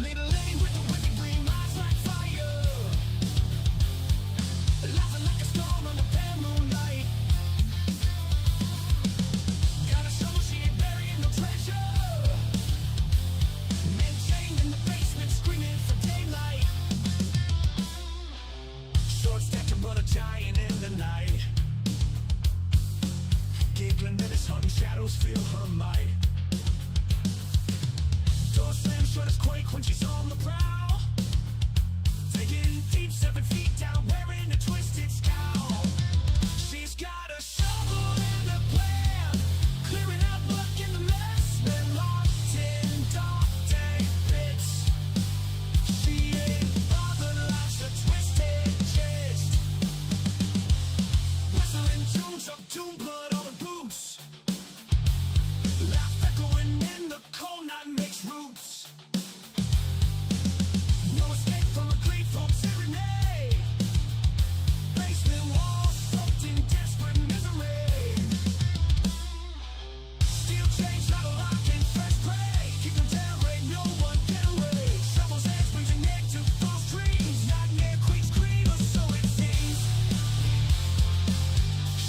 Little lady with the wicked green eyes like fire, laughing like a storm under pale moonlight. Got a shovel, she ain't burying no treasure. Men chained in the basement, screaming for daylight. Short stature, but a giant in the night. Giggling that his hunting shadows feel her might. Door slams shut as quake when she's on the prowl. Taking deep 7 feet down, wearing a twisted scowl. She's got a shovel and a plan, clearing out luck in the mess. Been locked in dark day pits. She ain't bothered, life's a twisted chest. Whistling tunes of doom, blood on her boots. Laugh echoing in the cold night makes roots. No escape from a gleeful serenade. Basement walls soaked in desperate misery. Steel chains rattle lock in fresh prey. Keep them down, raid, no one get away. Shovels edge brings a neck to false dreams. Nightmare queens cream, or so it seems.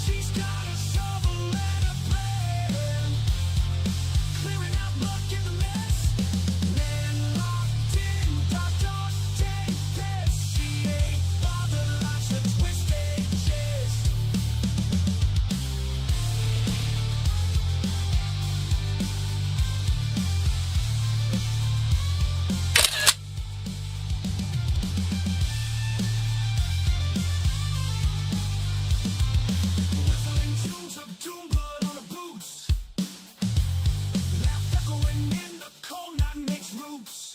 She's got a shovel and a plan, clearing out luck in the mess. Men locked in dark day pits. She ain't bothered, life's a twisted chest. Whistling tunes of doom, blood on her boots. Laugh echoing in the cold night makes roots.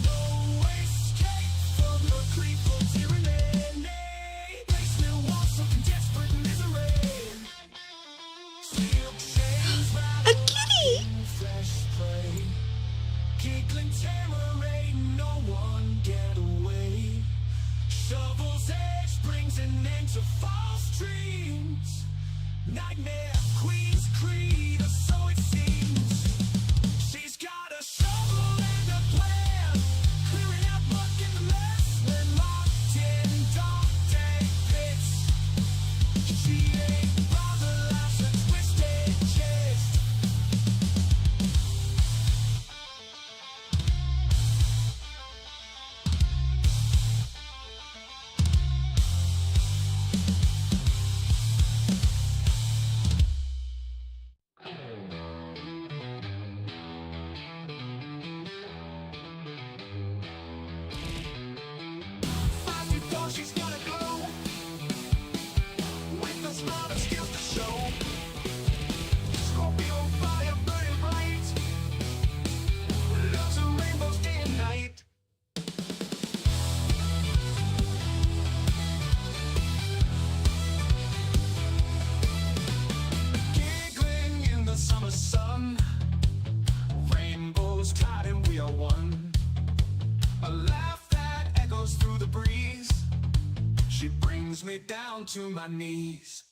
No escape from the gleeful tyranny. Basement walls sunk in desperate misery. Steel chains A kitty! fresh prey. Giggling terror, ain't no one get away. Shovel's edge brings an end to false dreams. Nightmare queen's creed, or so it seems. She's got a shovel and a plan, clearing out luck in the mess. When locked in dark day pits. She ain't bothered, life's a twisted chest. Five feet tall, she's got a glow, with a smile and skills to show. Scorpio fire burning bright, loves her rainbows day and night. Giggling in the summer sun, rainbows tide and we are one. A laugh that echoes through the breeze. She brings me down to my knees.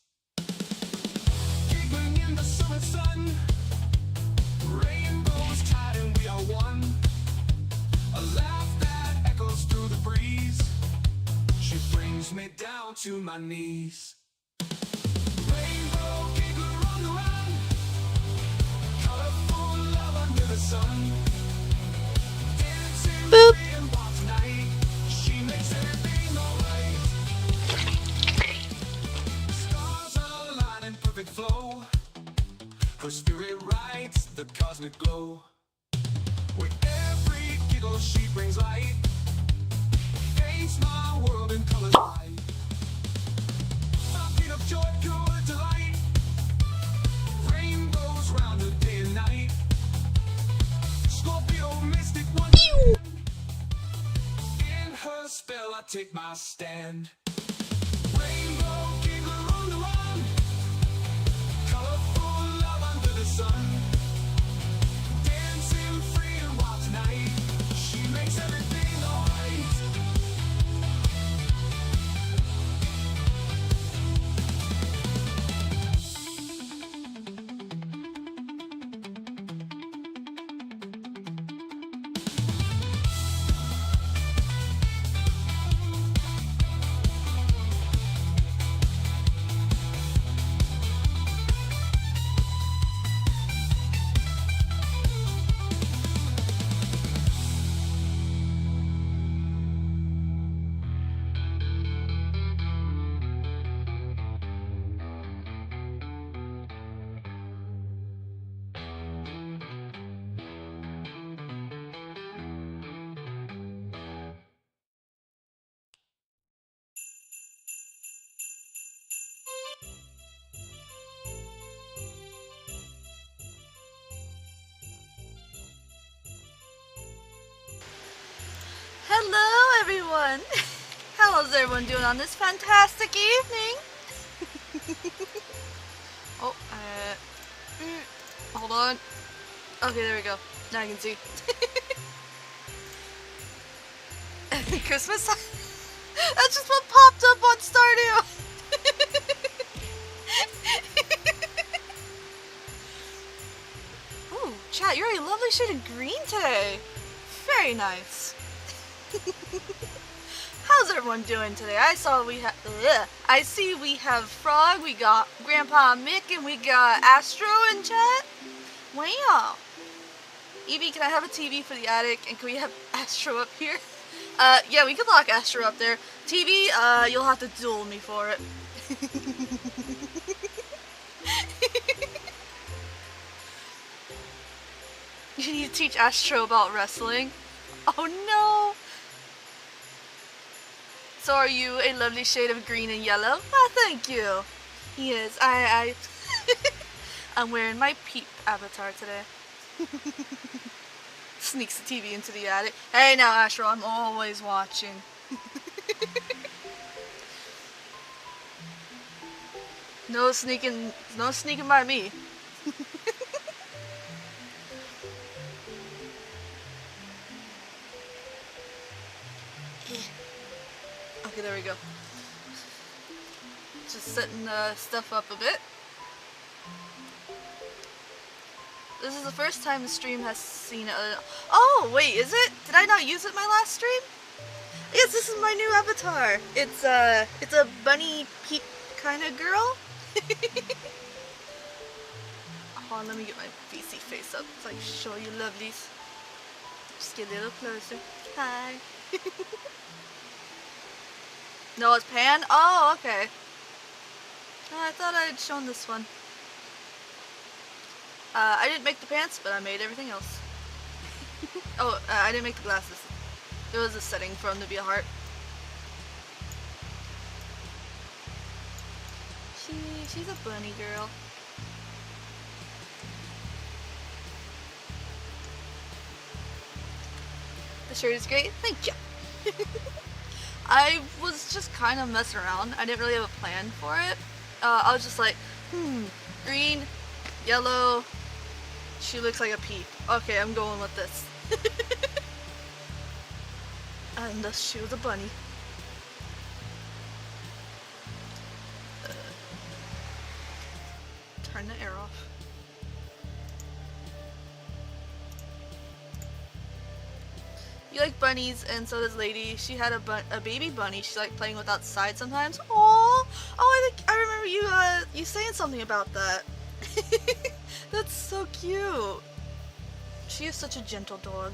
Giggling in the summer sun, rainbows tide and we are one. A laugh that echoes through the breeze. She brings me down to my knees. Rainbow giggler on the run, colorful love under the sun. Dancing Boop. free and wild tonight. She makes everything alright. Stars align in perfect flow. Her spirit writes the cosmic glow. With every giggle she brings light. Paints my world in colors bright. A beat of joy, pure delight. Rainbows round her day and night. Scorpio mystic one. In her spell I take my stand. Rainbow giggler on the run, colorful love under the sun. Dancing free and wild tonight. She makes everything alright. everyone! How's everyone doing on this fantastic evening? Oh, hold on. Okay, there we go. Now I can see. Christmas? That's just what popped up on Stardew! Ooh, chat, you're a lovely shade of green today. Very nice. How's everyone doing today? I see we have Frog, we got Grandpa Mick, and we got Astro in chat. Wow. Eevee, can I have a TV for the attic, and can we have Astro up here? Yeah, we could lock Astro up there. TV, you'll have to duel me for it. You need to teach Astro about wrestling. Oh no! So are you a lovely shade of green and yellow? Ah, thank you. Yes, I'm wearing my Peep avatar today. Sneaks the TV into the attic. Hey now, Astro, I'm always watching. No sneaking by me. Okay, there we go. Just setting stuff up a bit. This is the first time the stream has seen it. Oh, wait, is it? Did I not use it my last stream? Yes, this is my new avatar. It's a bunny Peep kind of girl. Hold on, let me get my VC face up so I can show you lovelies. Just get a little closer. Hi. No, it's Pan? Oh, okay. Oh, I thought I had shown this one. I didn't make the pants, but I made everything else. Oh, I didn't make the glasses. There was a setting for them to be a heart. She's a bunny girl. The shirt is great. Thank you. I was just kind of messing around. I didn't really have a plan for it. I was just like, green, yellow. She looks like a Peep. Okay, I'm going with this. And she was a bunny. Turn the air off. You like bunnies, and so does Lady. She had a baby bunny. She liked playing with outside sometimes. Aww! Oh, I remember you saying something about that. That's so cute. She is such a gentle dog.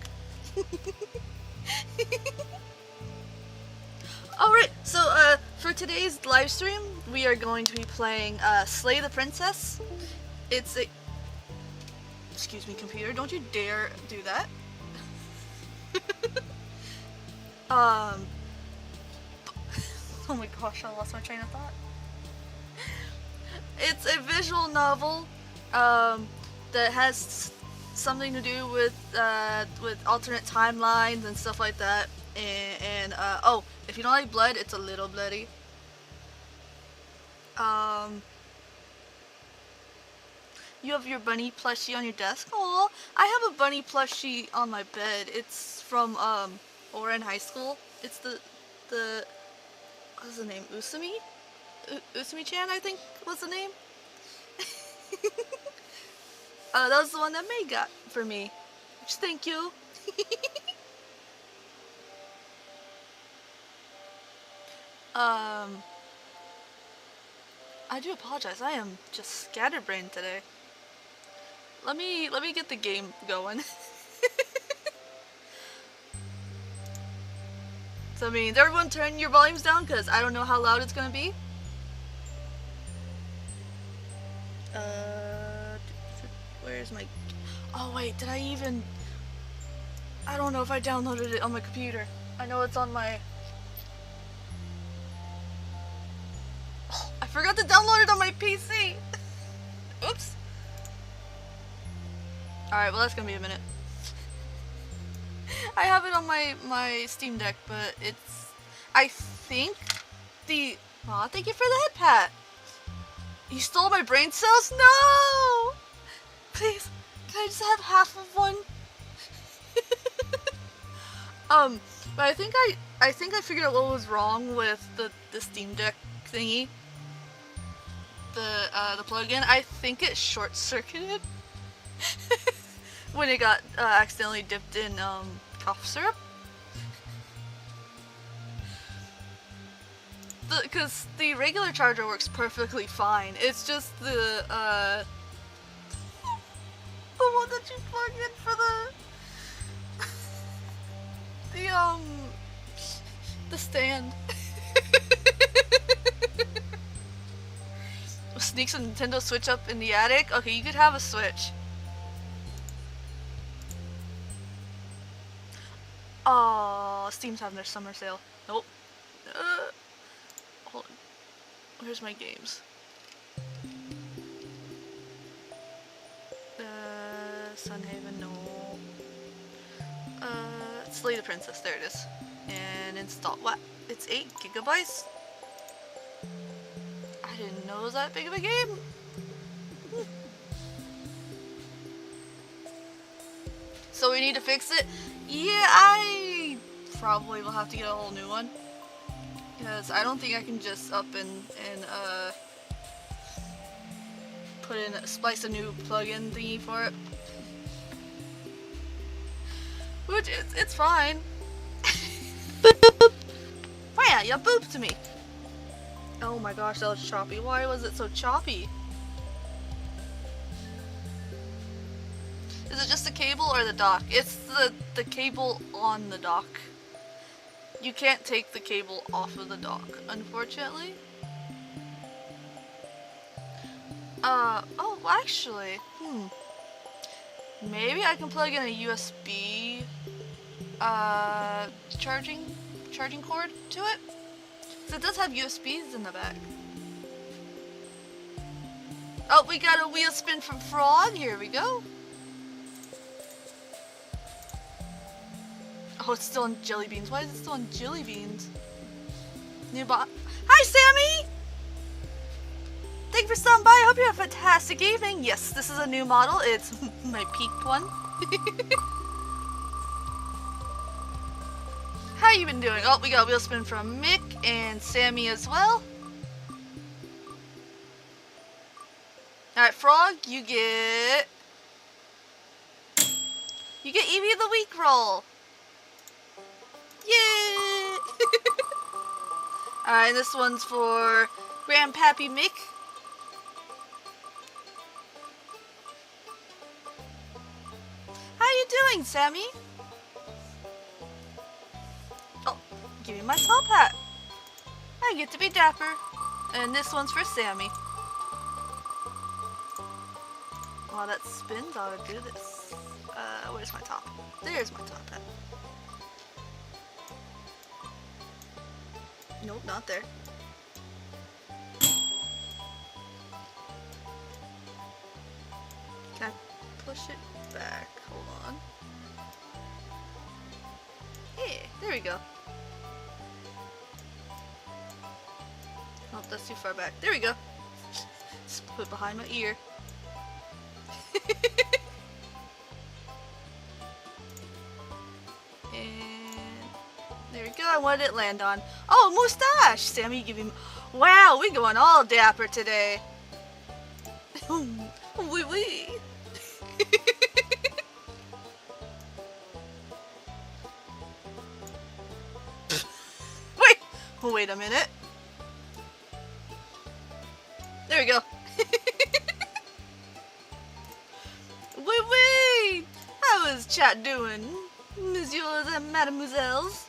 Alright, so for today's live stream, we are going to be playing Slay the Princess. It's a... Excuse me, computer, don't you dare do that. Oh my gosh, I lost my train of thought. It's a visual novel that has something to do with alternate timelines and stuff like that. And oh, if you don't like blood, it's a little bloody. You have your bunny plushie on your desk. Aw, I have a bunny plushie on my bed. It's from when we're in high school. It's the what's the name? Usumi? Usumi-chan, I think was the name. That was the one that May got for me. Which, thank you. I do apologize. I am just scatterbrained today. Let me get the game going. So, I mean, everyone turn your volumes down because I don't know how loud it's gonna be. Where's my... Oh wait, did I even... I don't know if I downloaded it on my computer. I know it's on my... Oh, I forgot to download it on my PC! Oops! Alright, well that's gonna be a minute. I have it on my Steam Deck, but I think the... Aw, thank you for the head pat. You stole my brain cells? No! Please, can I just have half of one? But I think I figured out what was wrong with the Steam Deck thingy. The plug-in. I think it short-circuited when it got accidentally dipped in cough syrup. Because the regular charger works perfectly fine. It's just the one that you plug in for the stand. Sneaks a Nintendo Switch up in the attic? Okay, you could have a Switch. Oh, Steam's having their summer sale. Nope. Hold on. Where's my games? Sunhaven, no. Slay the Princess, there it is. And install, what? It's 8 gigabytes? I didn't know it was that big of a game. So we need to fix it? Yeah, I probably will have to get a whole new one. Because I don't think I can just up and put in, splice a new plug-in thingy for it. Which, it's fine. Boop! Wow, you booped me. Oh my gosh, that was choppy. Why was it so choppy? Is it just the cable or the dock? It's the cable on the dock. You can't take the cable off of the dock, unfortunately. Oh, actually, maybe I can plug in a USB, charging cord to it. So it does have USBs in the back. Oh, we got a wheel spin from Frog, here we go. Oh, it's still on jelly beans. Why is it still on jelly beans? New bot. Hi, Sammy! Thank you for stopping by. I hope you have a fantastic evening. Yes, this is a new model. It's my peaked one. How you been doing? Oh, we got a wheel spin from Mick and Sammy as well. Alright, Frog, you get Eevee of the Week roll. Yay! Alright, this one's for Grandpappy Mick. How you doing, Sammy? Oh, give me my top hat. I get to be dapper. And this one's for Sammy. While that spins, I would do this. Where's my top? There's my top hat. Nope, not there. Can I push it back? Hold on. Yeah, there we go. Oh, that's too far back. There we go. Just put it behind my ear. And there we go. I wanted it to land on. Oh, mustache! Sammy, give him. Wow, we going all dapper today. Wee wee. Wait a minute. There we go. Wait. How is chat doing, messieurs and mademoiselles?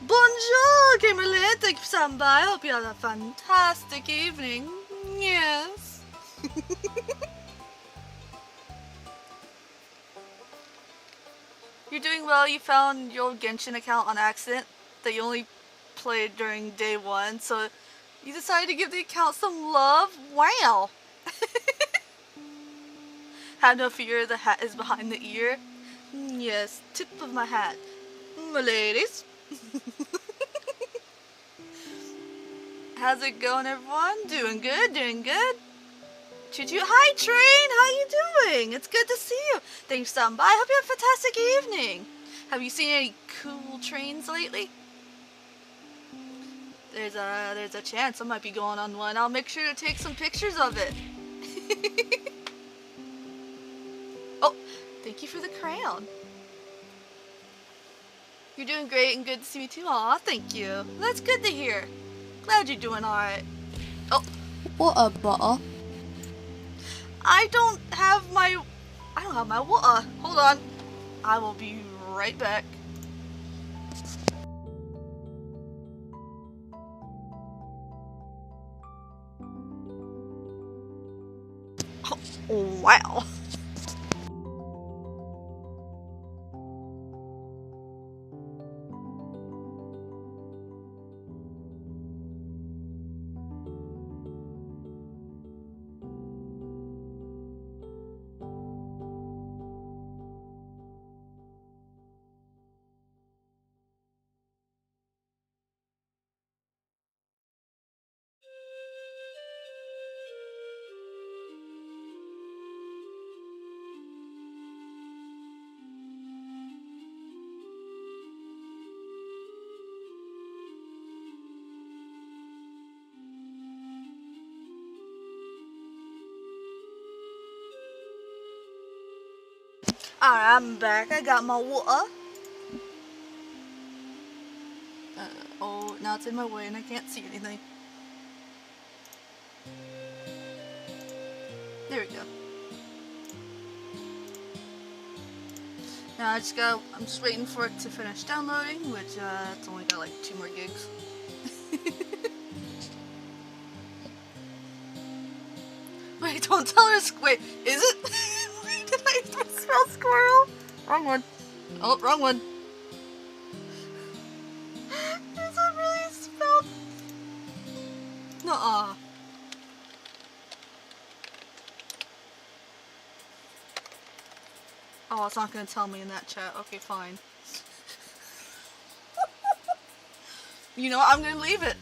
Bonjour, Kimberly. Thank you for stopping by. I hope you had a fantastic evening. Yes. You're doing well. You found your old Genshin account on accident that you only played during day 1, so you decided to give the account some love? Wow! Have no fear, the hat is behind the ear. Yes, tip of my hat. My ladies. How's it going, everyone? Doing good, doing good. Choo-choo. Hi, Train. How you doing? It's good to see you. Thanks for stopping by. I hope you have a fantastic evening. Have you seen any cool trains lately? There's a chance I might be going on one. I'll make sure to take some pictures of it. Oh, thank you for the crown. You're doing great and good to see me too. Aw, thank you. That's good to hear. Glad you're doing alright. Oh, What a butter. I don't have my water. Hold on. I will be right back. Oh, wow. Alright, I'm back. I got my water. Oh, now it's in my way and I can't see anything. There we go. Now I'm just waiting for it to finish downloading, which it's only got like 2 more gigs. Wait, don't tell her. Wait, is it? Wait, did I spell squirrel? Wrong one. Oh, wrong one. Is it really spelled? Nuh-uh. Oh, it's not gonna tell me in that chat. Okay, fine. You know what? I'm gonna leave it.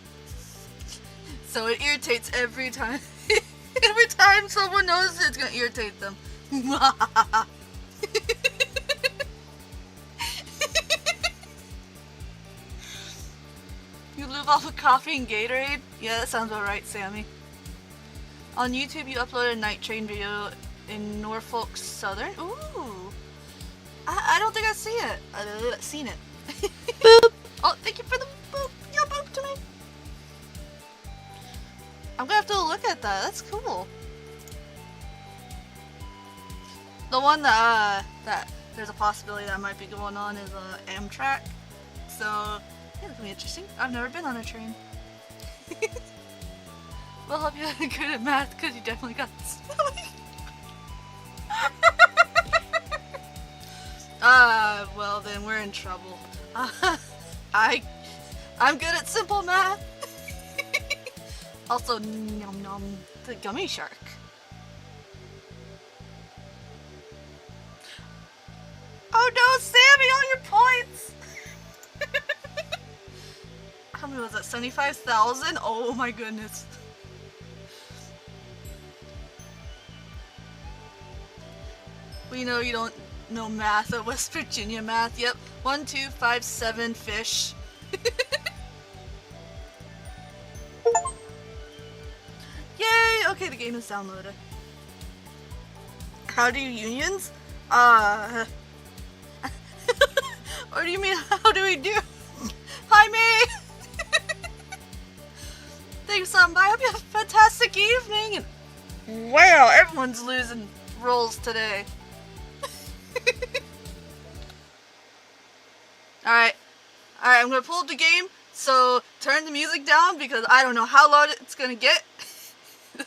So it irritates every time. Every time someone knows it's gonna irritate them. You live off of coffee and Gatorade? Yeah, that sounds alright, Sammy. On YouTube, you uploaded a night train video in Norfolk Southern. Ooh. I don't think I've seen it. Boop. Oh, thank you for the boop. Yeah, boop to me. I'm gonna have to look at that. That's cool. The one that there's a possibility that might be going on is Amtrak. So yeah, that's gonna be interesting. I've never been on a train. We'll hope you're good at math because you definitely got the spelling. Well then we're in trouble. I'm good at simple math. Also, nom nom, the gummy shark. Oh no, Sammy, all your points! How many was that? 75,000? Oh my goodness. We know you don't know math at West Virginia math. Yep, 1, 2, 5, 7 fish. Yay! Okay, the game is downloaded. How do you unions? What do you mean, how do we do? Hi, May! Thanks, somebody. I hope you have a fantastic evening. And wow, everyone's losing rolls today. Alright, I'm gonna pull up the game, so turn the music down because I don't know how loud it's gonna get.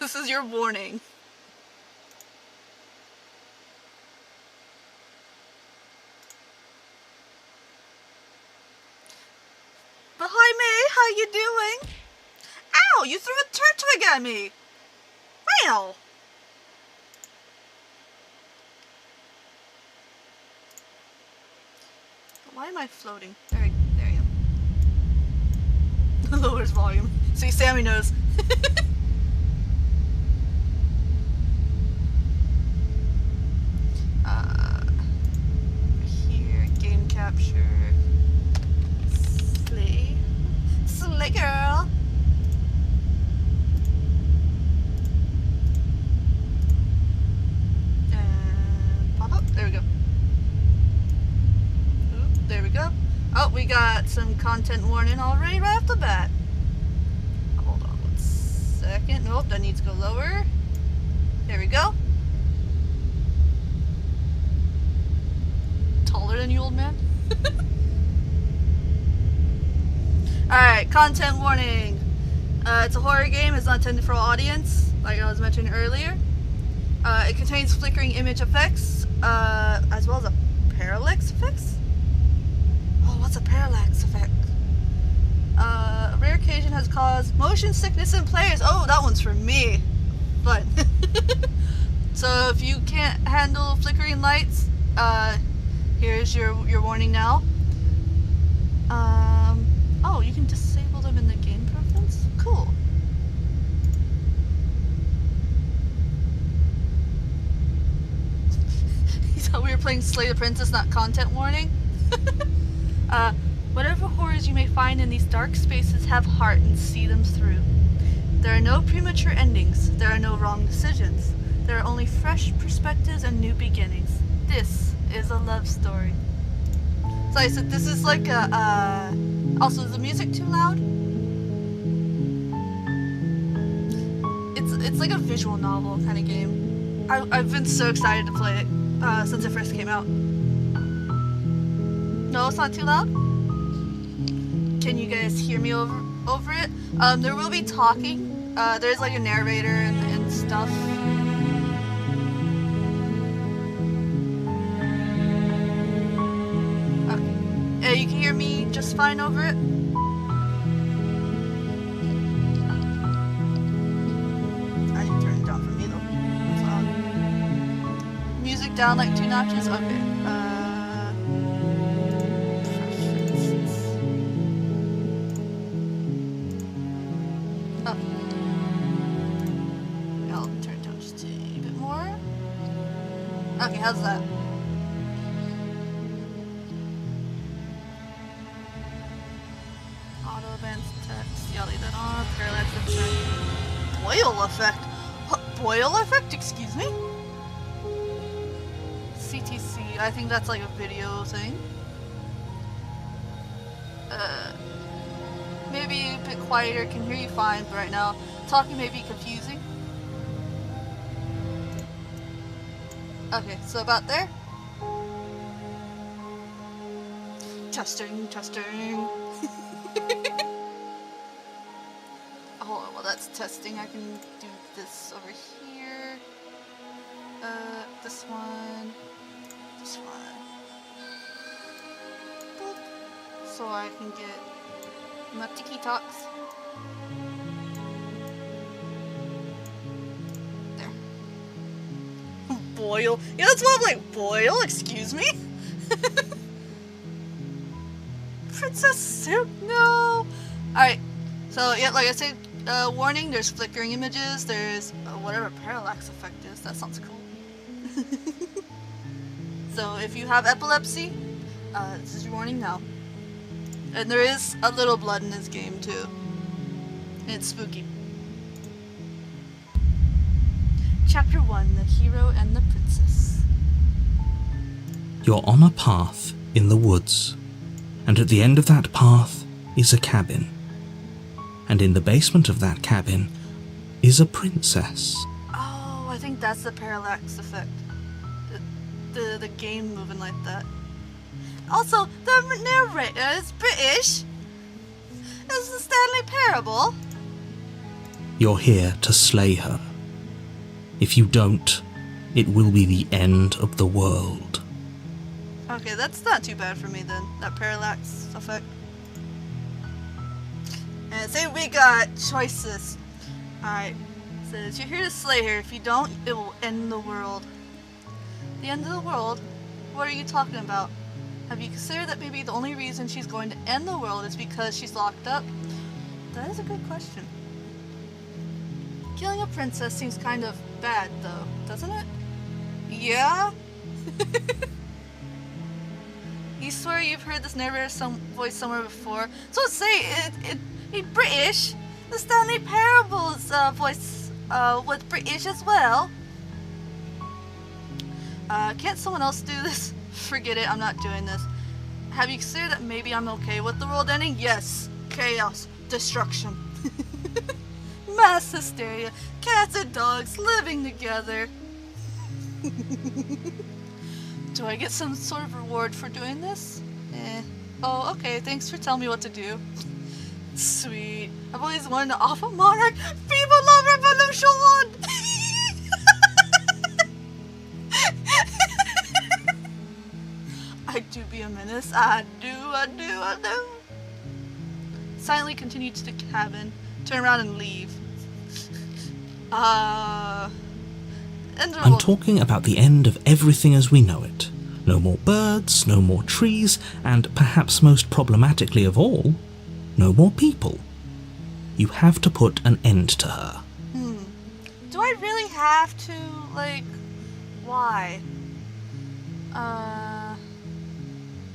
This is your warning. But hi May, how you doing? Ow, you threw a turtwig at me! Wow! Why am I floating? There you go. Lowers volume. See, Sammy knows. Here, game capture. Slay. Slay girl! And pop up. There we go. Oop, there we go. Oh, we got some content warning already right off the bat. Hold on 1 second. Nope, that needs to go lower. There we go. Taller than you, old man. Alright, content warning. It's a horror game. It's not intended for all audience, like I was mentioning earlier. It contains flickering image effects, as well as a parallax effects. Oh, what's a parallax effect? A rare occasion has caused motion sickness in players. Oh, that one's for me. Fun. So if you can't handle flickering lights, here's your warning now. Oh, you can disable them in the game preference? Cool. You thought we were playing Slay the Princess, not content warning? Whatever horrors you may find in these dark spaces have heart and see them through. There are no premature endings. There are no wrong decisions. There are only fresh perspectives and new beginnings. This is a love story. So I said this is like a, also, is the music too loud? It's like a visual novel kind of game. I've been so excited to play it since it first came out. No, it's not too loud? Can you guys hear me over it? There will be talking. There's like a narrator and stuff. Okay. You can hear me just fine over it? I can turn it down for me though. It's loud. Music down like 2 notches? Okay. I'll turn it down just a bit more. Okay, how's that? Auto advanced text. Yeah, leave that on. Parallax effect. Boil effect? What? Boil effect? Excuse me? CTC. I think that's like a video thing. Maybe a bit quieter, can hear you fine, but right now talking may be confusing. Okay, so about there. Testing. Oh, well that's testing. I can do this over here. This one. Boop. So I can get my tiki-talks. There. Boil. Yeah, that's what I'm like, boil? Excuse me? Princess soup? No! Alright. So, yeah, like I said, warning, there's flickering images, there's whatever parallax effect is. That sounds cool. So, if you have epilepsy, this is your warning now. And there is a little blood in this game too. And it's spooky. Chapter 1, The Hero and the Princess. You're on a path in the woods, and at the end of that path is a cabin. And in the basement of that cabin is a princess. Oh, I think that's the parallax effect. The game moving like that. Also, the narrator is British. It's the Stanley Parable. You're here to slay her. If you don't, it will be the end of the world. Okay, that's not too bad for me then, that parallax effect. And say we got choices. Alright, says you're here to slay her. If you don't, it will end the world. The end of the world? What are you talking about? Have you considered that maybe the only reason she's going to end the world is because she's locked up? That is a good question. Killing a princess seems kind of bad, though, doesn't it? Yeah? You swear you've heard this narrator's voice somewhere before. So say it British. The Stanley Parable's voice was British as well. Can't someone else do this? Forget it, I'm not doing this. Have you considered that maybe I'm okay with the world ending? Yes. Chaos. Destruction. Mass hysteria. Cats and dogs living together. Do I get some sort of reward for doing this? Oh, okay, thanks for telling me what to do. Sweet. I've always wanted to off a monarch. People love revolution! I do be a menace. I do. Silently continue to the cabin. Turn around and leave. I'm talking about the end of everything as we know it. No more birds, no more trees, and perhaps most problematically of all, no more people. You have to put an end to her. Do I really have to, why?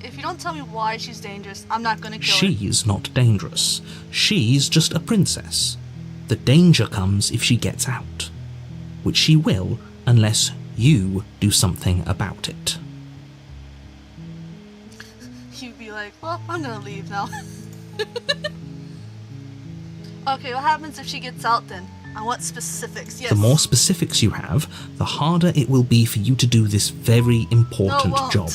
If you don't tell me why she's dangerous, I'm not gonna kill her. She's not dangerous. She's just a princess. The danger comes if she gets out, which she will unless you do something about it. You'd be like, well, I'm gonna leave now. Okay, what happens if she gets out then? I want specifics, yes. The more specifics you have, the harder it will be for you to do this very important job.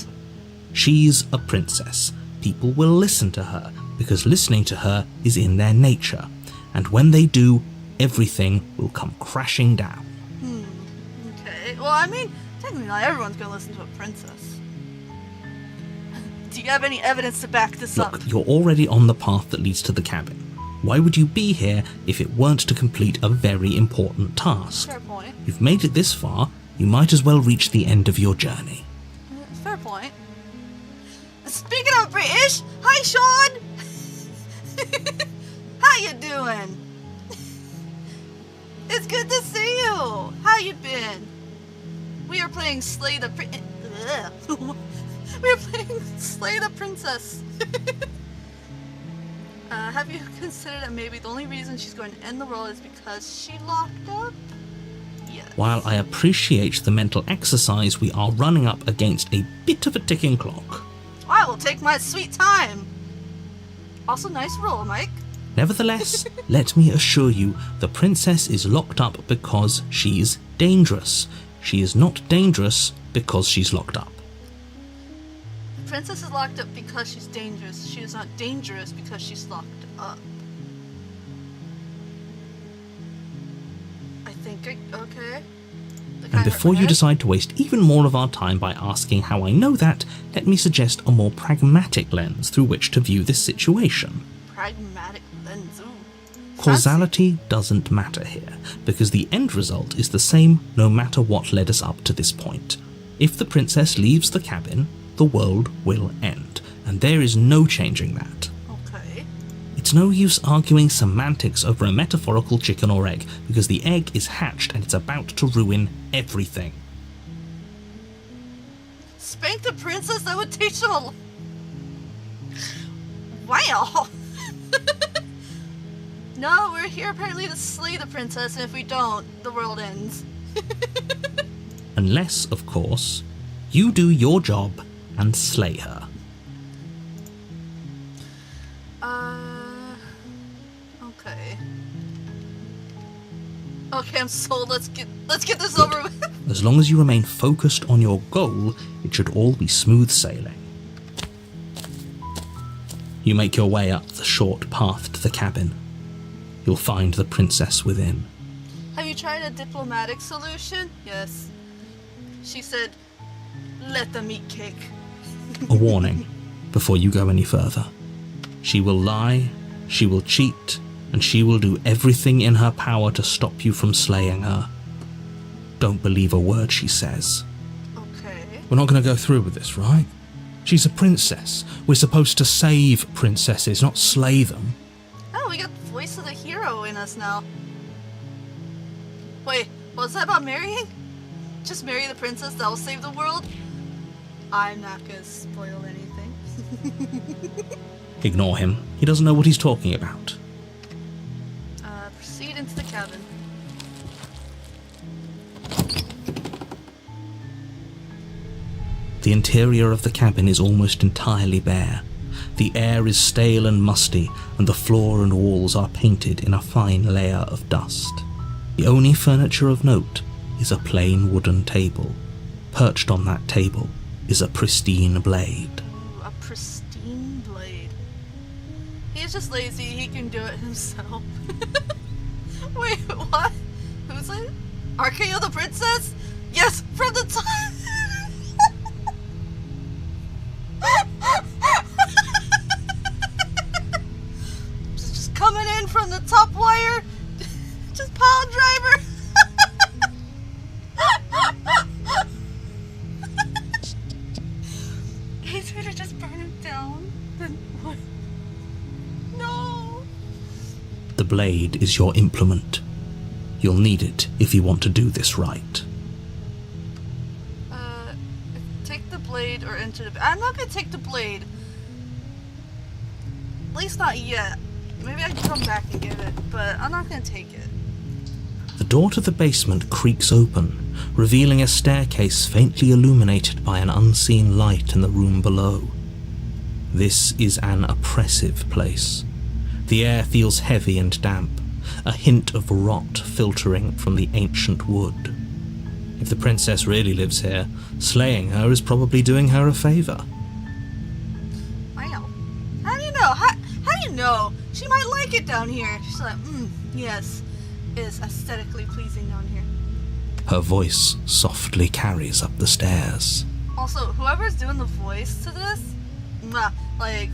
She's a princess. People will listen to her, because listening to her is in their nature. And when they do, everything will come crashing down. Okay, well, I mean, technically not everyone's gonna listen to a princess. Do you have any evidence to back this up? Look, you're already on the path that leads to the cabin. Why would you be here if it weren't to complete a very important task? Fair point. You've made it this far, you might as well reach the end of your journey. Fair point. Speaking of British, hi Sean! How you doing? It's good to see you! How you been? We are playing Slay the We are playing Slay the Princess. Have you considered that maybe the only reason she's going to end the world is because she locked up? Yes. While I appreciate the mental exercise, we are running up against a bit of a ticking clock. I will take my sweet time. Also, nice roll, Mike. Nevertheless, let me assure you, the princess is locked up because she's dangerous. She is not dangerous because she's locked up. The princess is locked up because she's dangerous. She is not dangerous because she's locked up. I think okay. And before you decide to waste even more of our time by asking how I know that, let me suggest a more pragmatic lens through which to view this situation. Pragmatic lens, ooh. Causality doesn't matter here, because the end result is the same no matter what led us up to this point. If the princess leaves the cabin, the world will end, and there is no changing that. Okay. It's no use arguing semantics over a metaphorical chicken or egg, because the egg is hatched and it's about to ruin everything. Spank the princess? That would teach them a... Wow! No, we're here apparently to slay the princess, and if we don't, the world ends. Unless, of course, you do your job and slay her. Okay. Okay, I'm sold. Let's get this over with. As long as you remain focused on your goal, it should all be smooth sailing. You make your way up the short path to the cabin. You'll find the princess within. Have you tried a diplomatic solution? Yes. She said, let them eat cake. A warning before you go any further. She will lie, she will cheat, and she will do everything in her power to stop you from slaying her. Don't believe a word she says. Okay. We're not going to go through with this, right? She's a princess. We're supposed to save princesses, not slay them. Oh, we got the voice of the hero in us now. Wait, what was that about marrying? Just marry the princess, that'll save the world? I'm not gonna spoil anything. Ignore him. He doesn't know what he's talking about. Proceed into the cabin. The interior of the cabin is almost entirely bare. The air is stale and musty, and the floor and walls are painted in a fine layer of dust. The only furniture of note is a plain wooden table. Perched on that table is a pristine blade. Ooh, a pristine blade. He's just lazy, he can do it himself. Wait, what? Who's it? RKO the princess? Yes, from the top! just coming in from the top wire. Just pile driver. Easier to just burn it down than what? No. The blade is your implement. You'll need it if you want to do this right. Take the blade or enter the... I'm not gonna take the blade. At least not yet. Maybe I can come back and get it, but I'm not gonna take it. The door to the basement creaks open, revealing a staircase faintly illuminated by an unseen light in the room below. This is an oppressive place. The air feels heavy and damp, a hint of rot filtering from the ancient wood. If the princess really lives here, slaying her is probably doing her a favor. Wow. How do you know? How do you know? She might like it down here. She's like, yes, it's aesthetically pleasing down here. Her voice softly carries up the stairs. Also, whoever's doing the voice to this, like,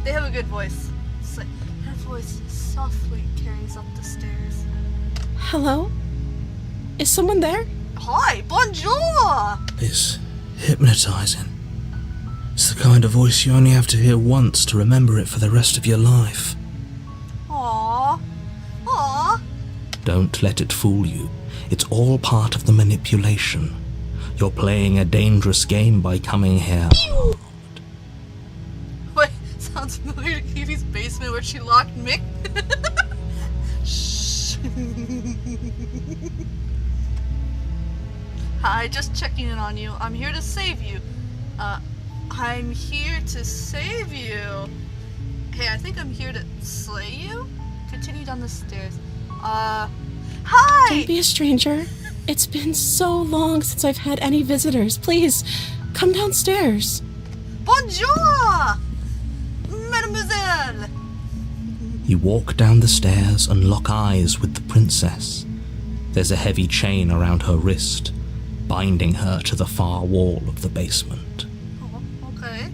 they have a good voice. It's like, her voice softly carries up the stairs. Hello? Is someone there? Hi, bonjour! It's hypnotizing. It's the kind of voice you only have to hear once to remember it for the rest of your life. Aww. Aww. Don't let it fool you. It's all part of the manipulation. You're playing a dangerous game by coming here. Wait, sounds familiar to Eevee's basement where she locked Mick. Shh. Hi, just checking in on you. I'm here to save you. I'm here to save you. Hey, I think I'm here to slay you? Continue down the stairs. Hi! Don't be a stranger. It's been so long since I've had any visitors. Please, come downstairs. Bonjour! Mademoiselle! You walk down the stairs and lock eyes with the princess. There's a heavy chain around her wrist, binding her to the far wall of the basement. Oh, okay.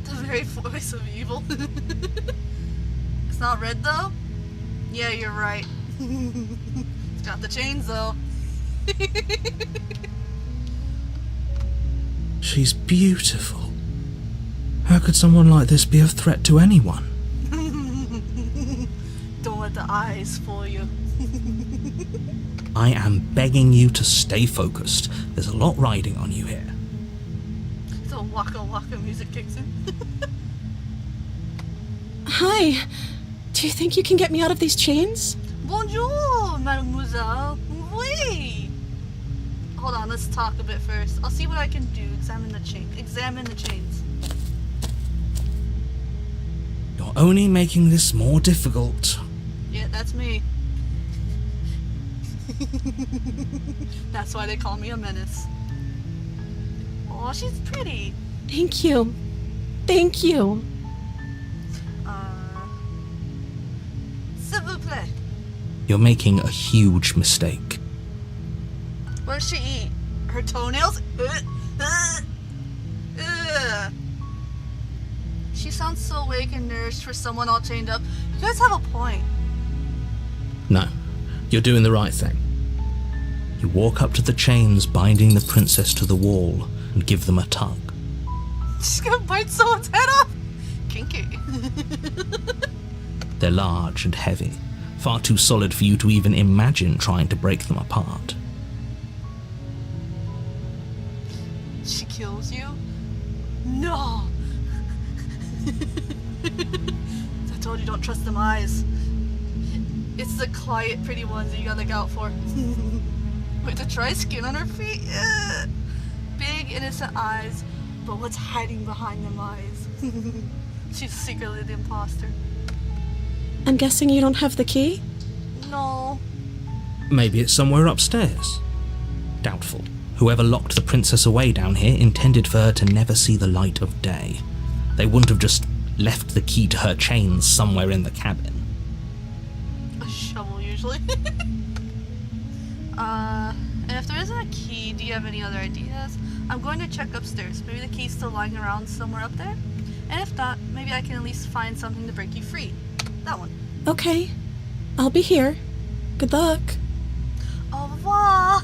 The very voice of evil. It's not red though? Yeah, you're right. It's got the chains though. She's beautiful. How could someone like this be a threat to anyone? Don't let the eyes fool you. I am begging you to stay focused. There's a lot riding on you here. So waka waka music kicks in. Hi. Do you think you can get me out of these chains? Bonjour, mademoiselle. Oui. Hold on, let's talk a bit first. I'll see what I can do. Examine the chains. You're only making this more difficult. Yeah, that's me. That's why they call me a menace. Oh, she's pretty. Thank you. Thank you. S'il vous plaît. You're making a huge mistake. What does she eat? Her toenails? She sounds so awake and nourished for someone all chained up. You guys have a point. No, you're doing the right thing. You walk up to the chains binding the princess to the wall and give them a tug. She's gonna bite someone's head off? Kinky. They're large and heavy, far too solid for you to even imagine trying to break them apart. She kills you? No! I told you, don't trust them eyes. It's the quiet, pretty ones that you gotta look out for. With the dry skin on her feet? Ugh. Big, innocent eyes, but what's hiding behind them eyes? She's secretly the imposter. I'm guessing you don't have the key? No. Maybe it's somewhere upstairs. Doubtful. Whoever locked the princess away down here intended for her to never see the light of day. They wouldn't have just left the key to her chains somewhere in the cabin. A shovel, usually. And if there isn't a key, do you have any other ideas? I'm going to check upstairs. Maybe the key's still lying around somewhere up there? And if not, maybe I can at least find something to break you free. That one. Okay. I'll be here. Good luck. Au revoir!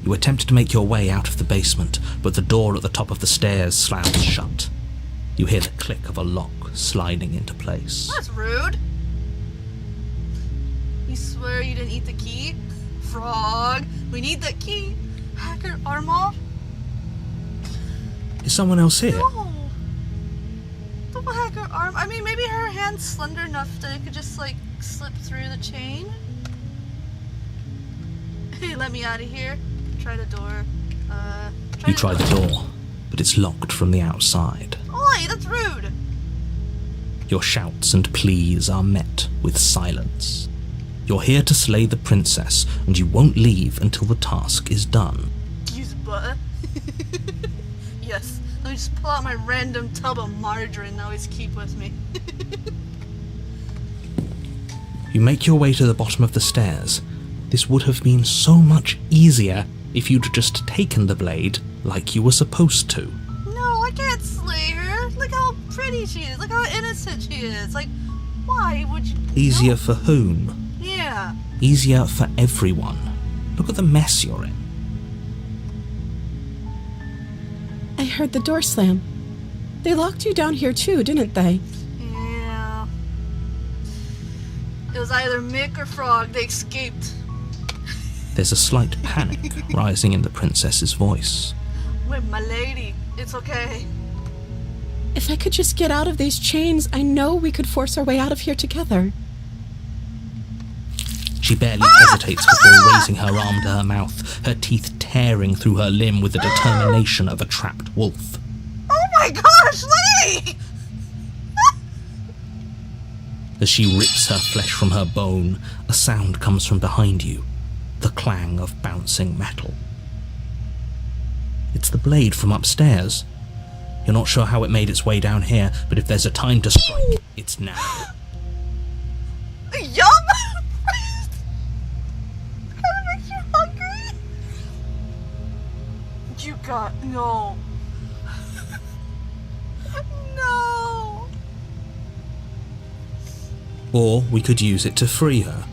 You attempt to make your way out of the basement, but the door at the top of the stairs slams shut. You hear the click of a lock sliding into place. That's rude. You swear you didn't eat the key? Frog, we need that key. Hacker arm off? Is someone else here? No. Don't hack her arm. I mean, maybe her hand's slender enough that it could just, like, slip through the chain. Hey, let me out of here. Try the door. You try the door, but it's locked from the outside. Oi, that's rude. Your shouts and pleas are met with silence. You're here to slay the princess, and you won't leave until the task is done. Use butter. Yes, let me just pull out my random tub of margarine I always keep with me. You make your way to the bottom of the stairs. This would have been so much easier if you'd just taken the blade like you were supposed to. No, I can't slay her. Look how pretty she is. Look how innocent she is. Like, why would you... Easier No. for whom? Yeah. Easier for everyone. Look at the mess you're in. I heard the door slam. They locked you down here too, didn't they? Yeah. It was either Mick or Frog. They escaped. There's a slight panic rising in the princess's voice. With my lady. It's okay. If I could just get out of these chains, I know we could force our way out of here together. She barely hesitates before raising her arm to her mouth, her teeth tearing through her limb with the determination of a trapped wolf. Oh my gosh, lady! As she rips her flesh from her bone, a sound comes from behind you, the clang of bouncing metal. It's the blade from upstairs. You're not sure how it made its way down here, but if there's a time to strike, it's now. Yum! Kinda makes you hungry. You got... No. No. Or we could use it to free her.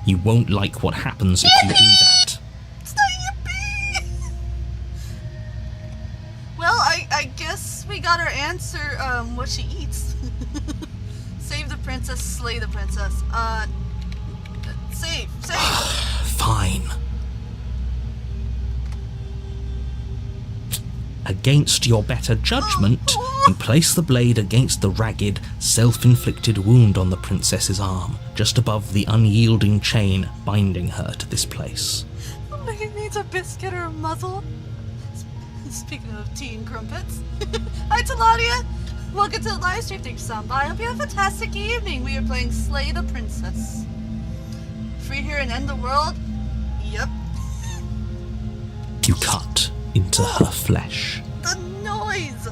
You won't like what happens if you do that. It's not yippee! Well, I guess we got our answer, what she eats. Save the princess, slay the princess. Save. Fine. Against your better judgment, you place the blade against the ragged, self-inflicted wound on the princess's arm, just above the unyielding chain binding her to this place. The lady needs a biscuit or a muzzle. Speaking of tea and crumpets. Hi, Taladia. Welcome to the live stream. Thanks for stopping by. I hope you have a fantastic evening. We are playing Slay the Princess. Free here and end the world? Yep. You cut into her flesh. The noise!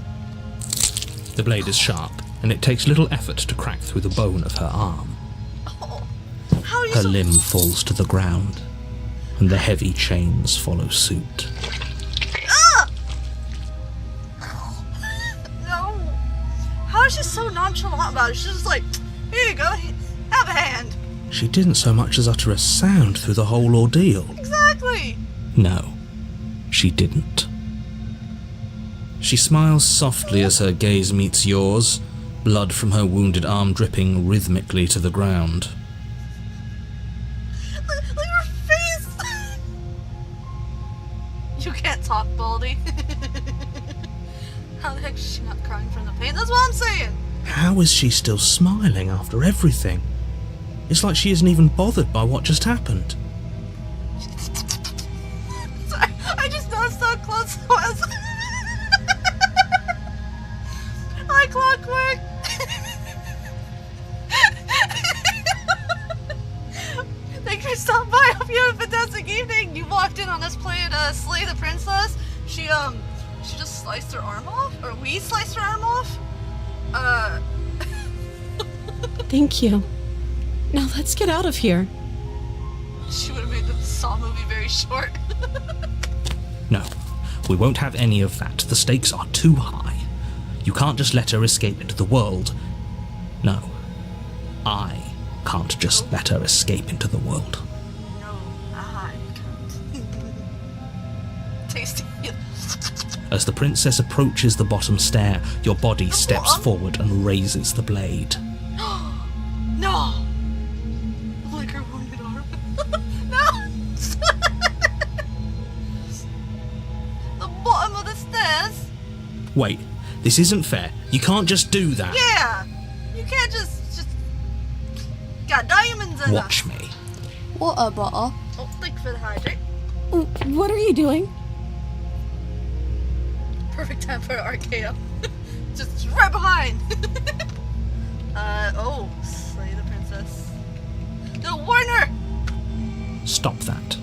The blade is sharp, and it takes little effort to crack through the bone of her arm. Oh, how are you Her so... limb falls to the ground, and the heavy chains follow suit. Ah! No. How is she so nonchalant about it? She's just like, here you go, have a hand. She didn't so much as utter a sound through the whole ordeal. Exactly. No, she didn't. She smiles softly as her gaze meets yours, blood from her wounded arm dripping rhythmically to the ground. Look at her face! You can't talk, Baldy. How the heck is she not crying from the pain? That's what I'm saying! How is she still smiling after everything? It's like she isn't even bothered by what just happened. Sorry, I just noticed how close it was. Hi, Clockwork! Thanks for stopping by. Hope you have a fantastic evening. You walked in on us playing Slay the Princess. She just sliced her arm off? Or we sliced her arm off? Thank you. Now let's get out of here. She would have made the Saw movie very short. No, we won't have any of that. The stakes are too high. You can't just let her escape into the world. No, I can't just let her escape into the world. No, I can't. Tasty. As the princess approaches the bottom stair, your body steps forward and raises the blade. No! Like her wounded arm. No! The bottom of the stairs? Wait, this isn't fair. You can't just do that. Yeah! You can't just got diamonds in Watch us. me. Water bottle. Oh, thanks for the hydrate. What are you doing? Perfect time for an RKO. Just right behind. Oh, slay the princess. No, Warner! Stop that.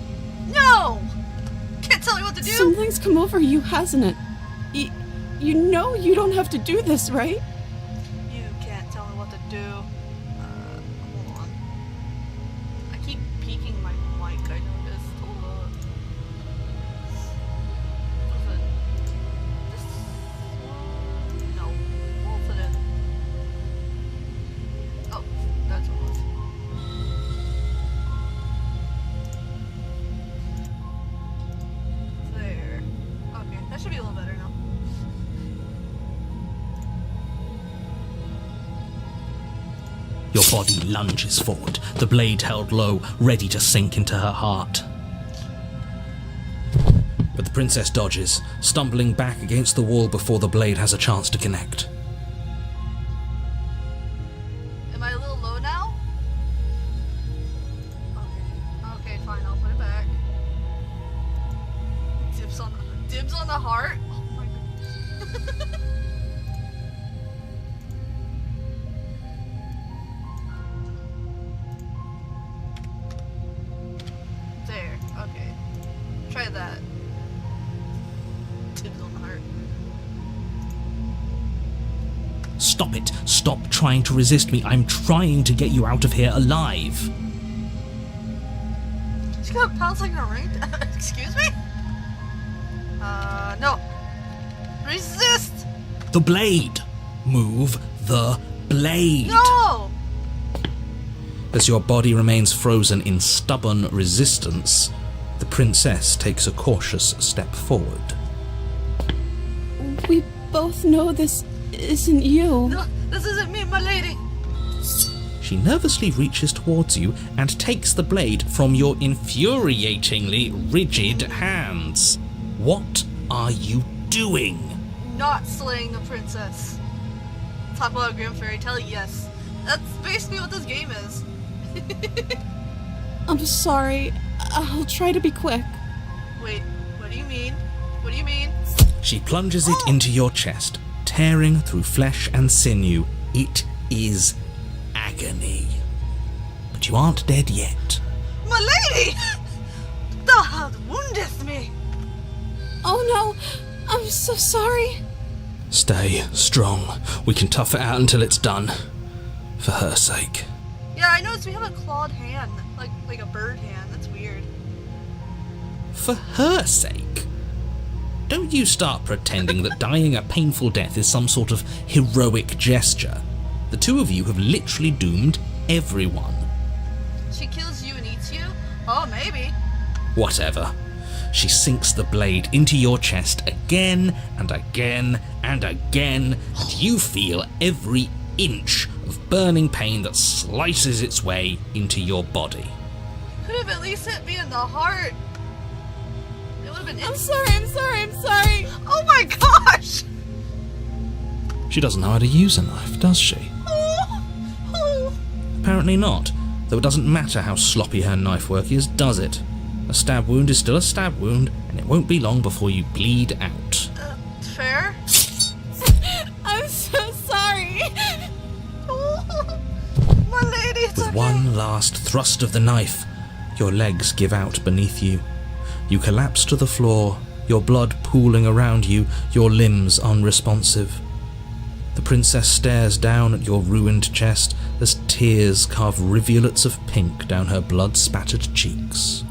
No! Can't tell me what to do. Something's come over you, hasn't it? You know you don't have to do this, right? You can't tell me what to do. Hold on. I keep peeking my mic, I noticed. Hold on. What is it? This one? No. We'll put it. Oh, that's what it was. There. Okay, that should be a little better now. Your body lunges forward, the blade held low, ready to sink into her heart. But the princess dodges, stumbling back against the wall before the blade has a chance to connect. Am I a little low now? Okay, fine, I'll put it back. Dibs on the heart? Oh my goodness. There, okay. Try that. Dibs on the heart. Stop it! Stop trying to resist me. I'm trying to get you out of here alive. She got pounced like a ring. Excuse me? No. Resist! The blade! Move the blade! No! As your body remains frozen in stubborn resistance, the princess takes a cautious step forward. We both know this isn't you. No, this isn't me, my lady. She nervously reaches towards you and takes the blade from your infuriatingly rigid hands. What are you doing? Not slaying the princess. Talk about a grim fairy tale, yes. That's basically what this game is. I'm sorry. I'll try to be quick. Wait, what do you mean? What do you mean? She plunges it into your chest, tearing through flesh and sinew. It is agony. But you aren't dead yet. My lady! Thou hast wounded me! Oh no! I'm so sorry. Stay strong. We can tough it out until it's done. For her sake. Yeah, I noticed we have a clawed hand. Like a bird hand. That's weird. For her sake? Don't you start pretending that dying a painful death is some sort of heroic gesture. The two of you have literally doomed everyone. She kills you and eats you? Oh, maybe. Whatever. she sinks the blade into your chest again and again and again, and you feel every inch of burning pain that slices its way into your body. Could have at least hit me in the heart. It would have been. I'm sorry. Oh my gosh! She doesn't know how to use a knife, does she? Oh. Apparently not, though it doesn't matter how sloppy her knife work is, does it? A stab wound is still a stab wound, and it won't be long before you bleed out. Fair? I'm so sorry. Oh, my lady, it's With okay. one last thrust of the knife, your legs give out beneath you. You collapse to the floor, your blood pooling around you, your limbs unresponsive. The princess stares down at your ruined chest as tears carve rivulets of pink down her blood-spattered cheeks.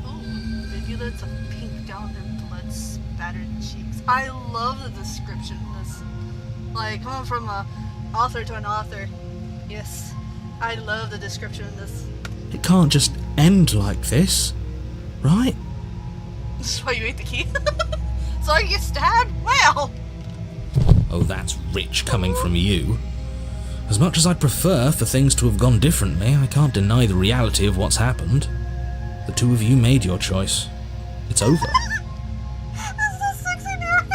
Oh, rivulets of pink down her blood-spattered cheeks. I love the description in this. Like, coming from an author to an author. Yes, I love the description in this. It can't just end like this, right? This is why you ate the key? So you get stabbed? Wow! Oh, that's rich coming from you. As much as I'd prefer for things to have gone differently, I can't deny the reality of what's happened. The two of you made your choice. It's over. This is 16 year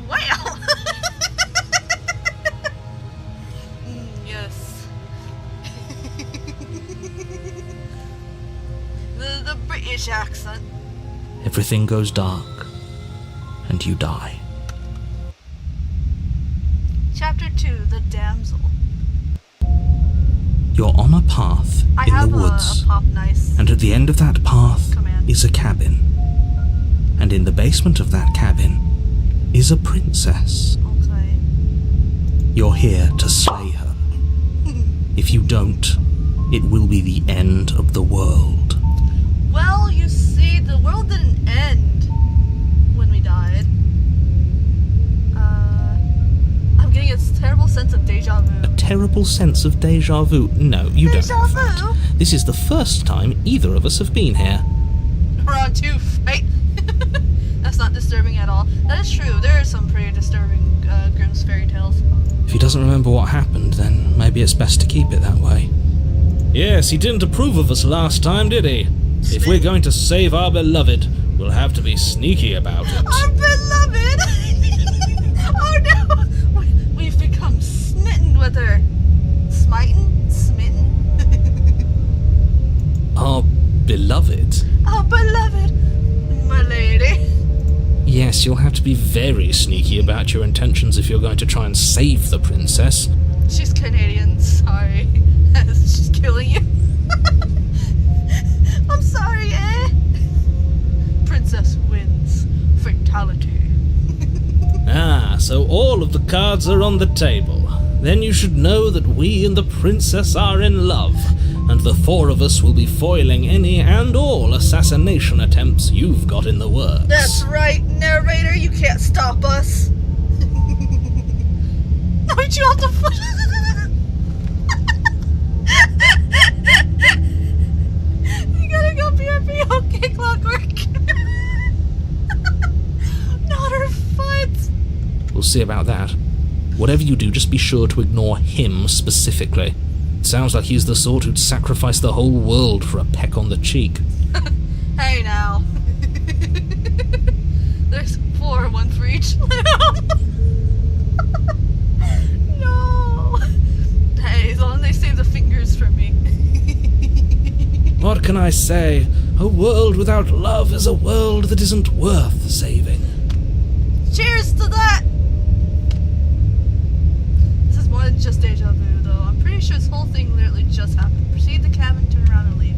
Wow! Yes. the British accent. Everything goes dark, and you die. Chapter 2, The Damsel. You're on a path I in have the woods, a pop nice. and at the end of that path Command. is a cabin. And in the basement of that cabin is a princess. Okay. You're here to slay her. If you don't, it will be the end of the world. Well, you see, the world didn't end when we died. I'm getting a terrible sense of deja vu. A terrible sense of deja vu. No, you don't Deja have that. vu? This is the first time either of us have been here. We're on 2, right? That's not disturbing at all. That is true. There are some pretty disturbing Grimm's fairy tales. If he doesn't remember what happened, then maybe it's best to keep it that way. Yes, he didn't approve of us last time, did he? If we're going to save our beloved, we'll have to be sneaky about it. Our beloved! Oh no! We've become smitten with her. Smitten? Smitten? Our beloved? Our beloved, my lady. Yes, you'll have to be very sneaky about your intentions if you're going to try and save the princess. She's Canadian, sorry. She's killing you. I'm sorry, eh? Princess wins. Fatality. Ah, so all of the cards are on the table. Then you should know that we and the princess are in love, and the four of us will be foiling any and all assassination attempts you've got in the works. That's right, narrator, you can't stop us. Aren't you off the foot? You gotta go BRB, okay, clockwork. Not her foot. We'll see about that. Whatever you do, just be sure to ignore him specifically. It sounds like he's the sort who'd sacrifice the whole world for a peck on the cheek. Hey now. There's 4, 1 for each. No. Hey, as long as they save the fingers for me. What can I say? A world without love is a world that isn't worth saving. Cheers to that! This is more than just deja vu, though. I'm pretty sure this whole thing literally just happened. Proceed the cabin, turn around, and leave.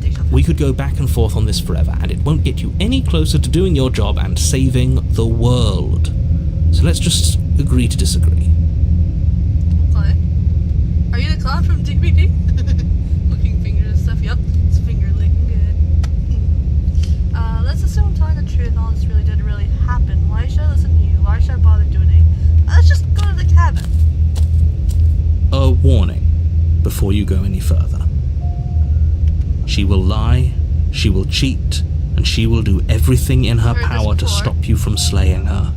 Deja vu. We could go back and forth on this forever, and it won't get you any closer to doing your job and saving the world. So let's just agree to disagree. Okay. Are you the clown from DVD? Licking fingers and stuff. Yep, it's finger licking good. Let's assume I'm telling the truth and all this really did really happen. Why should I listen to you? Why should I bother doing it? Let's just go to the cabin. A warning before you go any further. She will lie, she will cheat, and she will do everything in her Heard this power to before. stop you from slaying her.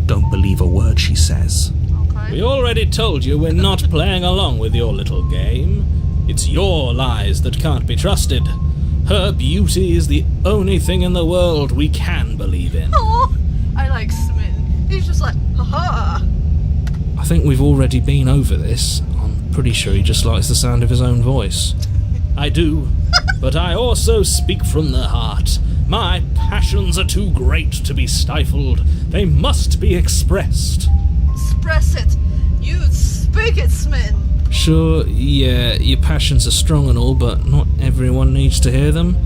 Don't believe a word she says. Okay. We already told you we're not playing along with your little game. It's your lies that can't be trusted. Her beauty is the only thing in the world we can believe in. Oh, I like Smitten. He's just like, haha. I think we've already been over this. I'm pretty sure he just likes the sound of his own voice. I do, but I also speak from the heart. My passions are too great to be stifled. They must be expressed. Express it. You speak it, Smitten. Sure, yeah, your passions are strong and all, but not everyone needs to hear them.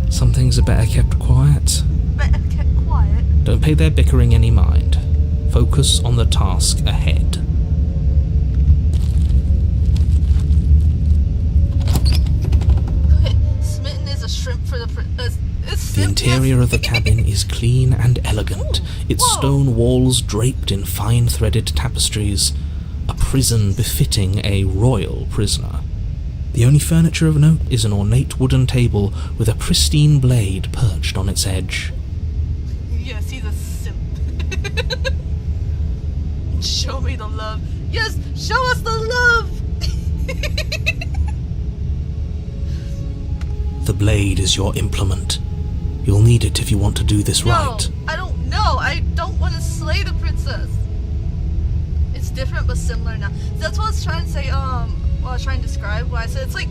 Some things are better kept quiet. Better kept quiet. Don't pay their bickering any mind. Focus on the task ahead. Smitten is a shrimp for the The interior of the cabin is clean and elegant, its Whoa. stone walls draped in fine-threaded tapestries, a prison befitting a royal prisoner. The only furniture of note is an ornate wooden table with a pristine blade perched on its edge. Yes, he's a simp. Show me the love. Yes, show us the love. The blade is your implement. You'll need it if you want to do this right. I don't know. I don't want to slay the princess. It's different but similar now. That's what I was trying to say. What I was trying to describe when I said it's like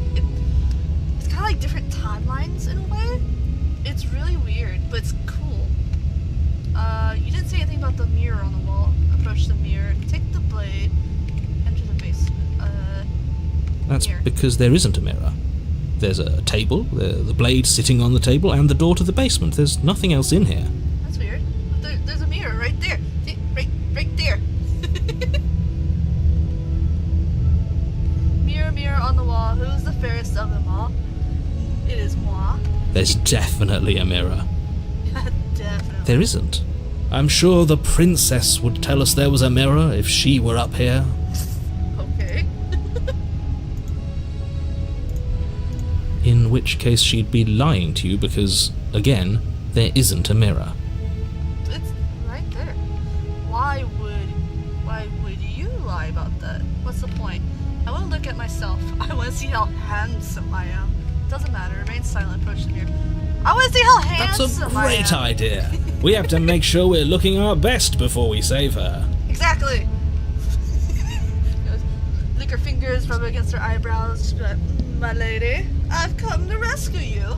it's kind of like different timelines in a way. It's really weird, but it's cool. You didn't say anything about the mirror on the wall. Approach the mirror. Take the blade. Enter the basement. That's mirror. because there isn't a mirror. There's a table, the blade sitting on the table, and the door to the basement. There's nothing else in here. That's weird. There's a mirror right there. See, right there. Mirror, mirror on the wall. Who's the fairest of them all? It is moi. There's definitely a mirror. Definitely. There isn't. I'm sure the princess would tell us there was a mirror if she were up here. Okay. In which case she'd be lying to you because, again, there isn't a mirror. It's right there. Why would you lie about that? What's the point? I want to look at myself. I want to see how handsome I am. Doesn't matter. Remain silent. Approach the mirror. I want to see how That's handsome a I great am. idea. We have to make sure we're looking our best before we save her. Exactly. Lick her fingers, rub it against her eyebrows. Just be like, my lady, I've come to rescue you.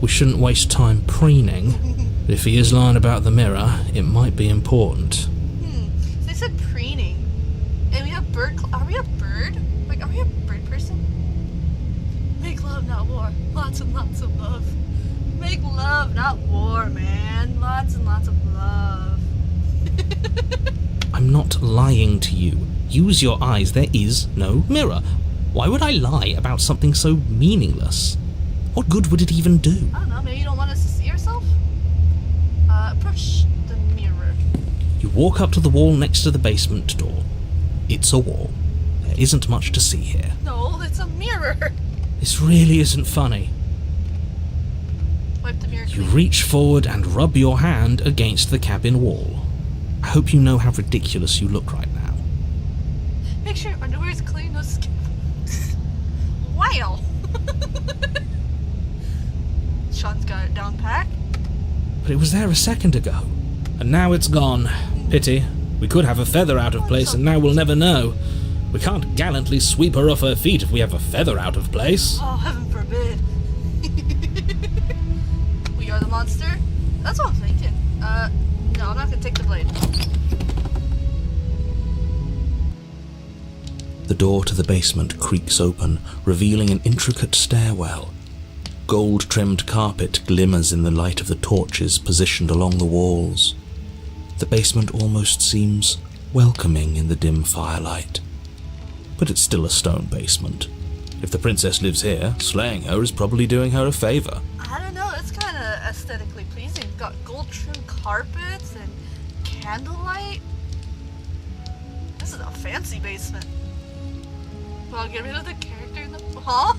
We shouldn't waste time preening. But if he is lying about the mirror, it might be important. So they said preening. And we have bird. Are we a bird? Like, are we a bird person? Make love, not war. Lots and lots of love. Make love, not war, man. Lots and lots of love. I'm not lying to you. Use your eyes. There is no mirror. Why would I lie about something so meaningless? What good would it even do? I don't know, maybe you don't want us to see yourself? Approach the mirror. You walk up to the wall next to the basement door. It's a wall. There isn't much to see here. No, it's a mirror. This really isn't funny. Wipe the mirror You clean. reach forward and rub your hand against the cabin wall. I hope you know how ridiculous you look right now. Make sure your underwear is clean, no skin. Wow. Sean's got it down pat. But it was there a second ago. And now it's gone. Pity. We could have a feather out of place and now we'll never know. We can't gallantly sweep her off her feet if we have a feather out of place. Oh, heaven forbid. We are the monster? That's what I'm thinking. No, I'm not gonna take the blade. The door to the basement creaks open, revealing an intricate stairwell. Gold-trimmed carpet glimmers in the light of the torches positioned along the walls. The basement almost seems welcoming in the dim firelight. But it's still a stone basement. If the princess lives here, slaying her is probably doing her a favor. I don't know, it's kind of aesthetically pleasing. Got gold-trimmed carpets and candlelight. This is a fancy basement. Well, get rid of the character in the... Huh?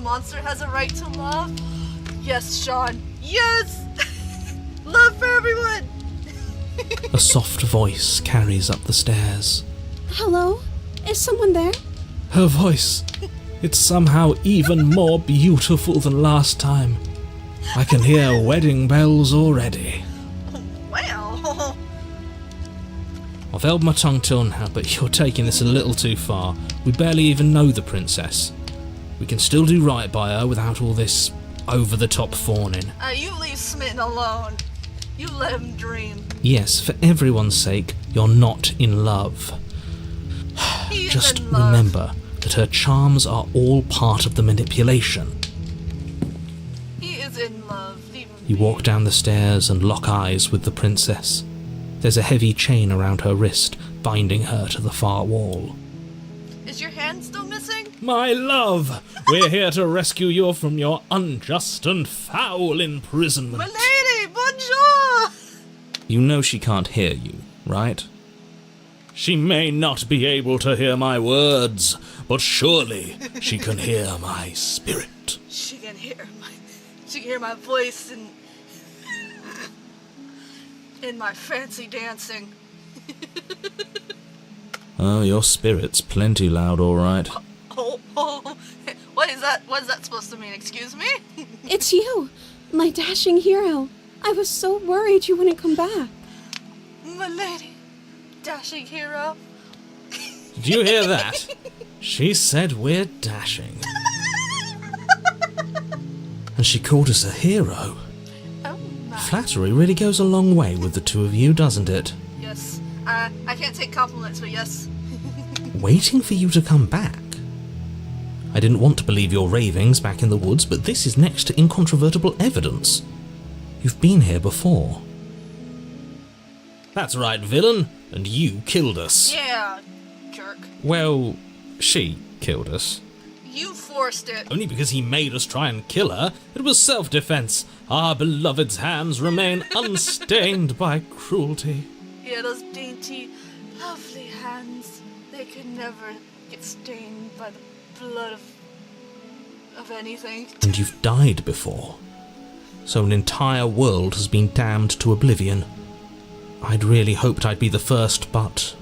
a monster has a right to love? Yes, Sean. Yes! Love for everyone! A soft voice carries up the stairs. Hello? Is someone there? Her voice, it's somehow even more beautiful than last time. I can hear wedding bells already. Wow. I've held my tongue till now, but you're taking this a little too far. We barely even know the princess. We can still do right by her without all this over-the-top fawning. You leave Smitten alone. You let him dream. Yes, for everyone's sake, you're not in love. He's Just in love. remember that her charms are all part of the manipulation. He is in love. Leave him You be. walk down the stairs and lock eyes with the princess. There's a heavy chain around her wrist, binding her to the far wall. Is your hand still missing? My love, we're here to rescue you from your unjust and foul imprisonment. Milady, bonjour! You know she can't hear you, right? She may not be able to hear my words, but surely she can hear my spirit. She can hear my voice in my fancy dancing. Oh, your spirit's plenty loud, all right. Oh, what is that? What is that supposed to mean? Excuse me? It's you, my dashing hero. I was so worried you wouldn't come back. My lady, dashing hero. Did you hear that? She said we're dashing. And she called us a hero. Oh my. Flattery really goes a long way with the two of you, doesn't it? Yes. I can't take compliments, but yes. Waiting for you to come back. I didn't want to believe your ravings back in the woods, but this is next to incontrovertible evidence. You've been here before. That's right, villain, and you killed us. Yeah, jerk. Well, she killed us. You forced it. Only because he made us try and kill her. It was self-defense. Our beloved's hands remain unstained by cruelty. Yeah, those dainty, lovely hands. They could never get stained by the blood of anything. And you've died before. So an entire world has been damned to oblivion. I'd really hoped I'd be the first, but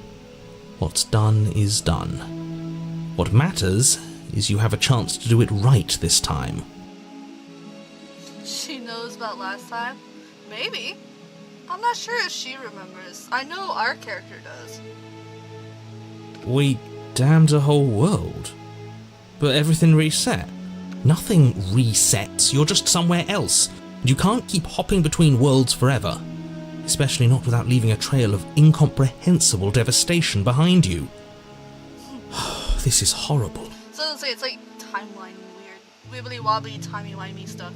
what's done is done. What matters is you have a chance to do it right this time. She knows about last time? Maybe. I'm not sure if she remembers. I know our character does. We damned a whole world. But everything reset. Nothing resets, you're just somewhere else. And you can't keep hopping between worlds forever. Especially not without leaving a trail of incomprehensible devastation behind you. This is horrible. So let's say it's like timeline weird. Wibbly wobbly, timey wimey stuff.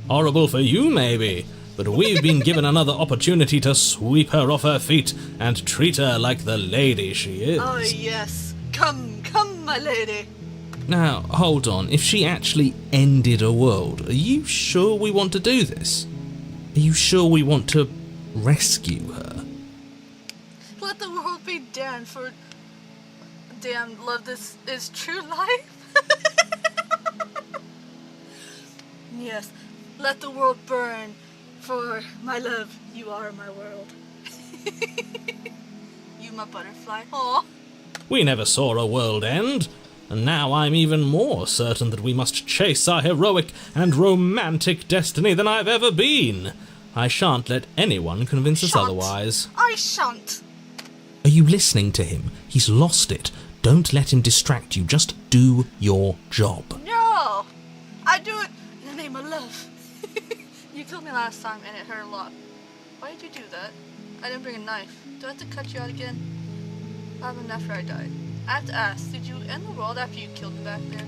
Horrible for you, maybe, but we've been given another opportunity to sweep her off her feet and treat her like the lady she is. Oh yes. Come, my lady. Now, hold on. If she actually ended a world, are you sure we want to do this? Are you sure we want to rescue her? Let the world be damned for damn love this is true life. Yes. Let the world burn for my love. You are my world. You my butterfly. Aw. We never saw a world end, and now I'm even more certain that we must chase our heroic and romantic destiny than I've ever been. I shan't let anyone convince us Shan't. otherwise. I shan't. Are you listening to him? He's lost it. Don't let him distract you. Just do your job. No. I do it in the name of love. You killed me last time and it hurt a lot. Why did you do that? I didn't bring a knife. Do I have to cut you out again? What happened after I died? I have to ask, did you end the world after you killed me back there?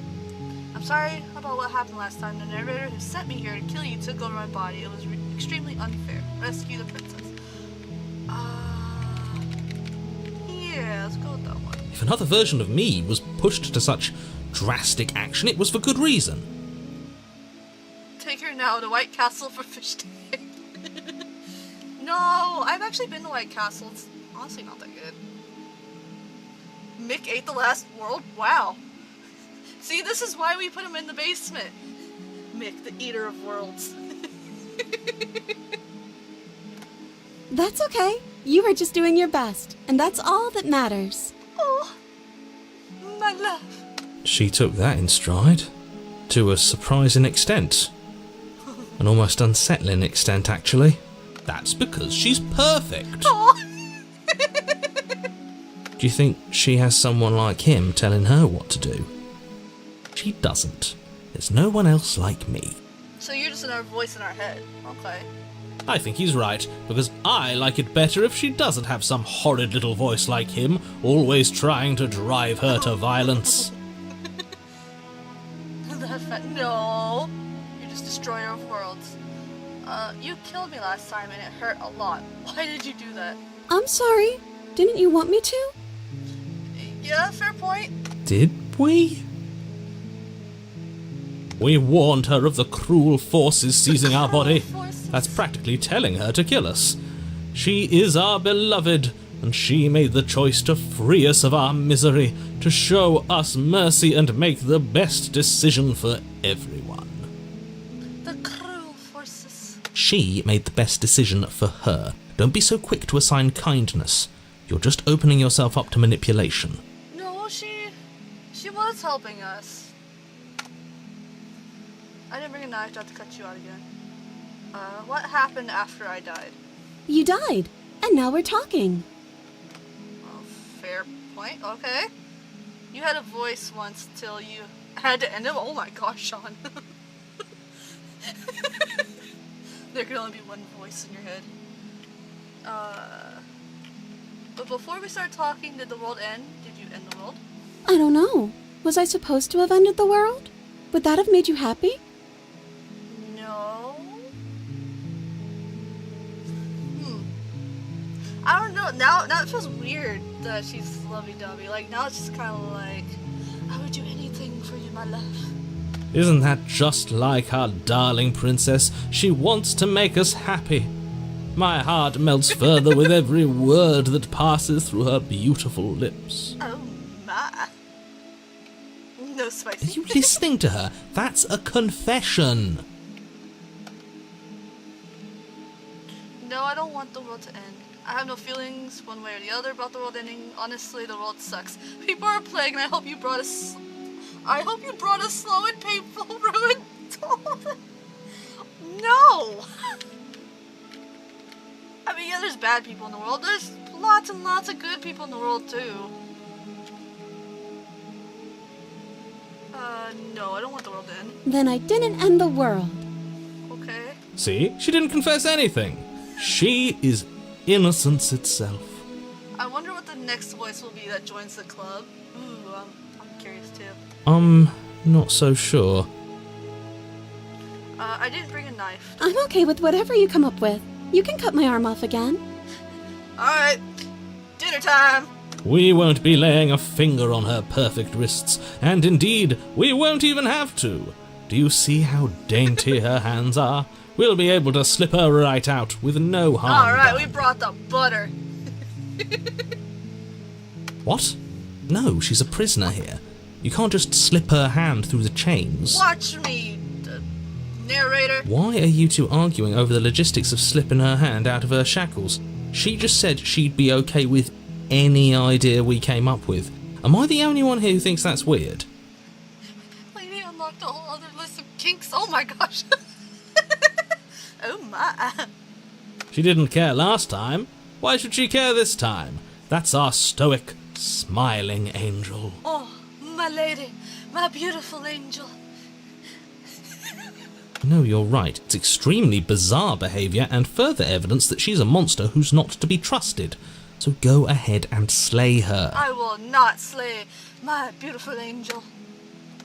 I'm sorry about what happened last time. The narrator who sent me here to kill you took over my body. It was extremely unfair. Rescue the princess. Yeah, let's go with that one. If another version of me was pushed to such drastic action, it was for good reason. Take her now to White Castle for fish tank. No, I've actually been to White Castle. It's honestly not that good. Mick ate the last world? Wow. See, this is why we put him in the basement. Mick, the eater of worlds. That's okay. You are just doing your best, and that's all that matters. Oh, my love. She took that in stride. To a surprising extent. An almost unsettling extent, actually. That's because she's perfect. Oh. Do you think she has someone like him telling her what to do? She doesn't. There's no one else like me. So you're just another voice in our head. Okay. I think he's right, because I like it better if she doesn't have some horrid little voice like him, always trying to drive her to violence. No. You're just destroyer of worlds. You killed me last time and it hurt a lot. Why did you do that? I'm sorry. Didn't you want me to? Yeah, fair point. Did we? We warned her of the cruel forces seizing our body. That's practically telling her to kill us. She is our beloved, and she made the choice to free us of our misery, to show us mercy and make the best decision for everyone. The cruel forces. She made the best decision for her. Don't be so quick to assign kindness. You're just opening yourself up to manipulation. No, she was helping us. I didn't bring a knife, I have to cut you out again. What happened after I died? You died, and now we're talking. Oh, fair point, okay. You had a voice once till you had to end it. Oh my gosh, Sean. There could only be one voice in your head. But before we start talking, did the world end? Did you end the world? I don't know. Was I supposed to have ended the world? Would that have made you happy? No. I don't know. Now it feels weird that she's lovey-dovey. Like, now it's just kind of like, I would do anything for you, my love. Isn't that just like our darling princess? She wants to make us happy. My heart melts further with every word that passes through her beautiful lips. Oh my. No Are spicy. you listening to her? That's a confession. No, I don't want the world to end. I have no feelings one way or the other about the world ending. Honestly, the world sucks. People are plagued, and I hope you brought a slow and painful ruin to all of them. No! I mean, yeah, there's bad people in the world. There's lots and lots of good people in the world, too. No, I don't want the world to end. Then I didn't end the world. Okay. See? She didn't confess anything. She is innocence itself. I wonder what the next voice will be that joins the club. Ooh, I'm curious, too. Not so sure. I didn't bring a knife. I'm okay with whatever you come up with. You can cut my arm off again. Alright, dinner time. We won't be laying a finger on her perfect wrists, and indeed, we won't even have to. Do you see how dainty her hands are? We'll be able to slip her right out with no harm Alright, done. we brought the butter. What? No, she's a prisoner here. You can't just slip her hand through the chains. Watch me, narrator. Why are you two arguing over the logistics of slipping her hand out of her shackles? She just said she'd be okay with any idea we came up with. Am I the only one here who thinks that's weird? Lady unlocked a whole other list of kinks. Oh my gosh. Oh my. She didn't care last time. Why should she care this time? That's our stoic, smiling angel. Oh, my lady. My beautiful angel. No, you're right. It's extremely bizarre behaviour and further evidence that she's a monster who's not to be trusted. So go ahead and slay her. I will not slay my beautiful angel.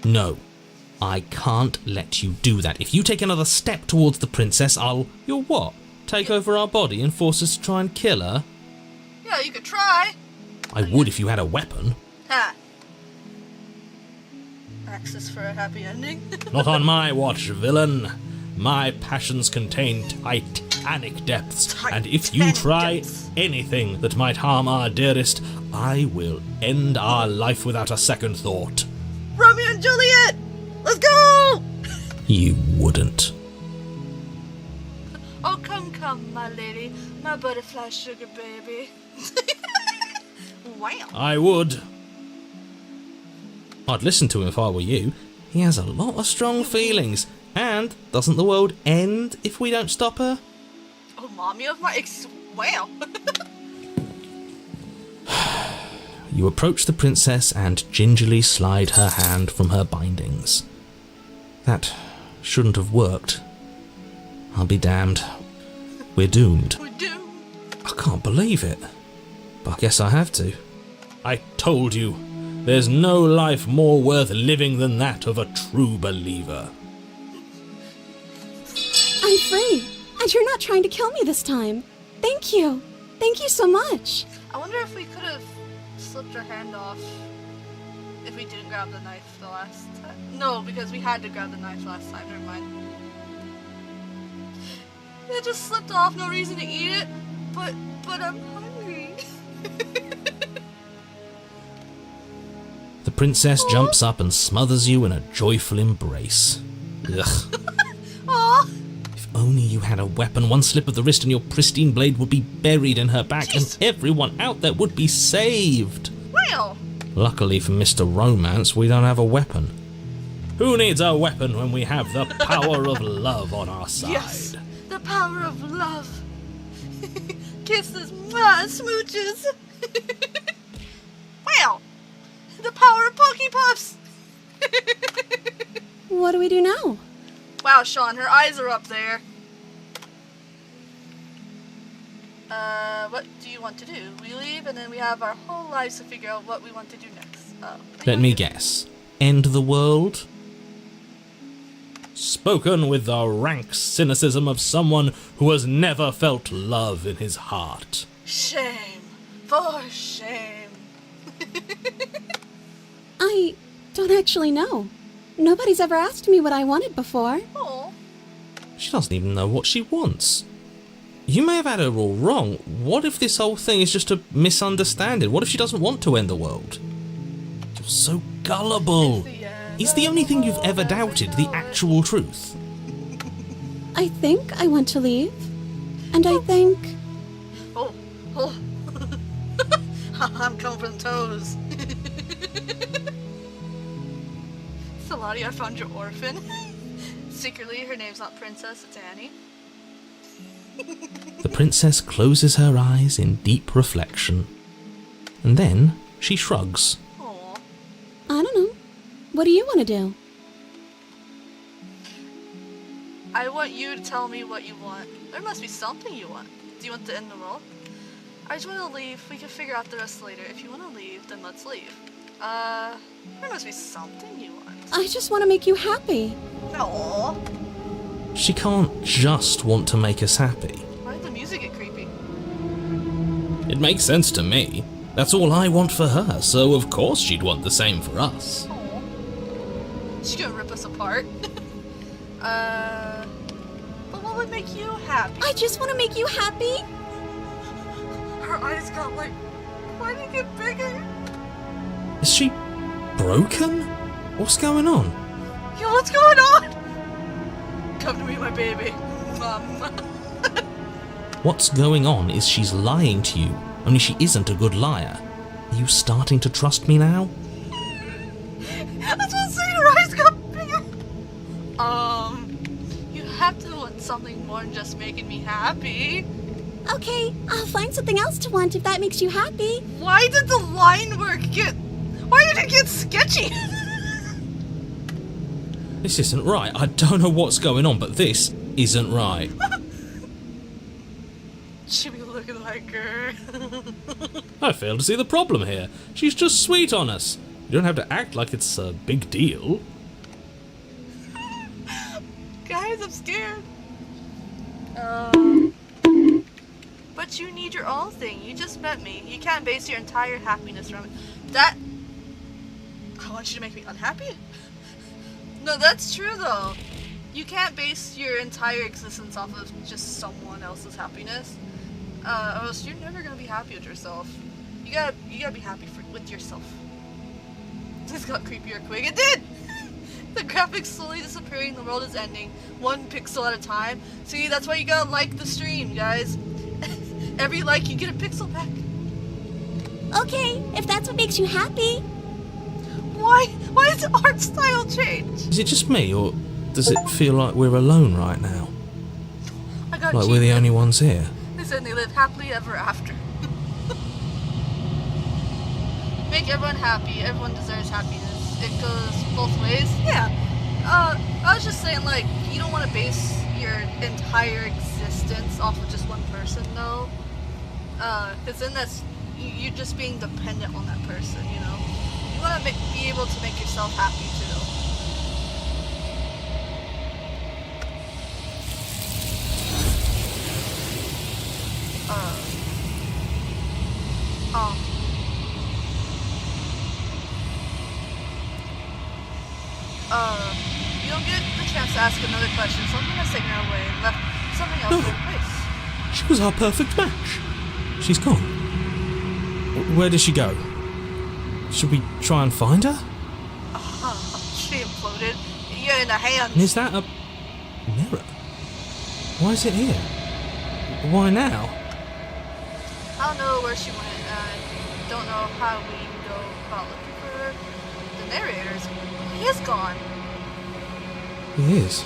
No, I can't let you do that. If you take another step towards the princess, I'll... You'll what? Take over our body and force us to try and kill her? Yeah, you could try. I would if you had a weapon. Ha. Access for a happy ending. Not on my watch, villain. My passions contain titanic depths, and if you Titanic try depths. anything that might harm our dearest, I will end our life without a second thought. Romeo and Juliet! Let's go! You wouldn't. Oh, come, my lady. My butterfly sugar baby. Wow. I would. I'd listen to him if I were you. He has a lot of strong feelings. And doesn't the world end if we don't stop her? Oh, mommy of my wow. You approach the princess and gingerly slide her hand from her bindings. That shouldn't have worked. I'll be damned. We're doomed. We're doomed. I can't believe it. But I guess I have to. I told you, there's no life more worth living than that of a true believer. I'm free, and you're not trying to kill me this time. Thank you. Thank you so much. I wonder if we could have slipped our hand off if we didn't grab the knife the last time. No, because we had to grab the knife last time. Never mind. It just slipped off. No reason to eat it. But I'm hungry. The princess jumps up and smothers you in a joyful embrace. Ugh. Aw. If only you had a weapon, one slip of the wrist and your pristine blade would be buried in her back. Jeez. And everyone out there would be saved. Wow. Luckily for Mr. Romance, we don't have a weapon. Who needs a weapon when we have the power of love on our side? Yes. The power of love. Kisses, mwah, smooches. Wow. The power of Pokey Puffs. What do we do now? Wow, Sean, her eyes are up there. What do you want to do? We leave and then we have our whole lives to figure out what we want to do next. Let me guess. End the world? Spoken with the rank cynicism of someone who has never felt love in his heart. Shame. For shame. I don't actually know. Nobody's ever asked me what I wanted before. Oh. She doesn't even know what she wants. You may have had her all wrong. What if this whole thing is just a misunderstanding? What if she doesn't want to end the world? You're so gullible. Is the only thing you've ever doubted the actual truth? I think I want to leave. And I think... Oh. I'm coming for the toes. Salati, I found your orphan. Secretly, her name's not Princess, it's Annie. The princess closes her eyes in deep reflection. And then she shrugs. Aw. I don't know. What do you want to do? I want you to tell me what you want. There must be something you want. Do you want to end the world? I just want to leave. We can figure out the rest later. If you want to leave, then let's leave. There must be something you want. I just want to make you happy. No. She can't just want to make us happy. Why did the music get creepy? It makes sense to me. That's all I want for her, so of course she'd want the same for us. Aw. She's gonna rip us apart. But what would make you happy? I just want to make you happy. Her eyes got like, why did it get bigger? Is she broken? What's going on? Yo, what's going on? Come to me, my baby. Mom. What's going on is she's lying to you, only she isn't a good liar. Are you starting to trust me now? That's what I'm saying, her eyes got bigger. You have to want something more than just making me happy. Okay, I'll find something else to want if that makes you happy. Why did the line work why did it get sketchy? This isn't right. I don't know what's going on, but this isn't right. She be looking like her. I fail to see the problem here. She's just sweet on us. You don't have to act like it's a big deal. Guys, I'm scared. But you need your own thing. You just met me. You can't base your entire happiness from it. That... I want you to make me unhappy? No, that's true though. You can't base your entire existence off of just someone else's happiness. Or else you're never gonna be happy with yourself. You gotta be happy with yourself. This got creepier quick. It did! The graphics slowly disappearing, the world is ending. 1 pixel at a time. See, that's why you gotta like the stream, guys. Every like, you get a pixel back. Okay, if that's what makes you happy. Why is the art style change? Is it just me, or does it feel like we're alone right now? I got Like we're the only ones here? They said they live happily ever after. Make everyone happy. Everyone deserves happiness. It goes both ways. Yeah. I was just saying, like, you don't want to base your entire existence off of just one person, though. Because then you're just being dependent on that person, you know? You want to be able to make yourself happy, too. You don't get the chance to ask another question, so I'm gonna take her away and left something else in place. She was our perfect match. She's gone. Where did she go? Should we try and find her? She imploded. You're in the hands. And is that a mirror? Why is it here? Why now? I don't know where she went, and I don't know how we can go about looking for her. The narrator's he is gone. He is.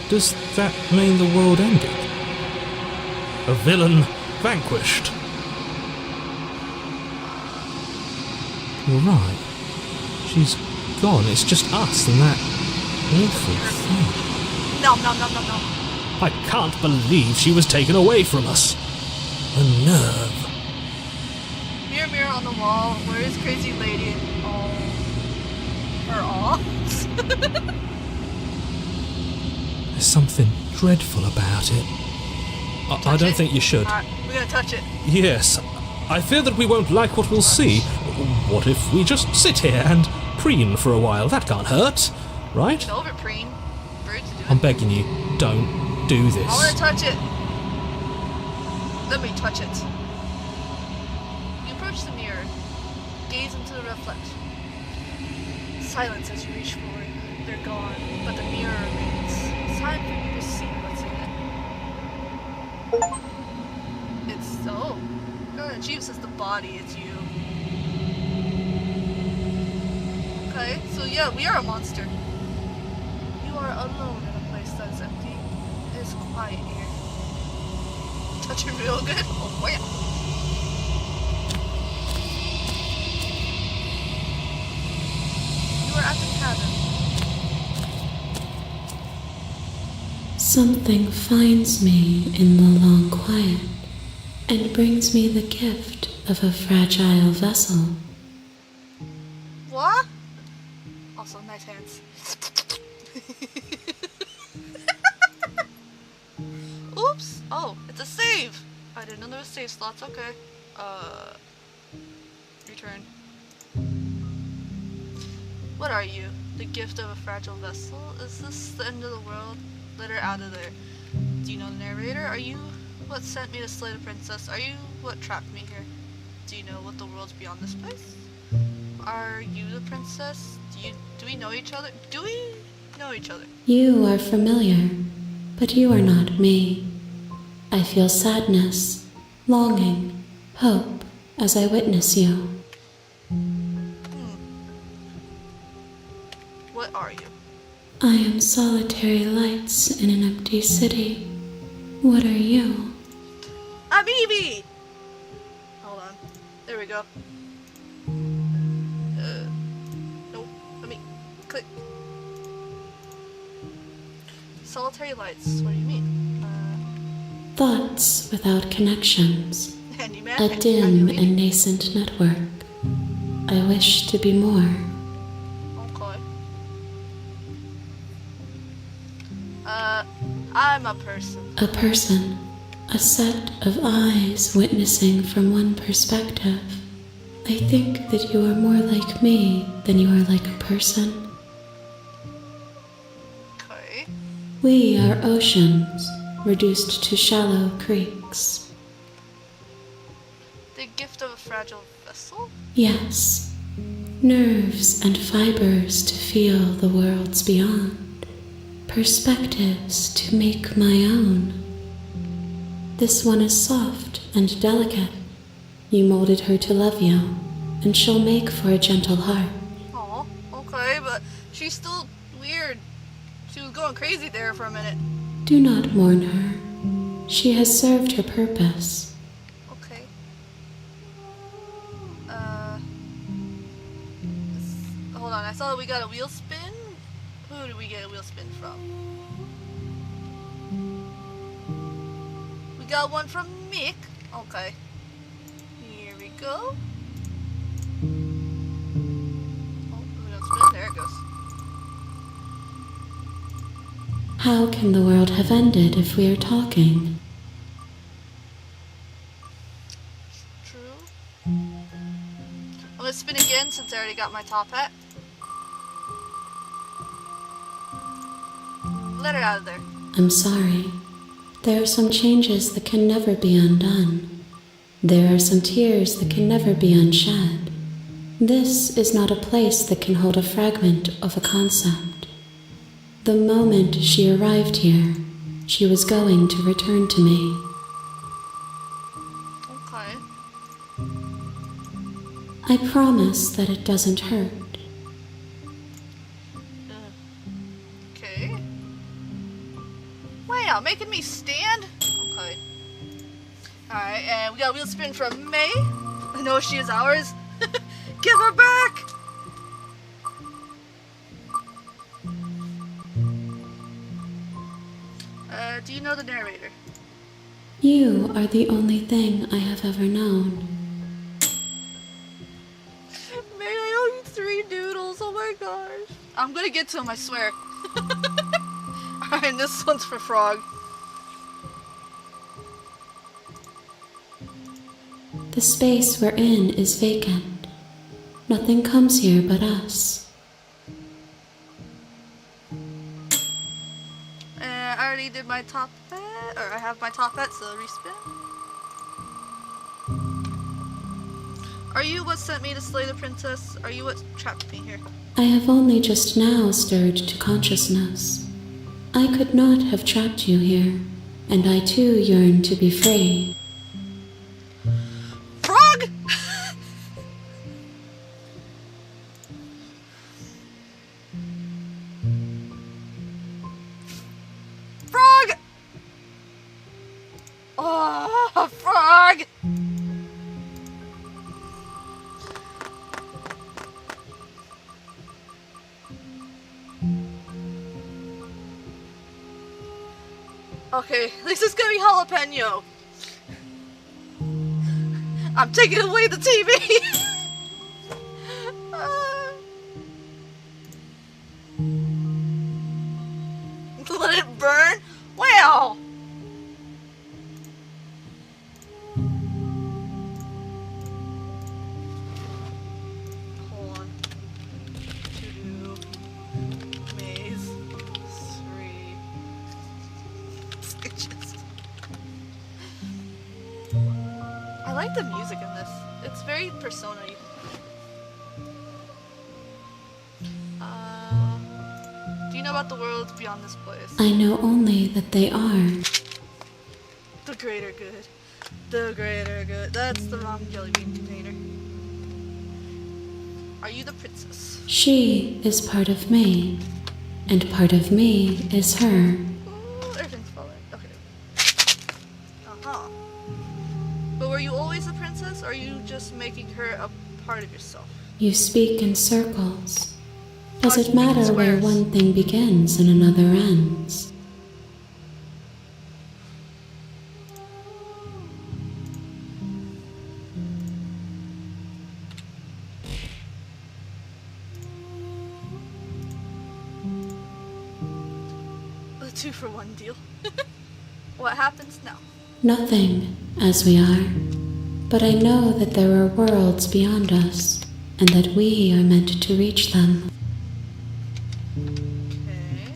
Does that mean the world ended? A villain vanquished. You're right. She's gone. It's just us and that awful thing. No, no, no, no, no. I can't believe she was taken away from us. The nerve. Mirror, mirror on the wall. Where is crazy lady and all her all? There's something dreadful about it. I don't think you should. Alright, we're gonna touch it. Yes. I fear that we won't like what we'll see. What if we just sit here and preen for a while? That can't hurt, right? Get over preen. Birds do it. I'm begging you, don't do this. I wanna touch it. Let me touch it. You approach the mirror. Gaze into the reflection. Silence as you reach forward. They're gone, but the mirror remains. It's time for you to see what's in it. It's so. No, Jeeves says the body is you. Okay, so yeah, we are a monster. You are alone in a place that's empty. It is quiet here. Touch it real good. Oh yeah. You are at the cabin. Something finds me in the long quiet and brings me the gift of a fragile vessel. What? Also, nice hands. Oops. Oh, it's a save. I didn't know there was save slots. Okay. Return. What are you? The gift of a fragile vessel? Is this the end of the world? Let her out of there. Do you know the narrator? Are you what sent me to slay the princess? Are you what trapped me here? Do you know what the world's beyond this place? Are you the princess? Do we know each other? Do we know each other? You are familiar, but you are not me. I feel sadness, longing, hope as I witness you. What are you? I am solitary lights in an empty city. What are you? I'm Eevee! Hold on. There we go. Nope. Let me click. Solitary lights. What do you mean? Thoughts without connections. Handyman? A dim and nascent network. I wish to be more. Okay. I'm a person. A person. A set of eyes witnessing from one perspective. I think that you are more like me than you are like a person. Okay. We are oceans, reduced to shallow creeks. The gift of a fragile vessel? Yes, Nerves and fibers to feel the worlds beyond, perspectives to make my own. This one is soft and delicate. You molded her to love you, and she'll make for a gentle heart. Oh, okay, but she's still weird. She was going crazy there for a minute. Do not mourn her. She has served her purpose. Okay. Hold on, I saw that we got a wheel spin. Who did we get a wheel spin from? We got one from Mick. Okay. Here we go. Oh, we don't spin. There it goes. How can the world have ended if we are talking? True. I'm gonna spin again since I already got my top hat. Let her out of there. I'm sorry. There are some changes that can never be undone. There are some tears that can never be unshed. This is not a place that can hold a fragment of a concept. The moment she arrived here, she was going to return to me. Okay. I promise that it doesn't hurt. Okay. Wow, making me stand? Okay. Alright, and we got a wheel spin from May. I know she is ours. Give her back! Do you know the narrator? You are the only thing I have ever known. May, I owe you 3 noodles. Oh my gosh. I'm gonna get to him, I swear. Alright, this one's for Frog. The space we're in is vacant. Nothing comes here but us. I already did my top hat, or I have my top hat, so respin. Are you what sent me to slay the princess? Are you what trapped me here? I have only just now stirred to consciousness. I could not have trapped you here, and I too yearn to be free. Frog! Frog! Oh, Frog! Okay, this is gonna be jalapeno. I'm taking away the TV! Let it burn? Wow! Hold on. 2 maze 3 stitches. I like the music in this. It's very Persona-y. Do you know about the worlds beyond this place? I know only that they are. The greater good. The greater good. That's the wrong jelly bean container. Are you the princess? She is part of me, and part of me is her. Ooh, everything's falling. Okay. Uh-huh. But were you always a princess, or are you just making her a part of yourself? You speak in circles. Does it matter where one thing begins and another ends? A 2-for-1 deal. What happens now? Nothing, as we are. But I know that there are worlds beyond us, and that we are meant to reach them. Okay.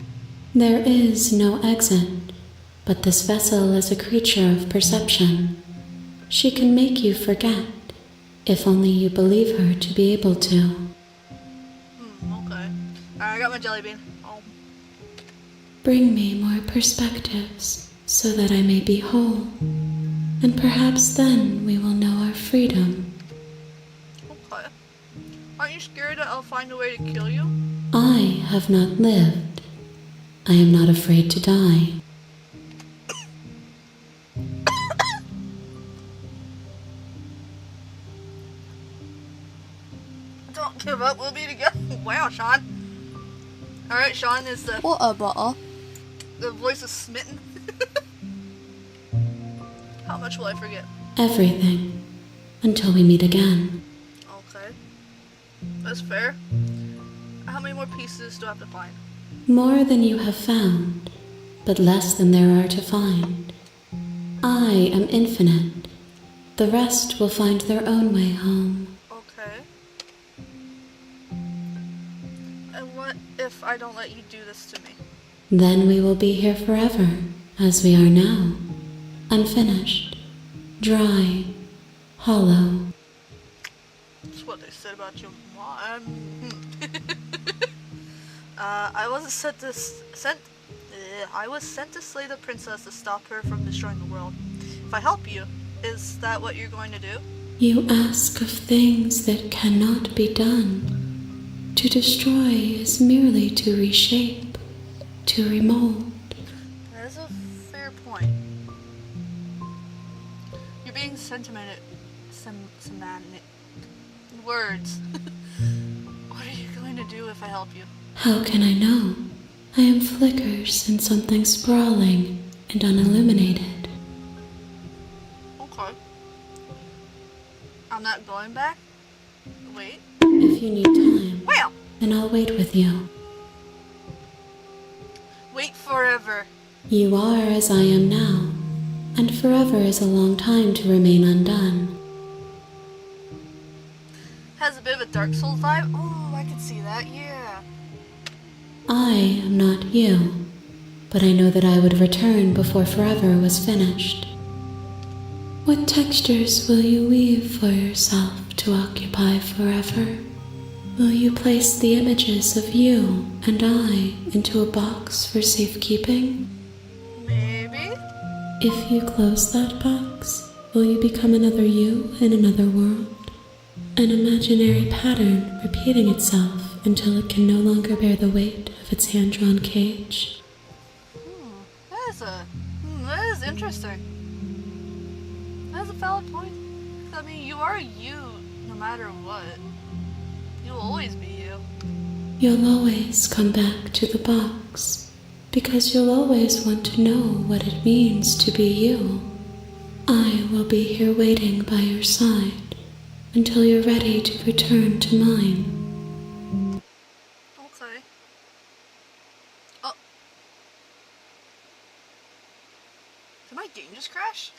There is no exit, but this vessel is a creature of perception. She can make you forget, if only you believe her to be able to. Alright, I got my jelly bean. Oh. Bring me more perspectives so that I may be whole, and perhaps then we will know our freedom. Okay. Aren't you scared that I'll find a way to kill you? I have not lived. I am not afraid to die. Don't give up, we'll be together. Wow, Sean. Alright, Sean is the... What a butter. The voice is smitten. How much will I forget? Everything. Until we meet again. Okay. That's fair. How many more pieces do I have to find? More than you have found, but less than there are to find. I am infinite. The rest will find their own way home. Okay. And what if I don't let you do this to me? Then we will be here forever, as we are now. Unfinished, dry, hollow. That's what they said about your mom. I was sent to slay the princess to stop her from destroying the world. If I help you, is that what you're going to do? You ask of things that cannot be done. To destroy is merely to reshape, to remold. That is a fair point. You're being sentimental. Semantic. Words. What are you going to do if I help you? How can I know? I am flickers in something sprawling and unilluminated. Okay. I'm not going back? Wait. If you need time, Well! then I'll wait with you. Wait forever. You are as I am now, and forever is a long time to remain undone. Has a bit of a Dark Souls vibe. Oh, I can see that, yeah. I am not you, but I know that I would return before forever was finished. What textures will you weave for yourself to occupy forever? Will you place the images of you and I into a box for safekeeping? Maybe? If you close that box, will you become another you in another world? An imaginary pattern repeating itself until it can no longer bear the weight of its hand-drawn cage. That is interesting. That's a valid point. I mean, you are you no matter what. You'll always be you. You'll always come back to the box, because you'll always want to know what it means to be you. I will be here waiting by your side until you're ready to return to mine. Okay. Oh. Did my game just crash?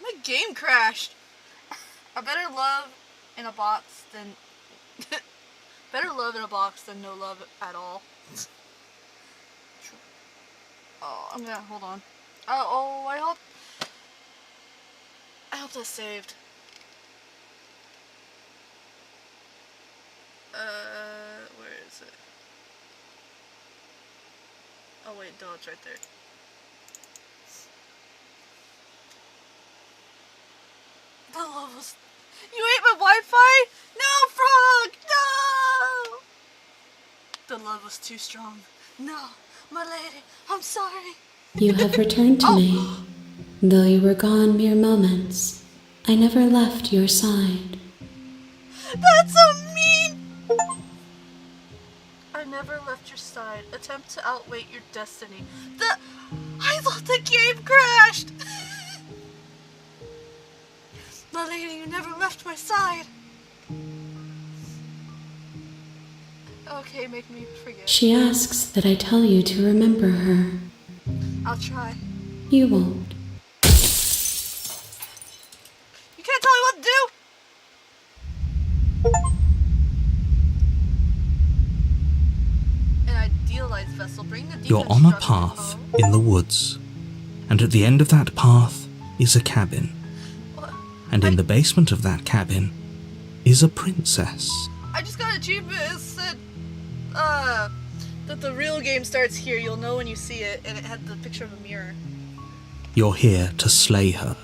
My game crashed! I better love in a box than... better love in a box than no love at all. Oh, I'm gonna... hold on. Oh, I hope that's saved. Where is it? Oh wait, no, it's right there. The love was... You ate my Wi-Fi? No, Frog! No! The love was too strong. No, my lady, I'm sorry. You have returned to me. Though you were gone mere moments, I never left your side. That's so mean! I never left your side. Attempt to outwait your destiny. I thought the game crashed! My lady, you never left my side. Okay, make me forget. She asks that I tell you to remember her. I'll try. You won't. You can't tell me what to do! An idealized vessel. Bring the You're on a path in the woods, and at the end of that path is a cabin. And in the basement of that cabin is a princess. achievement said that the real game starts here. You'll know when you see it, and it had the picture of a mirror. You're here to slay her.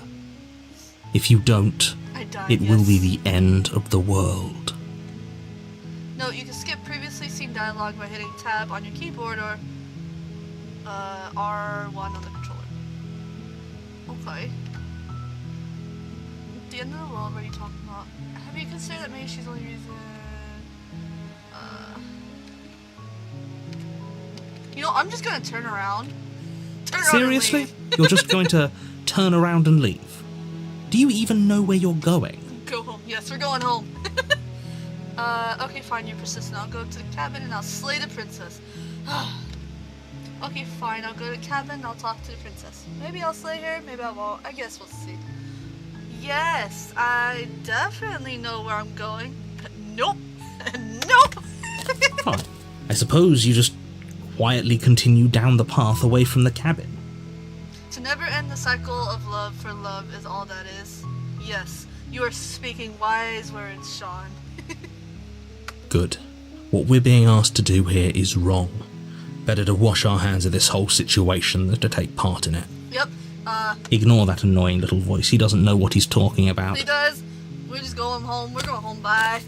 If you don't, I died, it will be the end of the world. No, you can skip previously seen dialogue by hitting tab on your keyboard or R1 on the controller. Okay. The end of the world, what are you talking about? Have you considered that maybe she's only using... You know, I'm just gonna turn around. Seriously? You're just going to turn around and leave? Do you even know where you're going? Go home. Yes, we're going home. Okay, fine, you're persistent. I'll go to the cabin and I'll slay the princess. Okay, fine, I'll go to the cabin and I'll talk to the princess. Maybe I'll slay her, maybe I won't. I guess we'll see. Yes, I definitely know where I'm going. Nope. Nope. Fine. I suppose you just quietly continue down the path away from the cabin. To never end the cycle of love for love is all that is. Yes, you are speaking wise words, Sean. Good. What we're being asked to do here is wrong. Better to wash our hands of this whole situation than to take part in it. Yep, Ignore that annoying little voice. He doesn't know what he's talking about. he does. We're just going home. We're going home, bye.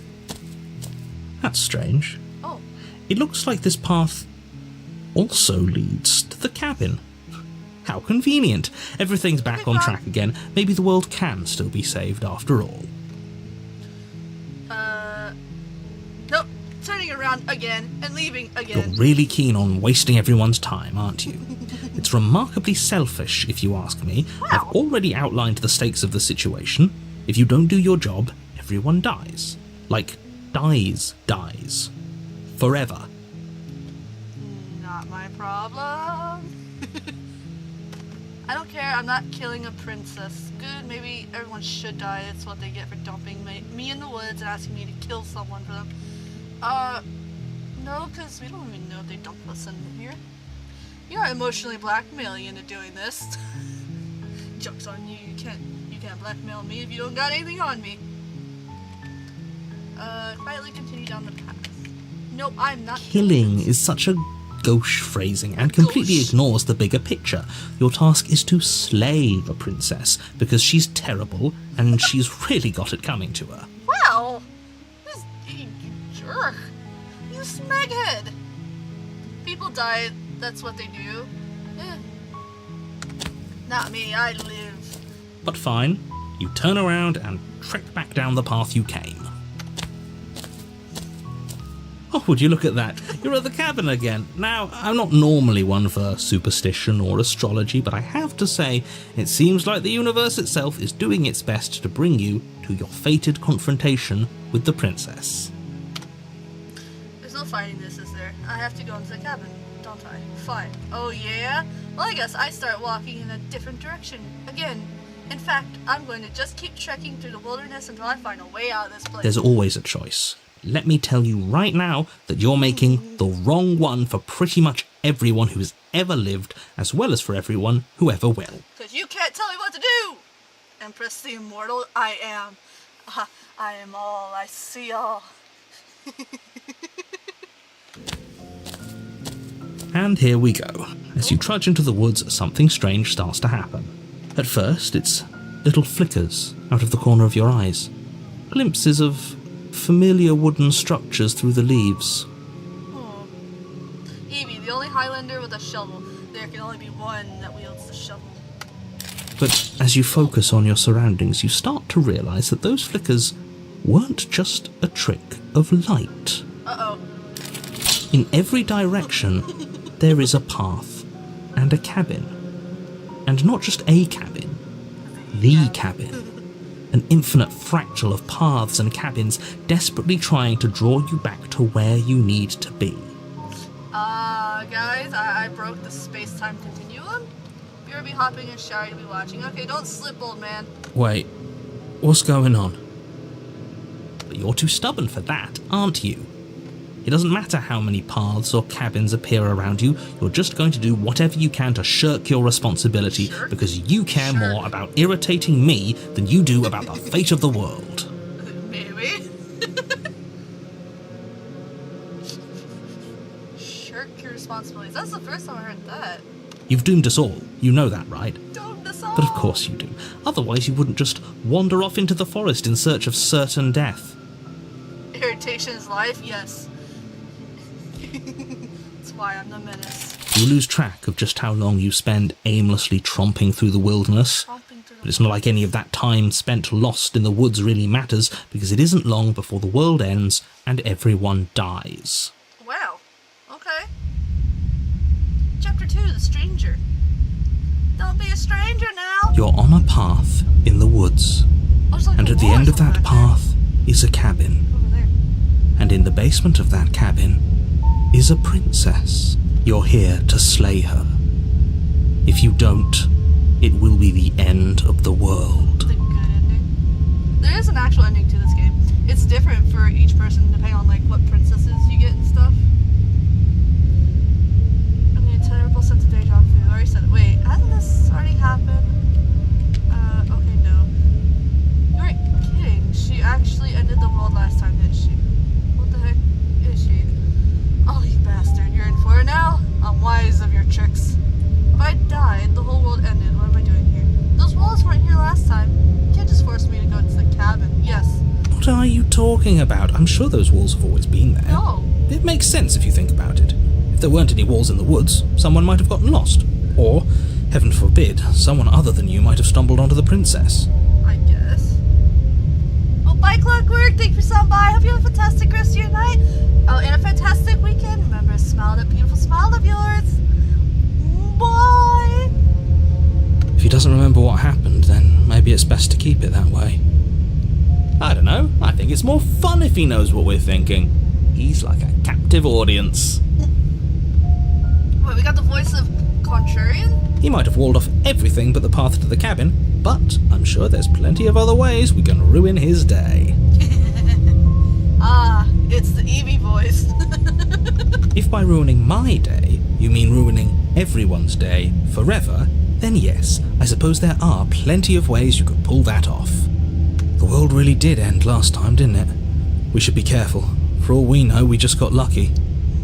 That's strange. Oh, It looks like this path also leads to the cabin. How convenient. Everything's back on track again. Maybe the world can still be saved after all. nope. Turning around again and leaving You're again. really keen on wasting everyone's time, aren't you? It's remarkably selfish, if you ask me. I've already outlined the stakes of the situation. If you don't do your job, everyone dies. Like, dies. Forever. Not my problem. I don't care, I'm not killing a princess. Good, maybe everyone should die. It's what they get for dumping me in the woods and asking me to kill someone for them. No, because we don't even know if they dumped us in here. You're not emotionally blackmailing into doing this. Joke's on you, you can't blackmail me if you don't got anything on me. Quietly continue down the path. Nope, I'm not Killing is such a gauche phrasing and completely ignores the bigger picture. Your task is to slay the princess because she's terrible and she's really got it coming to her. Wow! You jerk. You smeghead! People die, that's what they do. Eh. Not me, I live. But fine, you turn around and trek back down the path you came. Oh, would you look at that? You're at the cabin again. Now, I'm not normally one for superstition or astrology, but I have to say, it seems like the universe itself is doing its best to bring you to your fated confrontation with the princess. There's no fighting this, is there? I have to go into the cabin, don't I? Fine. Oh yeah? Well, I guess I start walking in a different direction. Again. In fact, I'm going to just keep trekking through the wilderness until I find a way out of this place. There's always a choice. Let me tell you right now that you're making the wrong one for pretty much everyone who has ever lived, as well as for everyone who ever will. Because you can't tell me what to do! Empress the Immortal, I am. I am all, I see all. And here we go. As you trudge into the woods, something strange starts to happen. At first, it's little flickers out of the corner of your eyes. Glimpses of familiar wooden structures through the leaves. Eevee, the only Highlander with a shovel. There can only be one that wields the shovel. But as you focus on your surroundings, you start to realise that those flickers weren't just a trick of light. Uh-oh. In every direction, there is a path and a cabin. And not just a cabin, the cabin. An infinite fractal of paths and cabins desperately trying to draw you back to where you need to be. Guys, I broke the space-time continuum. You'll be hopping and shy to be watching. Okay, don't slip, old man. Wait, what's going on? But you're too stubborn for that, aren't you? It doesn't matter how many paths or cabins appear around you, you're just going to do whatever you can to shirk your responsibility because you care more about irritating me than you do about the fate of the world. Maybe. shirk your responsibilities. That's the first time I heard that. You've doomed us all. You know that, right? Doomed us all. But of course you do. Otherwise you wouldn't just wander off into the forest in search of certain death. Irritation is life, yes. That's why I'm the menace. You lose track of just how long you spend aimlessly tromping through the wilderness. But it's not like any of that time spent lost in the woods really matters, because it isn't long before the world ends and everyone dies. Wow. Okay. Chapter 2, The Stranger. Don't be a stranger now! You're on a path in the woods, and at the end of that path is a cabin. Over there. And in the basement of that cabin is a princess. You're here to slay her. If you don't, it will be the end of the world. The good ending. There is an actual ending to this game. It's different for each person depending on like what princesses you get and stuff. I mean, a terrible sense of deja vu. I already said it. Wait, hasn't this already happened? Okay, no. You weren't kidding. She actually ended the world last time, didn't she? What the heck is she? Oh, you bastard. You're in for it now? I'm wise of your tricks. If I died, the whole world ended. What am I doing here? Those walls weren't here last time. You can't just force me to go to the cabin. Yes. What are you talking about? I'm sure those walls have always been there. No. It makes sense if you think about it. If there weren't any walls in the woods, someone might have gotten lost. Or, heaven forbid, someone other than you might have stumbled onto the princess. I guess. Well, bye, Clockwork. Thank you for stopping by. Hope you have a fantastic rest of your night. Oh, and a fantastic weekend. Remember to smile that beautiful smile of yours. Bye. If he doesn't remember what happened, then maybe it's best to keep it that way. I don't know. I think it's more fun if he knows what we're thinking. He's like a captive audience. Wait, we got the voice of Contrarian? He might have walled off everything but the path to the cabin, but I'm sure there's plenty of other ways we can ruin his day. Ah, it's the Eevee voice. If by ruining my day, you mean ruining everyone's day forever, then yes, I suppose there are plenty of ways you could pull that off. The world really did end last time, didn't it? We should be careful. For all we know, we just got lucky.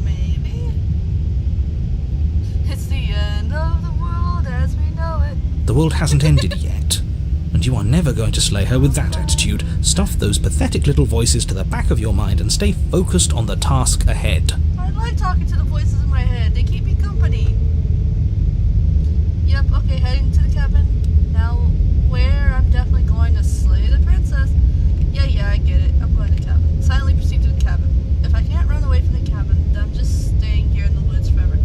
Maybe? It's the end of the world as we know it. The world hasn't ended yet, and you are never going to slay her with that attitude. Stuff those pathetic little voices to the back of your mind and stay focused on the task ahead. I like talking to the voices in my head. They keep me company. Yep, okay, heading to the cabin. Now, where I'm definitely going to slay the princess. Yeah, I get it. I'm going to the cabin. Silently proceed to the cabin. If I can't run away from the cabin, then I'm just staying here in the woods forever.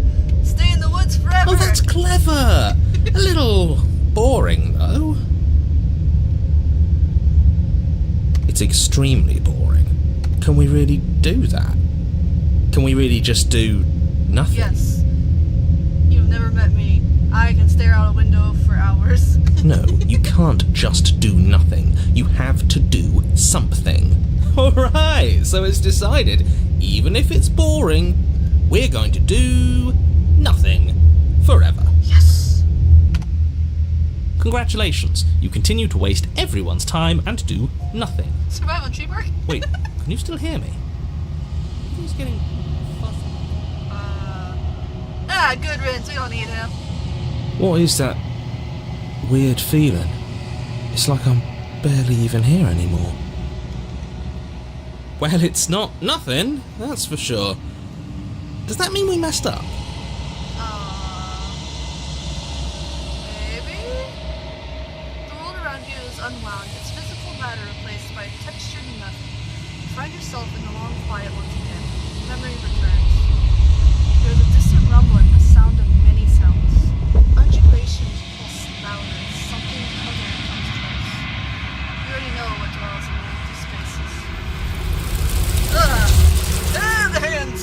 Stay in the woods forever! Oh, that's clever! A little boring, though. It's extremely boring. Can we really do that? Can we really just do nothing? Yes. You've never met me. I can stare out a window for hours. No, you can't just do nothing. You have to do something. Alright, so it's decided. Even if it's boring, we're going to do nothing forever. Yes! Congratulations, you continue to waste everyone's time and do nothing. Survive on tree bark? Wait, can you still hear me? He's getting fuzzy. Good riddance. We don't need him. What is that weird feeling? It's like I'm barely even here anymore. Well, it's not nothing, that's for sure. Does that mean we messed up? Maybe? The world around you is unwound, its physical matter replaced by textured nothing. You find yourself in the long quiet once again. Memory returns. There's a distant rumbling, a sound of many sounds. Undulations pulse louder, something other comes close. You already know what dwells in the empty spaces. The hands!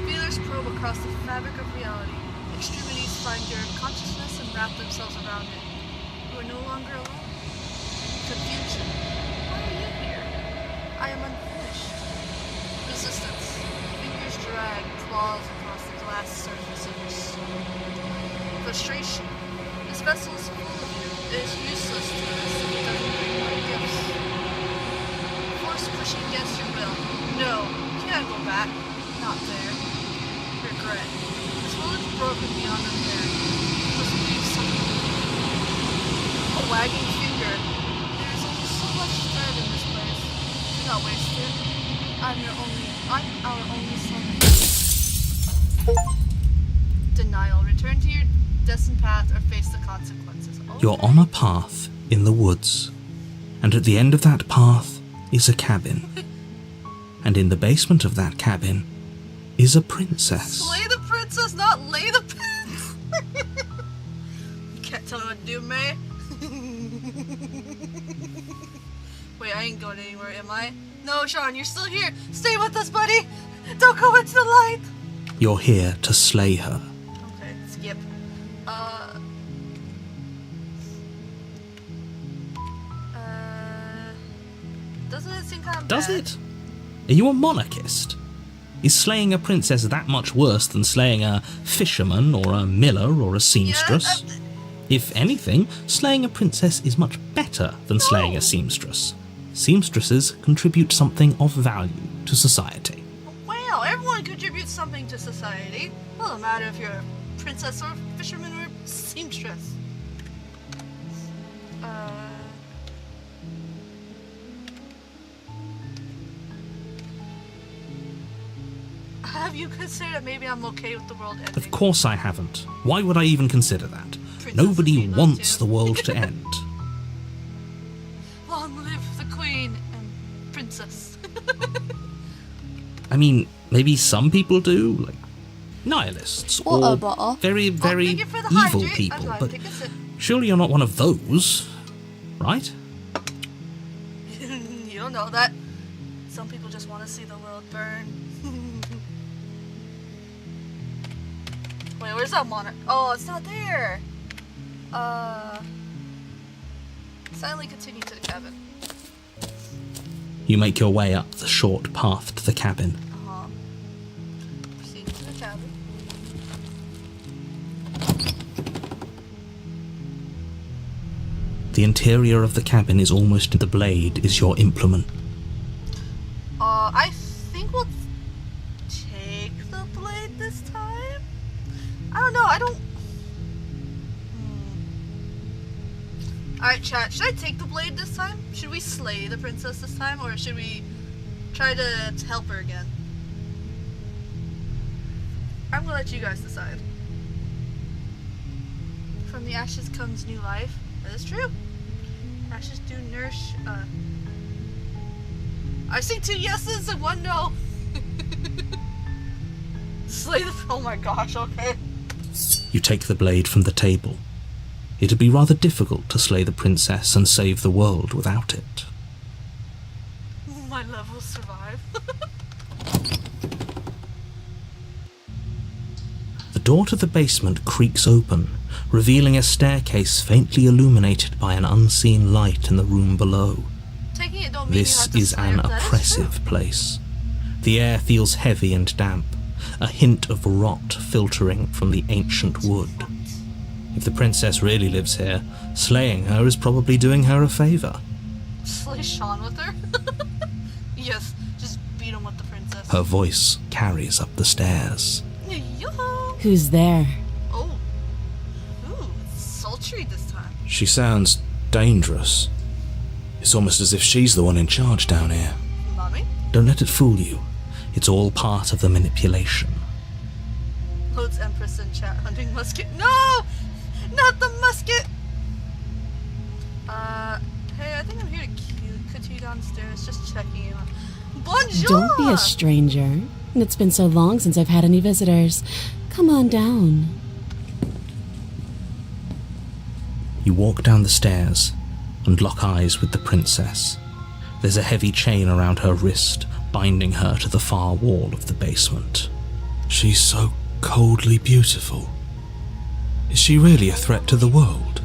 Feelers probe across the fabric of reality. Extremities find your consciousness and wrap themselves around it. You are no longer alone. Confusion. Why are you here? I am unfinished. Resistance. Fingers drag claws across the glass surface of your soul. Frustration. This vessel is full of you. It is useless to us if it doesn't bring more gifts. Force pushing against your will. No, you can't go back. Not there. regret. This world is broken beyond repair. You must do something. A wagging finger. There is only so much thread in this place. Do not waste it. I'm our only son. Denial. Return to your destined path or face the consequences. Okay. You're on a path in the woods, and at the end of that path is a cabin. And in the basement of that cabin is a princess. Slay the princess, not lay the prince! You can't tell me what to do, May. Wait, I ain't going anywhere, am I? No, Sean, you're still here. Stay with us, buddy. Don't go into the light. You're here to slay her. Okay, skip. Doesn't it seem kind of Does bad? it? Are you a monarchist? Is slaying a princess that much worse than slaying a fisherman or a miller or a seamstress? Yeah, If anything, slaying a princess is much better than slaying a seamstress. Seamstresses contribute something of value to society. wow, everyone contributes something to society. Doesn't matter if you're a princess or a fisherman or a seamstress. Have you considered that maybe I'm okay with the world ending? Of course I haven't. Why would I even consider that? Princesses Nobody need love wants too. the world to end. Long live the queen and princess. I mean, maybe some people do, like nihilists or very, very Thank you for the evil hydrate. people, I'm but take a sip. surely you're not one of those, right? You don't know that. Some people just want to see the world burn. Wait, where's that monarch? Oh, it's not there. Silently continue to the cabin. You make your way up the short path to the cabin. Proceed to the cabin. The interior of the cabin is almost the blade is your implement. I think we'll take the blade this time. I don't know. I don't. Alright, chat. Should I take the blade this time? Should we slay the princess this time? Or should we try to help her again? I'm gonna let you guys decide. From the ashes comes new life. That is true. Ashes do nourish. I see 2 yeses and 1 no. Slay the. Oh my gosh, okay. You take the blade from the table. It'd be rather difficult to slay the princess and save the world without it. My love will survive. The door to the basement creaks open, revealing a staircase faintly illuminated by an unseen light in the room below. Taking it don't mean you This have to is slay an her, but that is oppressive place. The air feels heavy and damp, a hint of rot filtering from the ancient wood. If the princess really lives here, slaying her is probably doing her a favour. Slay Sean with her? Yes, just beat him with the princess. Her voice carries up the stairs. Yoo-hoo! Who's there? Oh. Ooh, it's sultry this time. She sounds dangerous. It's almost as if she's the one in charge down here. Mommy? Don't let it fool you. It's all part of the manipulation. Loads Empress in chat hunting musket. No! Not the musket! Hey, I think I'm here to continue downstairs, just checking in. Bonjour! Don't be a stranger. It's been so long since I've had any visitors. Come on down. You walk down the stairs and lock eyes with the princess. There's a heavy chain around her wrist, binding her to the far wall of the basement. She's so coldly beautiful. Is she really a threat to the world?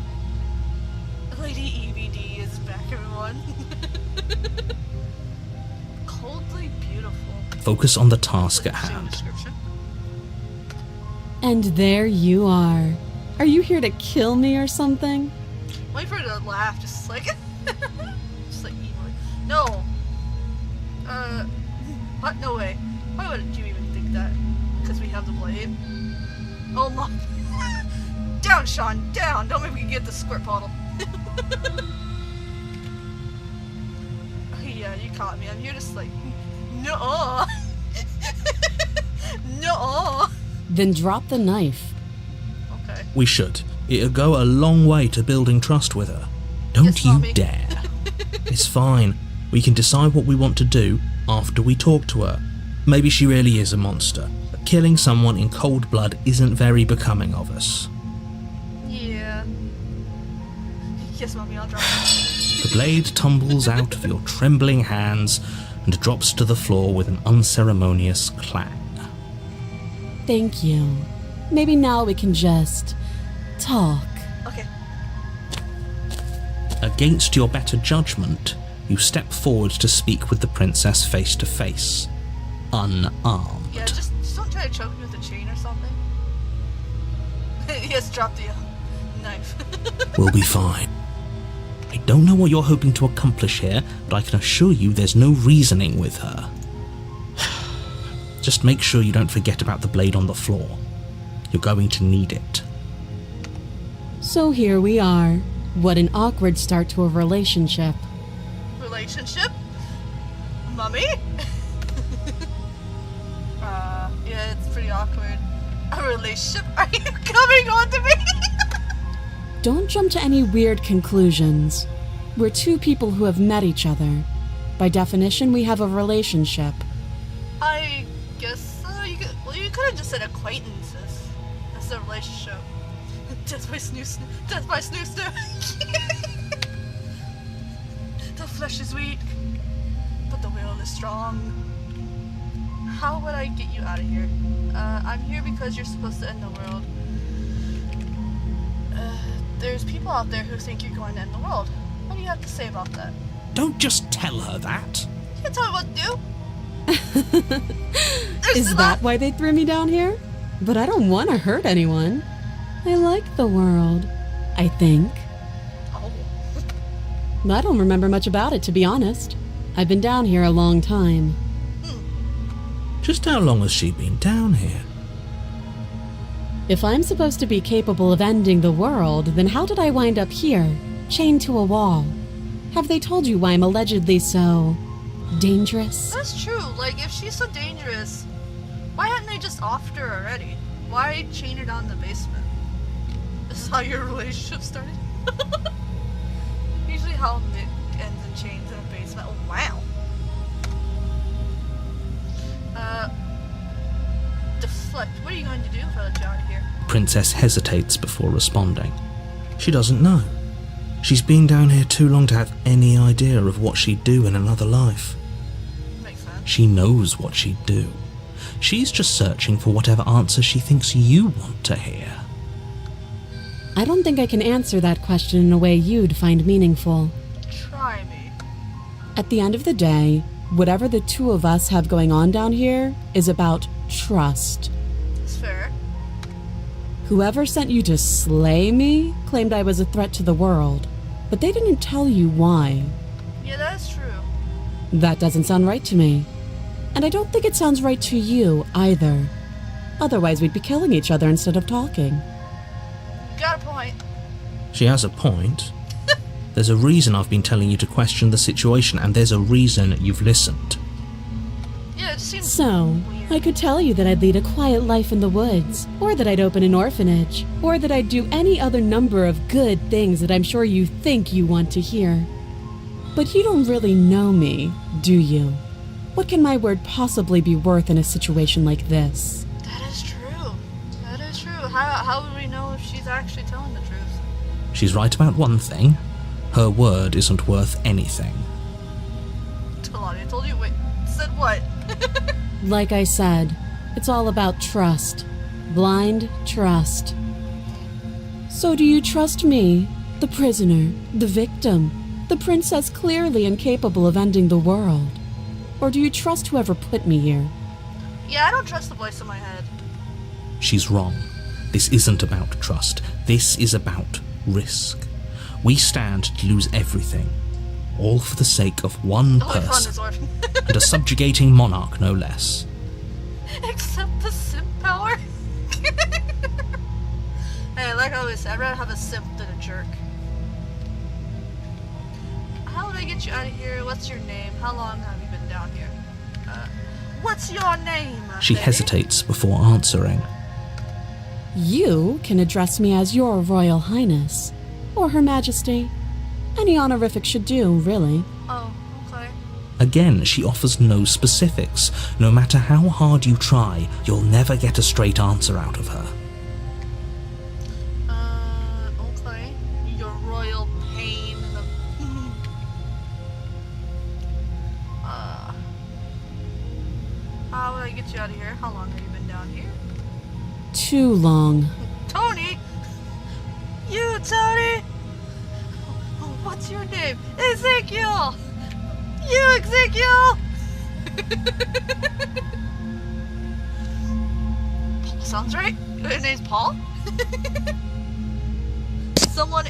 Lady Eevee is back, everyone. Coldly beautiful. Focus on the task at Same hand. description. And there you are. Are you here to kill me or something? Wait for her to laugh, just like just like evilly. No. What? No way. Why would you even think that? because we have the blade. Oh my. Down, Sean, down! Don't make me get the squirt bottle. Yeah, you caught me. You're just like, no. No. Then drop the knife. Okay. We should. It'll go a long way to building trust with her. Don't Yes, you Mommy. dare. It's fine. We can decide what we want to do after we talk to her. Maybe she really is a monster, but killing someone in cold blood isn't very becoming of us. Yeah. Yes, Mommy, I'll drop it. The blade tumbles out of your trembling hands and drops to the floor with an unceremonious clang. Thank you. Maybe now we can just talk. Okay. Against your better judgment, you step forward to speak with the princess face to face, unarmed. Yeah, just don't try to choke me with a chain or something. Yes, drop the knife. We'll be fine. I don't know what you're hoping to accomplish here, but I can assure you there's no reasoning with her. Just make sure you don't forget about the blade on the floor. You're going to need it. So here we are. What an awkward start to a relationship. Relationship? Mummy? Yeah, it's pretty awkward. A relationship? Are you coming on to me? Don't jump to any weird conclusions. We're two people who have met each other. By definition, we have a relationship. I guess so. You could have just said acquaintances. That's a relationship. Death by snooze. Death by snooze. The flesh is weak, but the will is strong. How would I get you out of here? I'm here because you're supposed to end the world. There's people out there who think you're going to end the world. What do you have to say about that? Don't just tell her that. You can tell me what to do. Is that why they threw me down here? But I don't want to hurt anyone. I like the world, I think. Oh. I don't remember much about it, to be honest. I've been down here a long time. Just how long has she been down here? If I'm supposed to be capable of ending the world, then how did I wind up here, chained to a wall? Have they told you why I'm allegedly so dangerous? That's true. Like, if she's so dangerous, why hadn't they just offed her already? Why chain her down in the basement? This is how your relationship started? Usually how Nick ends in chains in a basement. Oh, wow. Deflect. What are you going to do if I let you out of here? Princess hesitates before responding. She doesn't know. She's been down here too long to have any idea of what she'd do in another life. Makes sense. She knows what she'd do. She's just searching for whatever answer she thinks you want to hear. I don't think I can answer that question in a way you'd find meaningful. Try me. At the end of the day, whatever the two of us have going on down here is about trust. It's fair. Whoever sent you to slay me claimed I was a threat to the world, but they didn't tell you why. Yeah, that's true. That doesn't sound right to me. And I don't think it sounds right to you either. Otherwise, we'd be killing each other instead of talking. You got a point. She has a point. There's a reason I've been telling you to question the situation, and there's a reason you've listened. Yeah, it just seems So, weird. I could tell you that I'd lead a quiet life in the woods, or that I'd open an orphanage, or that I'd do any other number of good things that I'm sure you think you want to hear. But you don't really know me, do you? What can my word possibly be worth in a situation like this? That is true. That is true. How would we know if she's actually telling the truth? She's right about one thing. Her word isn't worth anything. Talani, I told you. Wait, said what? Like I said, it's all about trust. Blind trust. So do you trust me, the prisoner, the victim, the princess clearly incapable of ending the world? Or do you trust whoever put me here? Yeah, I don't trust the voice in my head. She's wrong. This isn't about trust. This is about risk. We stand to lose everything, all for the sake of one Oh, I found person, this orphan. and a subjugating monarch no less. Accept the sim power. Hey, like I always say, I'd rather have a simp than a jerk. How would I get you out of here? What's your name? How long have you been down here? What's your name? She lady? hesitates before answering. You can address me as Your Royal Highness, or Her Majesty. Any honorific should do, really. Oh, okay. Again, she offers no specifics. No matter how hard you try, you'll never get a straight answer out of her. Okay. Your royal pain in the... How would I get you out of here? How long have you been down here? Too long. Tony! You, Tony! What's your name? Ezekiel! You, Ezekiel! Paul sounds right. Your name's Paul? Someone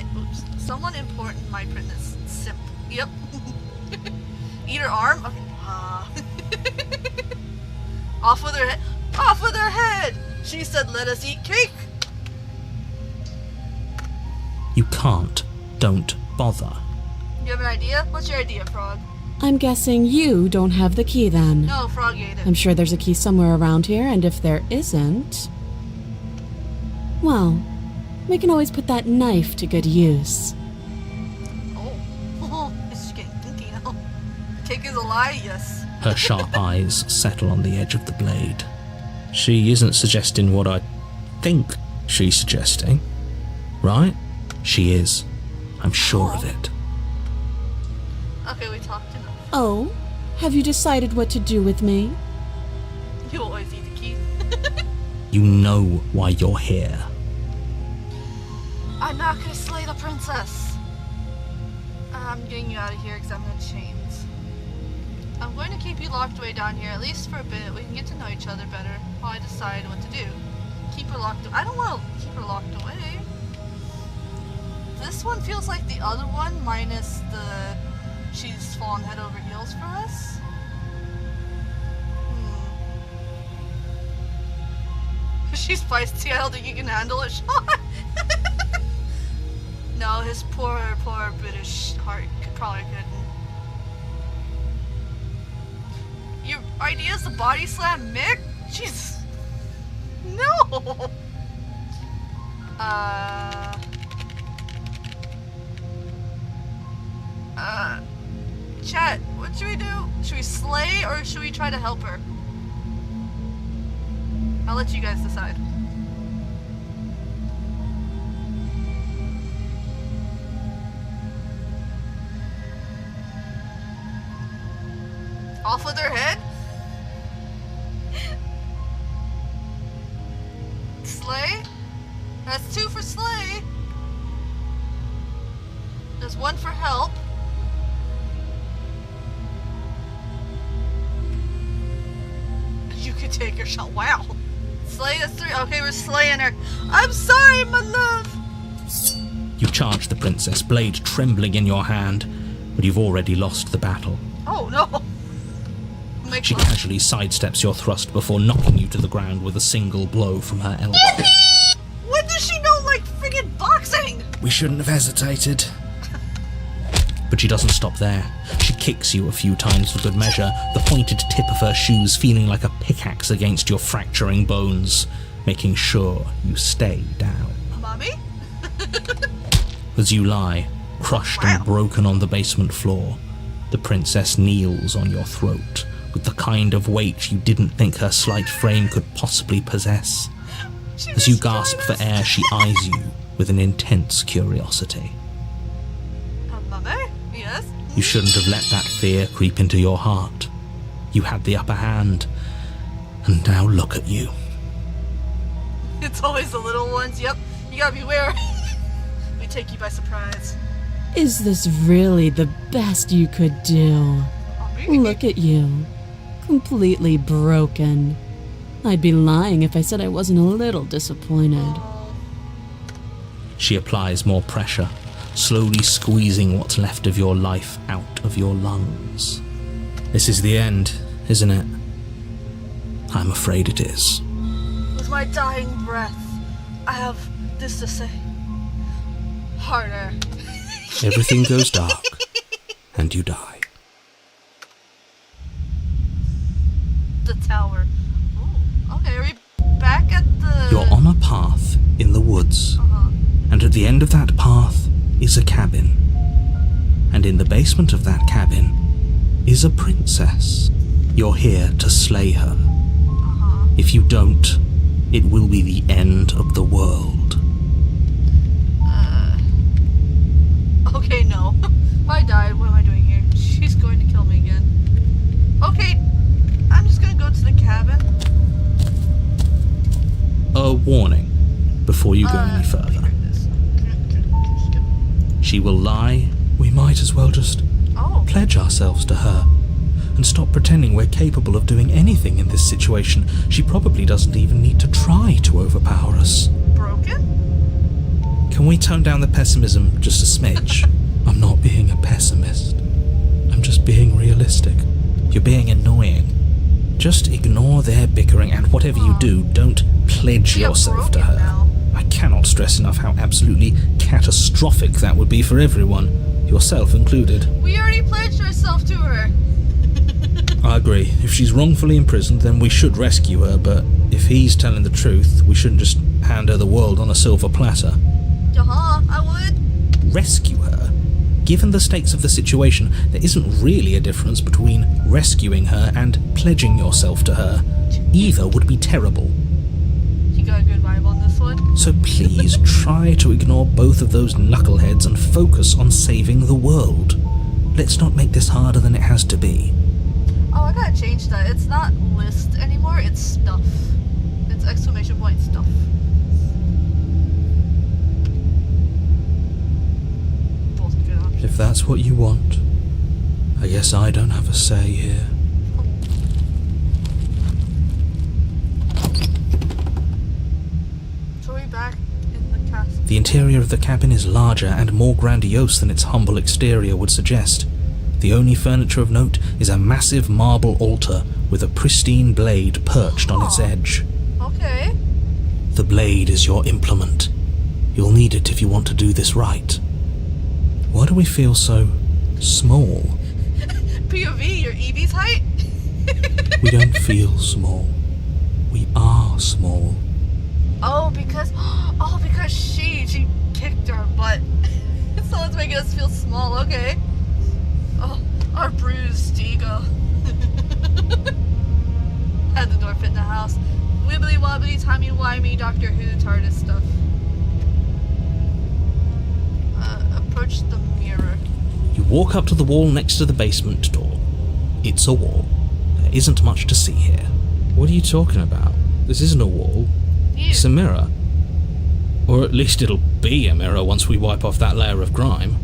important might print this. Simp. Yep. Eat her arm? Okay. Off with her head. Off with her head! She said let us eat cake! You can't. Don't bother. You have an idea? What's your idea, Frog? I'm guessing you don't have the key then. No, Frog ate it. I'm sure there's a key somewhere around here, and if there isn't... well, we can always put that knife to good use. Oh. It's getting kinky now. Cake is a lie? Yes. Her sharp eyes settle on the edge of the blade. She isn't suggesting what I think she's suggesting, right? She is. I'm sure of it. Okay, we talked enough. Oh? Have you decided what to do with me? You always eat the key. You know why you're here. I'm not gonna slay the princess. I'm getting you out of here because I'm in chains. I'm going to keep you locked away down here, at least for a bit. We can get to know each other better while I decide what to do. Keep her locked away. I don't want to keep her locked away. This one feels like the other one, minus the... she's fallen head over heels for us. She's feisty. I don't think you can handle it, Sean. No, his poor British heart probably couldn't. Your idea is to body slam Mick? Jesus. No! Chat, what should we do? Should we slay or should we try to help her? I'll let you guys decide. Off with her head? Slay? That's 2 for slay. There's 1 for help. You could take her shot. Wow. Slay, that's 3. Okay, we're slaying her. I'm sorry, my love. You charge the princess, blade trembling in your hand, but you've already lost the battle. Oh, no. She casually sidesteps your thrust before knocking you to the ground with a single blow from her elbow. When does she know, like, friggin' boxing? We shouldn't have hesitated. But she doesn't stop there. She kicks you a few times for good measure, the pointed tip of her shoes feeling like a pickaxe against your fracturing bones, making sure you stay down. Mommy? As you lie, crushed and broken on the basement floor, the princess kneels on your throat with the kind of weight you didn't think her slight frame could possibly possess. As you gasp for air, she eyes you with an intense curiosity. Mother? Yes? You shouldn't have let that fear creep into your heart. You had the upper hand, and now look at you. It's always the little ones. Yep, you gotta beware. We take you by surprise. Is this really the best you could do? Look at you. Completely broken. I'd be lying if I said I wasn't a little disappointed. She applies more pressure, slowly squeezing what's left of your life out of your lungs. This is the end, isn't it? I'm afraid it is. With my dying breath, I have this to say? Harder. Everything goes dark, and you die. The tower. Ooh, okay, are we back at the... You're on a path in the woods, and at the end of that path is a cabin. And in the basement of that cabin is a princess. You're here to slay her. If you don't, it will be the end of the world. Okay, no. If I died, what am I doing here? She's going to kill me again. Okay, I'm just gonna go to the cabin. A warning before you go any further. She will lie. We might as well just pledge ourselves to her and stop pretending we're capable of doing anything in this situation. She probably doesn't even need to try to overpower us. Broken? Can we tone down the pessimism just a smidge? I'm not being a pessimist. I'm just being realistic. You're being annoying. Just ignore their bickering, and whatever you do, don't pledge yourself to her. Now. I cannot stress enough how absolutely catastrophic that would be for everyone, yourself included. We already pledged ourselves to her. I agree. If she's wrongfully imprisoned, then we should rescue her, but if he's telling the truth, we shouldn't just hand her the world on a silver platter. I would. Rescue her? Given the stakes of the situation, there isn't really a difference between rescuing her and pledging yourself to her. Either would be terrible. You got a good vibe on this one? So please try to ignore both of those knuckleheads and focus on saving the world. Let's not make this harder than it has to be. Oh, I gotta change that. It's not list anymore, it's stuff. It's exclamation point stuff. Both good options. If that's what you want, I guess I don't have a say here. So we're back in the castle. The interior of the cabin is larger and more grandiose than its humble exterior would suggest. The only furniture of note is a massive marble altar with a pristine blade perched on its edge. Okay. The blade is your implement. You'll need it if you want to do this right. Why do we feel so small? POV, your Eevee's height? We don't feel small. We are small. Oh, because she kicked our butt. So it's making us feel small, okay. Oh, our bruised ego. Had the door fit in the house. Wibbly wobbly, timey wimey, Doctor Who, TARDIS stuff. Approach the mirror. You walk up to the wall next to the basement door. It's a wall. There isn't much to see here. What are you talking about? This isn't a wall. It's a mirror. Or at least it'll be a mirror once we wipe off that layer of grime.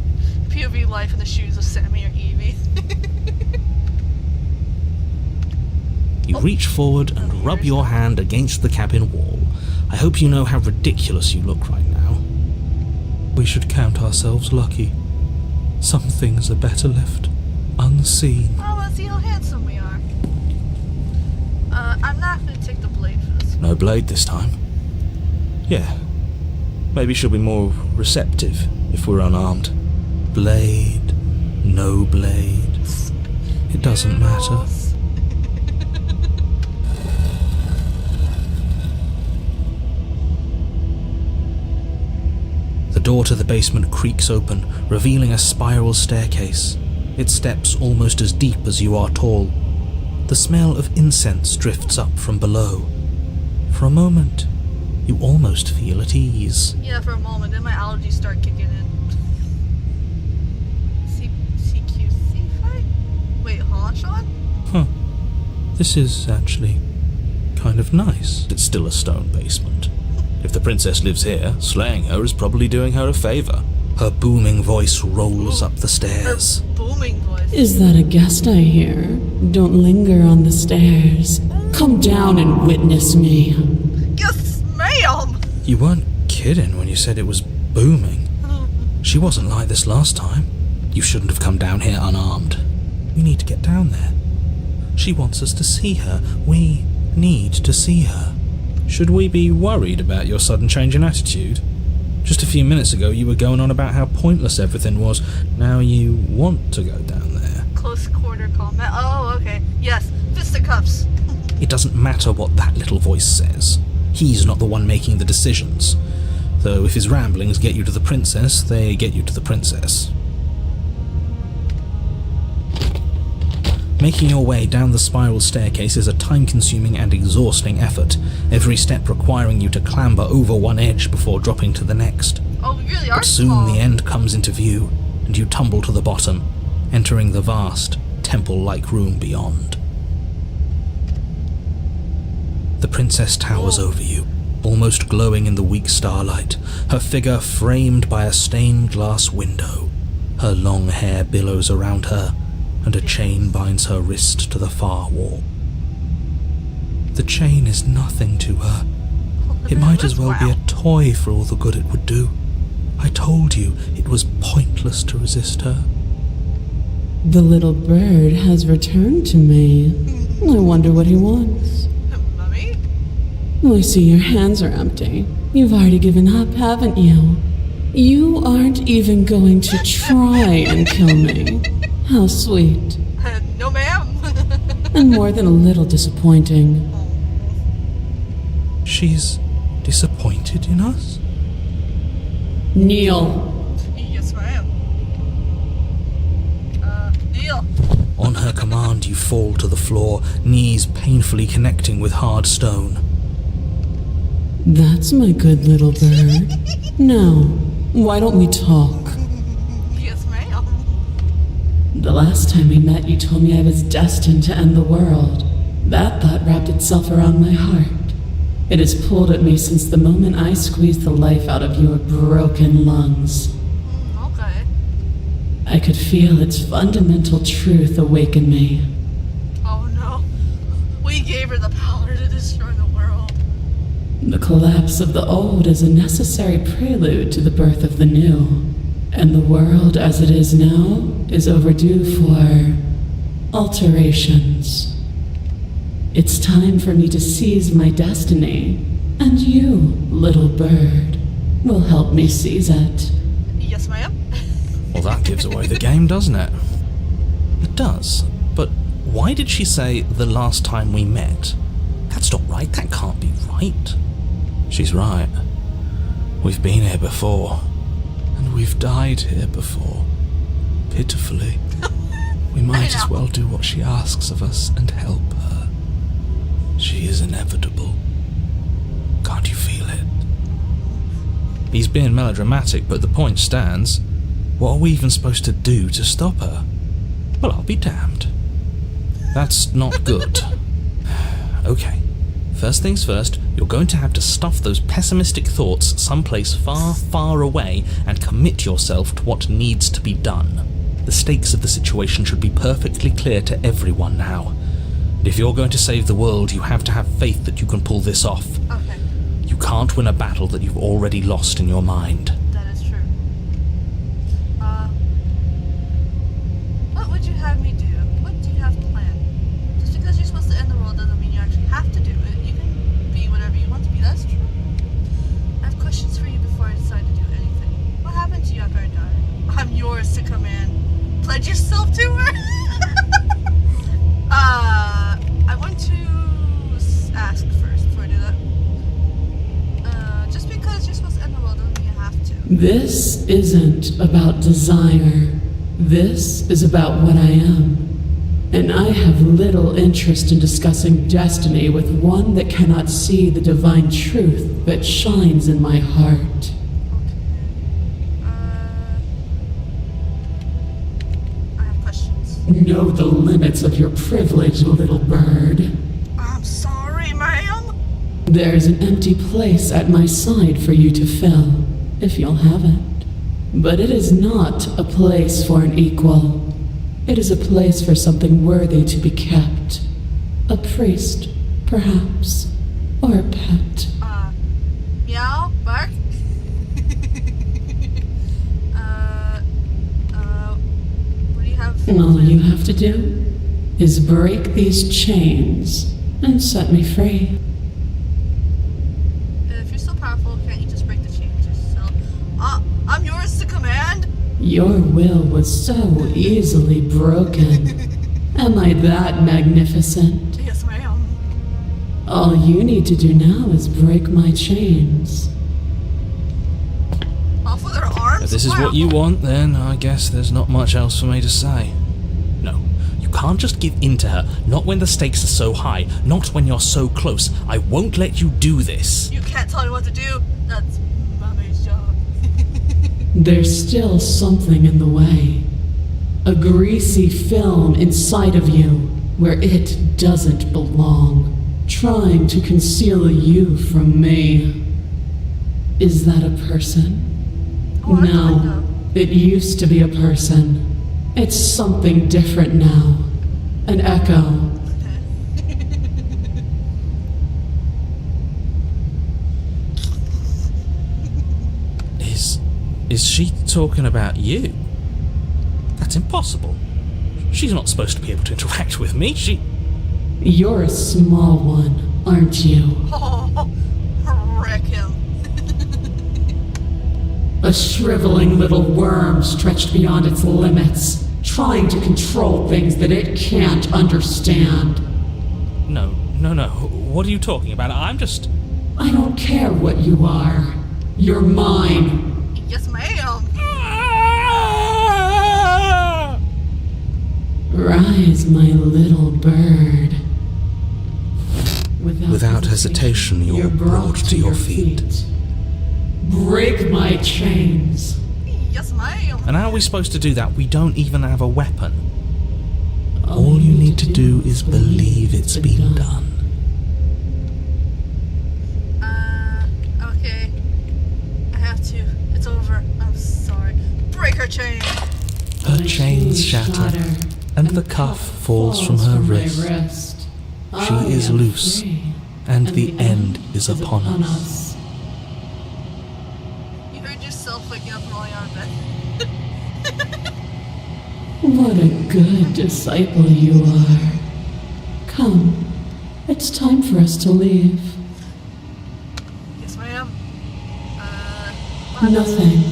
POV life in the shoes of Sammy or Eevee. You reach forward and rub your hand against the cabin wall. I hope you know how ridiculous you look right now. We should count ourselves lucky. Some things are better left unseen. Oh, let's see how handsome we are. I'm not gonna take the blade for this. No blade this time. Yeah. Maybe she'll be more receptive if we're unarmed. Blade, no blade. It doesn't matter. The door to the basement creaks open, revealing a spiral staircase. Its steps almost as deep as you are tall. The smell of incense drifts up from below. For a moment, you almost feel at ease. Yeah, for a moment, then my allergies start kicking in. CQC fight? Wait, huh, Sean? Huh. This is actually kind of nice. It's still a stone basement. If the princess lives here, slaying her is probably doing her a favor. Her booming voice rolls up the stairs. Her booming voice. Is that a guest I hear? Don't linger on the stairs. Come down and witness me. Yes, ma'am! You weren't kidding when you said it was booming. She wasn't like this last time. You shouldn't have come down here unarmed. We need to get down there. She wants us to see her. We need to see her. Should we be worried about your sudden change in attitude? Just a few minutes ago you were going on about how pointless everything was. Now you want to go down there. Close quarter combat. Oh, okay. Yes, fisticuffs. It doesn't matter what that little voice says. He's not the one making the decisions. Though if his ramblings get you to the princess, they get you to the princess. Making your way down the spiral staircase is a time-consuming and exhausting effort, every step requiring you to clamber over one edge before dropping to the next. Oh, we really are But soon small. the end comes into view, and you tumble to the bottom, entering the vast, temple-like room beyond. The princess towers over you, almost glowing in the weak starlight, her figure framed by a stained glass window. Her long hair billows around her, and a chain binds her wrist to the far wall. The chain is nothing to her. It might as well be a toy for all the good it would do. I told you it was pointless to resist her. The little bird has returned to me. I wonder what he wants. Mummy? I see your hands are empty. You've already given up, haven't you? You aren't even going to try and kill me. How sweet. No, ma'am. And more than a little disappointing. She's disappointed in us? Kneel. Yes, ma'am. Deal. On her command, you fall to the floor, knees painfully connecting with hard stone. That's my good little bird. Now, why don't we talk? Yes, ma'am. The last time we met, you told me I was destined to end the world. That thought wrapped itself around my heart. It has pulled at me since the moment I squeezed the life out of your broken lungs. Okay. I could feel its fundamental truth awaken me. Oh no. We gave her the power to destroy the world. The collapse of the old is a necessary prelude to the birth of the new. And the world as it is now is overdue for alterations. It's time for me to seize my destiny, and you, little bird, will help me seize it. Yes, ma'am. Well, that gives away the game, doesn't it? It does. But why did she say the last time we met? That's not right. That can't be right. She's right. We've been here before. And we've died here before. Pitifully. We might as well do what she asks of us and help her. She is inevitable. Can't you feel it? He's being melodramatic, but the point stands. What are we even supposed to do to stop her? Well, I'll be damned. That's not good. Okay. First things first, you're going to have to stuff those pessimistic thoughts someplace far, far away and commit yourself to what needs to be done. The stakes of the situation should be perfectly clear to everyone now. And if you're going to save the world, you have to have faith that you can pull this off. Okay. You can't win a battle that you've already lost in your mind. That is true. What would you have me do? What do you have planned? Just because you're supposed to end the world doesn't mean you actually have to do it. You can be whatever you want to be. That's true. I have questions for you before I decide to do anything. What happened to you after I died? I'm yours to command. Pledge yourself to her? I want to ask first before I do that. Just because you're supposed to end the world doesn't mean you have to. This isn't about desire. This is about what I am. And I have little interest in discussing destiny with one that cannot see the divine truth that shines in my heart. I have questions. Know the limits of your privilege, little bird. I'm sorry, ma'am. There's an empty place at my side for you to fill, if you'll have it. But it is not a place for an equal. It is a place for something worthy to be kept. A priest, perhaps, or a pet. Meow, bark. What do you have? All you have to do is break these chains and set me free. If you're so powerful, can't you just break the chains yourself? I'm yours to command. Your will was so easily broken. Am I that magnificent? Yes, ma'am. All you need to do now is break my chains. Off with her arms? If this is Wow. what you want, then I guess there's not much else for me to say. No, you can't just give in to her, not when the stakes are so high, not when you're so close. I won't let you do this. You can't tell me what to do. That's Mummy's job. There's still something in the way. A greasy film inside of you where it doesn't belong, trying to conceal you from me. Is that a person? I wanna find No, out. it used to be a person. It's something different now. An echo. Is she talking about you? That's impossible. She's not supposed to be able to interact with me. You're a small one, aren't you? Oh, wreck him. A shriveling little worm stretched beyond its limits, trying to control things that it can't understand. No. What are you talking about? I'm just... I don't care what you are. You're mine. Yes, ma'am. Rise, my little bird. Without hesitation, you're brought to your feet. Break my chains. Yes, ma'am. And how are we supposed to do that? We don't even have a weapon. All you need to do is believe it's been done. Okay. I have to. It's over. I'm sorry. Break her chain. Her chains shatter, and the cuff falls from her wrist. She is loose, and the end is upon us. You heard yourself waking up and rolling out of bed. What a good disciple you are. Come, it's time for us to leave. Yes, ma'am. Nothing.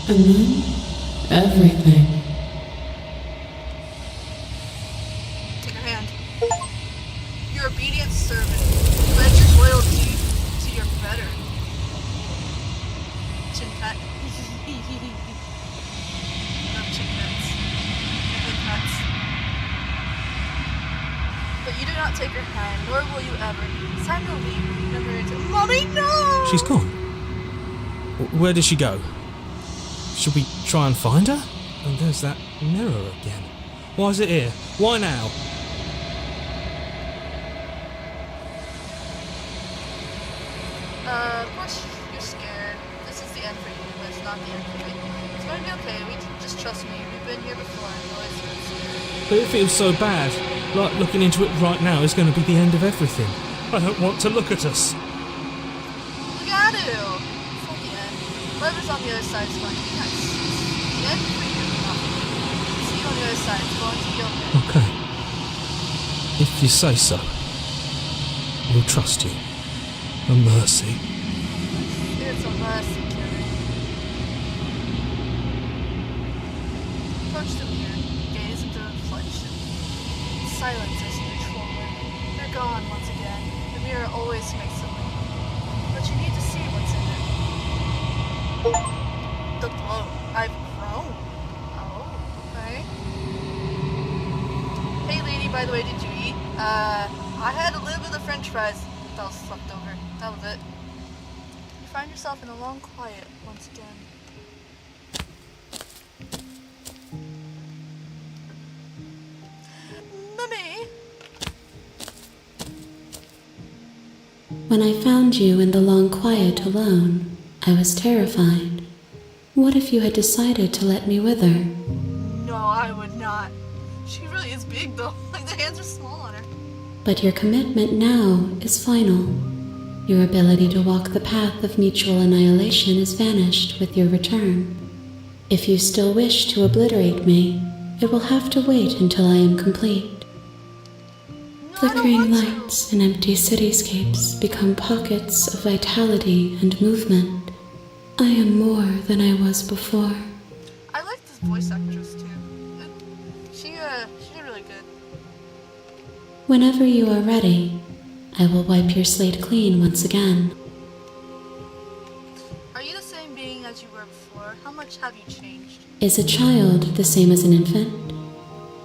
And then, everything. Take her hand. Your obedient servant. Pledge your loyalty to your better. Chin pat. Love chin pats. Good pats. But you do not take her hand, nor will you ever. It's time to leave. Remember to... Mommy, no! She's gone. Where did she go? Should we try and find her? And there's that mirror again. Why is it here? Why now? Of course you're scared. This is the end for you, but it's not the end for me. It's going to be okay. Just trust me. We've been here before. I know it's been scary. But it feels so bad. Like looking into it right now is going to be the end of everything. I don't want to look at us. We got to. It's not the end. Whatever's on the other side is going to be nice. It's the end for you. See you on the other side. It's going to be okay. Okay. If you say so. We'll trust you. A mercy. It's a mercy, Karen. Approach the mirror. Gaze into the reflection. Silence is neutral. They're gone once again. The mirror always makes a link. But you need to see what's in it. The glow. I've grown. Oh, okay. Hey lady, by the way, did you eat? I had a little bit of french fries that was left over. That was it. You find yourself in a long quiet once again. Mummy! When I found you in the long quiet alone, I was terrified. What if you had decided to let me with her? No, I would not. She really is big though. Like the hands are small on her. But your commitment now is final. Your ability to walk the path of mutual annihilation is vanished with your return. If you still wish to obliterate me, it will have to wait until I am complete. No, Flickering lights and empty cityscapes become pockets of vitality and movement. I am more than I was before. I like this voice actress too. She did really good. Whenever you are ready, I will wipe your slate clean once again. Are you the same being as you were before? How much have you changed? Is a child the same as an infant?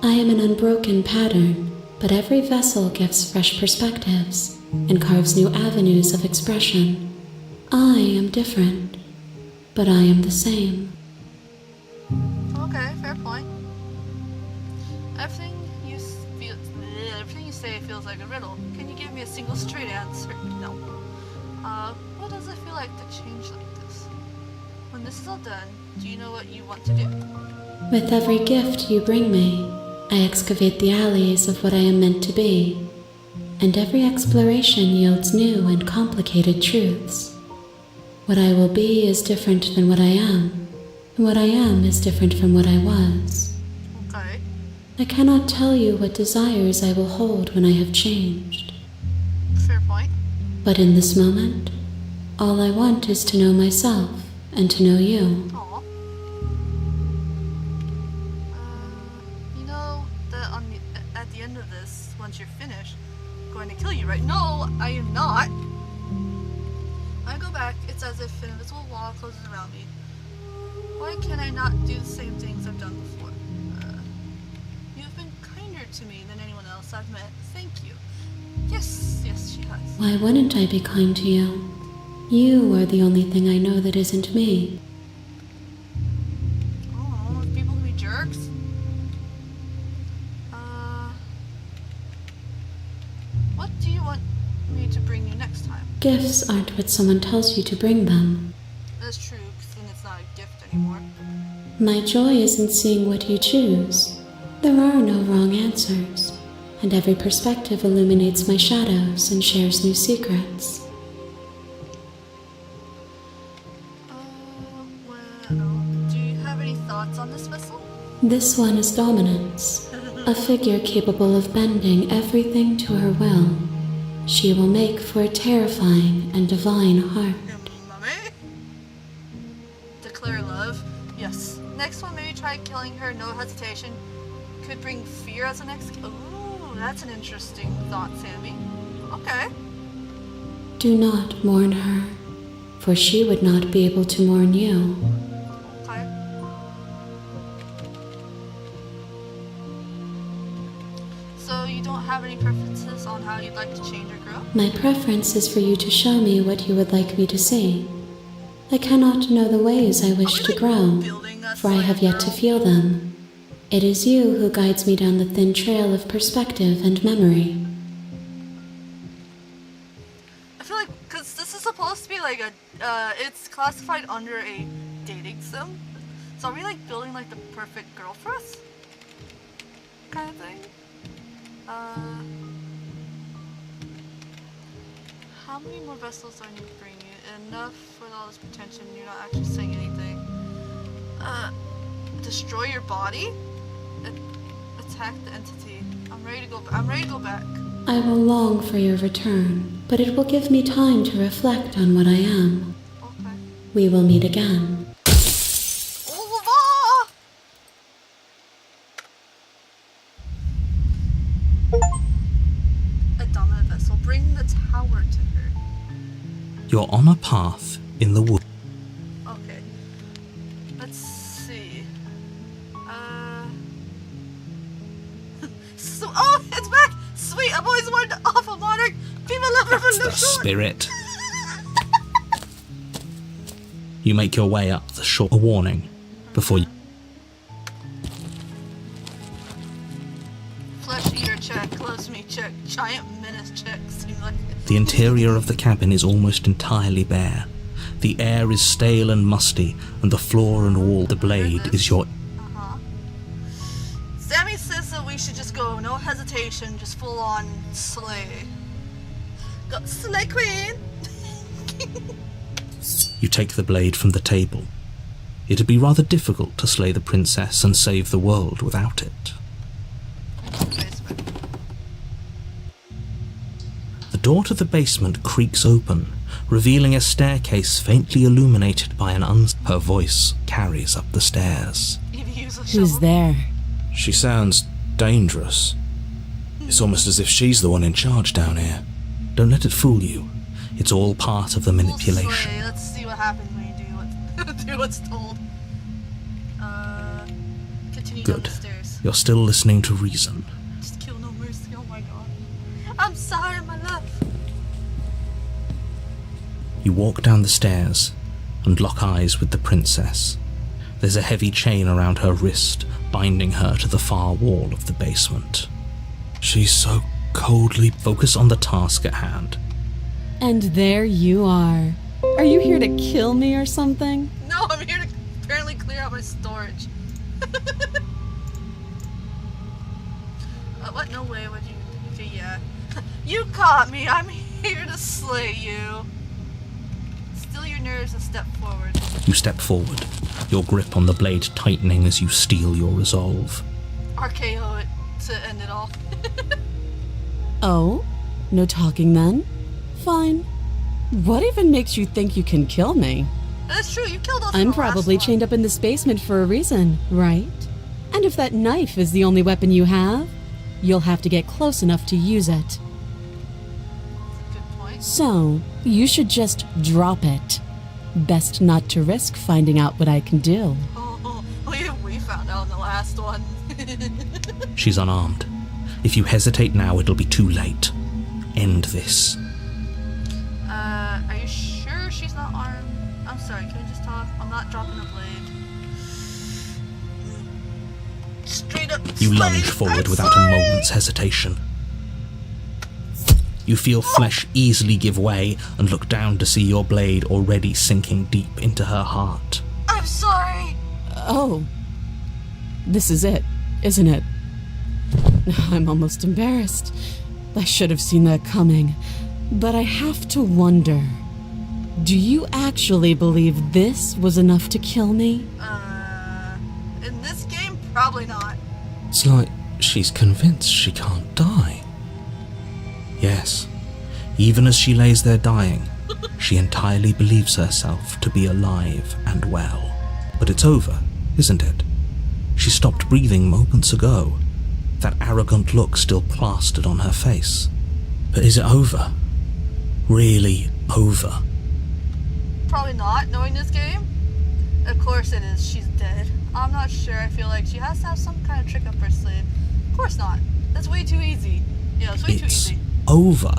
I am an unbroken pattern, but every vessel gives fresh perspectives and carves new avenues of expression. I am different, but I am the same. Okay, fair point. Everything you say feels like a riddle. Can you give me a single straight answer? No. What does it feel like to change like this? When this is all done, do you know what you want to do? With every gift you bring me, I excavate the alleys of what I am meant to be, and every exploration yields new and complicated truths. What I will be is different than what I am, and what I am is different from what I was. Okay. I cannot tell you what desires I will hold when I have changed. Fair point. But in this moment, all I want is to know myself and to know you. Aw. You know that at the end of this, once you're finished, I'm going to kill you, right? No, I am not. When I go back, it's as if an invisible wall closes around me. Why can't I not do the same things I've done before? You've been kinder to me than anyone else I've met. Thank you. Yes, she has. Why wouldn't I be kind to you? You are the only thing I know that isn't me. Oh, people can be jerks. What do you want me to bring you next time? Gifts aren't what someone tells you to bring them. That's true, because then it's not a gift anymore. My joy is in seeing what you choose. There are no wrong answers, and every perspective illuminates my shadows and shares new secrets. Well, do you have any thoughts on this vessel? This one is dominance, a figure capable of bending everything to her will. She will make for a terrifying and divine heart. Mummy? Declare love? Yes. Next one, maybe try killing her, no hesitation. Could bring fear as the next. Ooh, that's an interesting thought, Sammy. Okay. Do not mourn her, for she would not be able to mourn you. Okay. So you don't have any preferences on how you'd like to change or grow? My preference is for you to show me what you would like me to see. I cannot know the ways I wish to grow, for I have yet to feel them. It is you who guides me down the thin trail of perspective and memory. I feel like, because this is supposed to be like a, it's classified under a dating sim. So are we like building like the perfect girl for us? Kind of thing? How many more vessels do I need to bring you? Enough for all this pretension, you're not actually saying anything. Destroy your body? Attack the entity. I'm ready to go back. I will long for your return, but it will give me time to reflect on what I am. Okay. We will meet again. Au revoir! A dominant vessel. Bring the tower to her. You're on a path in the wood. Okay. Let's see. So, oh, it's back! Sweet, I've always wanted to awful monarch. People love That's the spirit. You make your way up the shore. A warning before you. Flesh eater check, close me check, giant menace check. Seem like it. The interior of the cabin is almost entirely bare. The air is stale and musty, and the floor and wall. The blade is your. Sammy says that we should just go, no hesitation, just full on slay. Go, slay queen! You take the blade from the table. It'd be rather difficult to slay the princess and save the world without it. The door to the basement creaks open, revealing a staircase faintly illuminated by her voice carries up the stairs. Evie, use a Who's shovel. there? She sounds dangerous. It's almost as if she's the one in charge down here. Don't let it fool you. It's all part of the We'll manipulation. slay. Let's see what happens when you do what's told. Continue down Good. the stairs. You're still listening to reason. Just kill no mercy. Oh my god. I'm sorry, my love. You walk down the stairs and lock eyes with the princess. There's a heavy chain around her wrist, binding her to the far wall of the basement. She's so coldly... Focus on the task at hand. And there you are. Are you here to kill me or something? No, I'm here to apparently clear out my storage. What? No way would you... Okay, yeah. You caught me. I'm here to slay you. Still your nerves and step forward. You step forward, your grip on the blade tightening as you steel your resolve. RKO it to end it all. Oh? No talking then? Fine. What even makes you think you can kill me? That's true, you killed us. I'm probably chained up in this basement for a reason, right? And if that knife is the only weapon you have, you'll have to get close enough to use it. Good point. So, you should just drop it. Best not to risk finding out what I can do. Oh, we found out in the last one. She's unarmed. If you hesitate now, it'll be too late. End this. Are you sure she's not armed? I'm sorry, can we just talk? I'm not dropping a blade. Straight up. You slay. lunge forward I'm without sorry. a moment's hesitation. You feel flesh easily give way and look down to see your blade already sinking deep into her heart. I'm sorry. Oh. This is it, isn't it? I'm almost embarrassed. I should have seen that coming. But I have to wonder. Do you actually believe this was enough to kill me? In this game, probably not. It's like she's convinced she can't die. Yes, even as she lays there dying, she entirely believes herself to be alive and well. But it's over, isn't it? She stopped breathing moments ago, that arrogant look still plastered on her face. But is it over? Really over? Probably not, knowing this game. Of course it is. She's dead. I'm not sure. I feel like she has to have some kind of trick up her sleeve. Of course not. That's way too easy. Yeah, it's way too It's easy. over.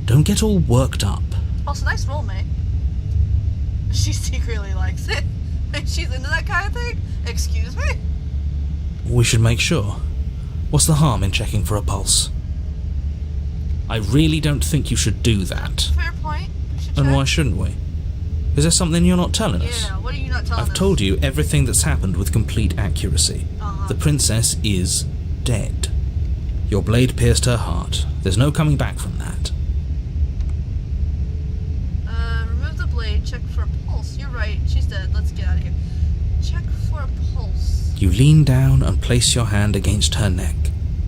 Don't get all worked up. Also, nice roll, mate. She secretly likes it. She's into that kind of thing? Excuse me? We should make sure. What's the harm in checking for a pulse? I really don't think you should do that. Fair point. We should And check. why shouldn't we? Is there something you're not telling us? Yeah, what are you not telling us? I've told you everything that's happened with complete accuracy. The princess is dead. Your blade pierced her heart. There's no coming back from that. Remove the blade, check for a pulse. You're right, she's dead. Let's get out of here. Check for a pulse. You lean down and place your hand against her neck,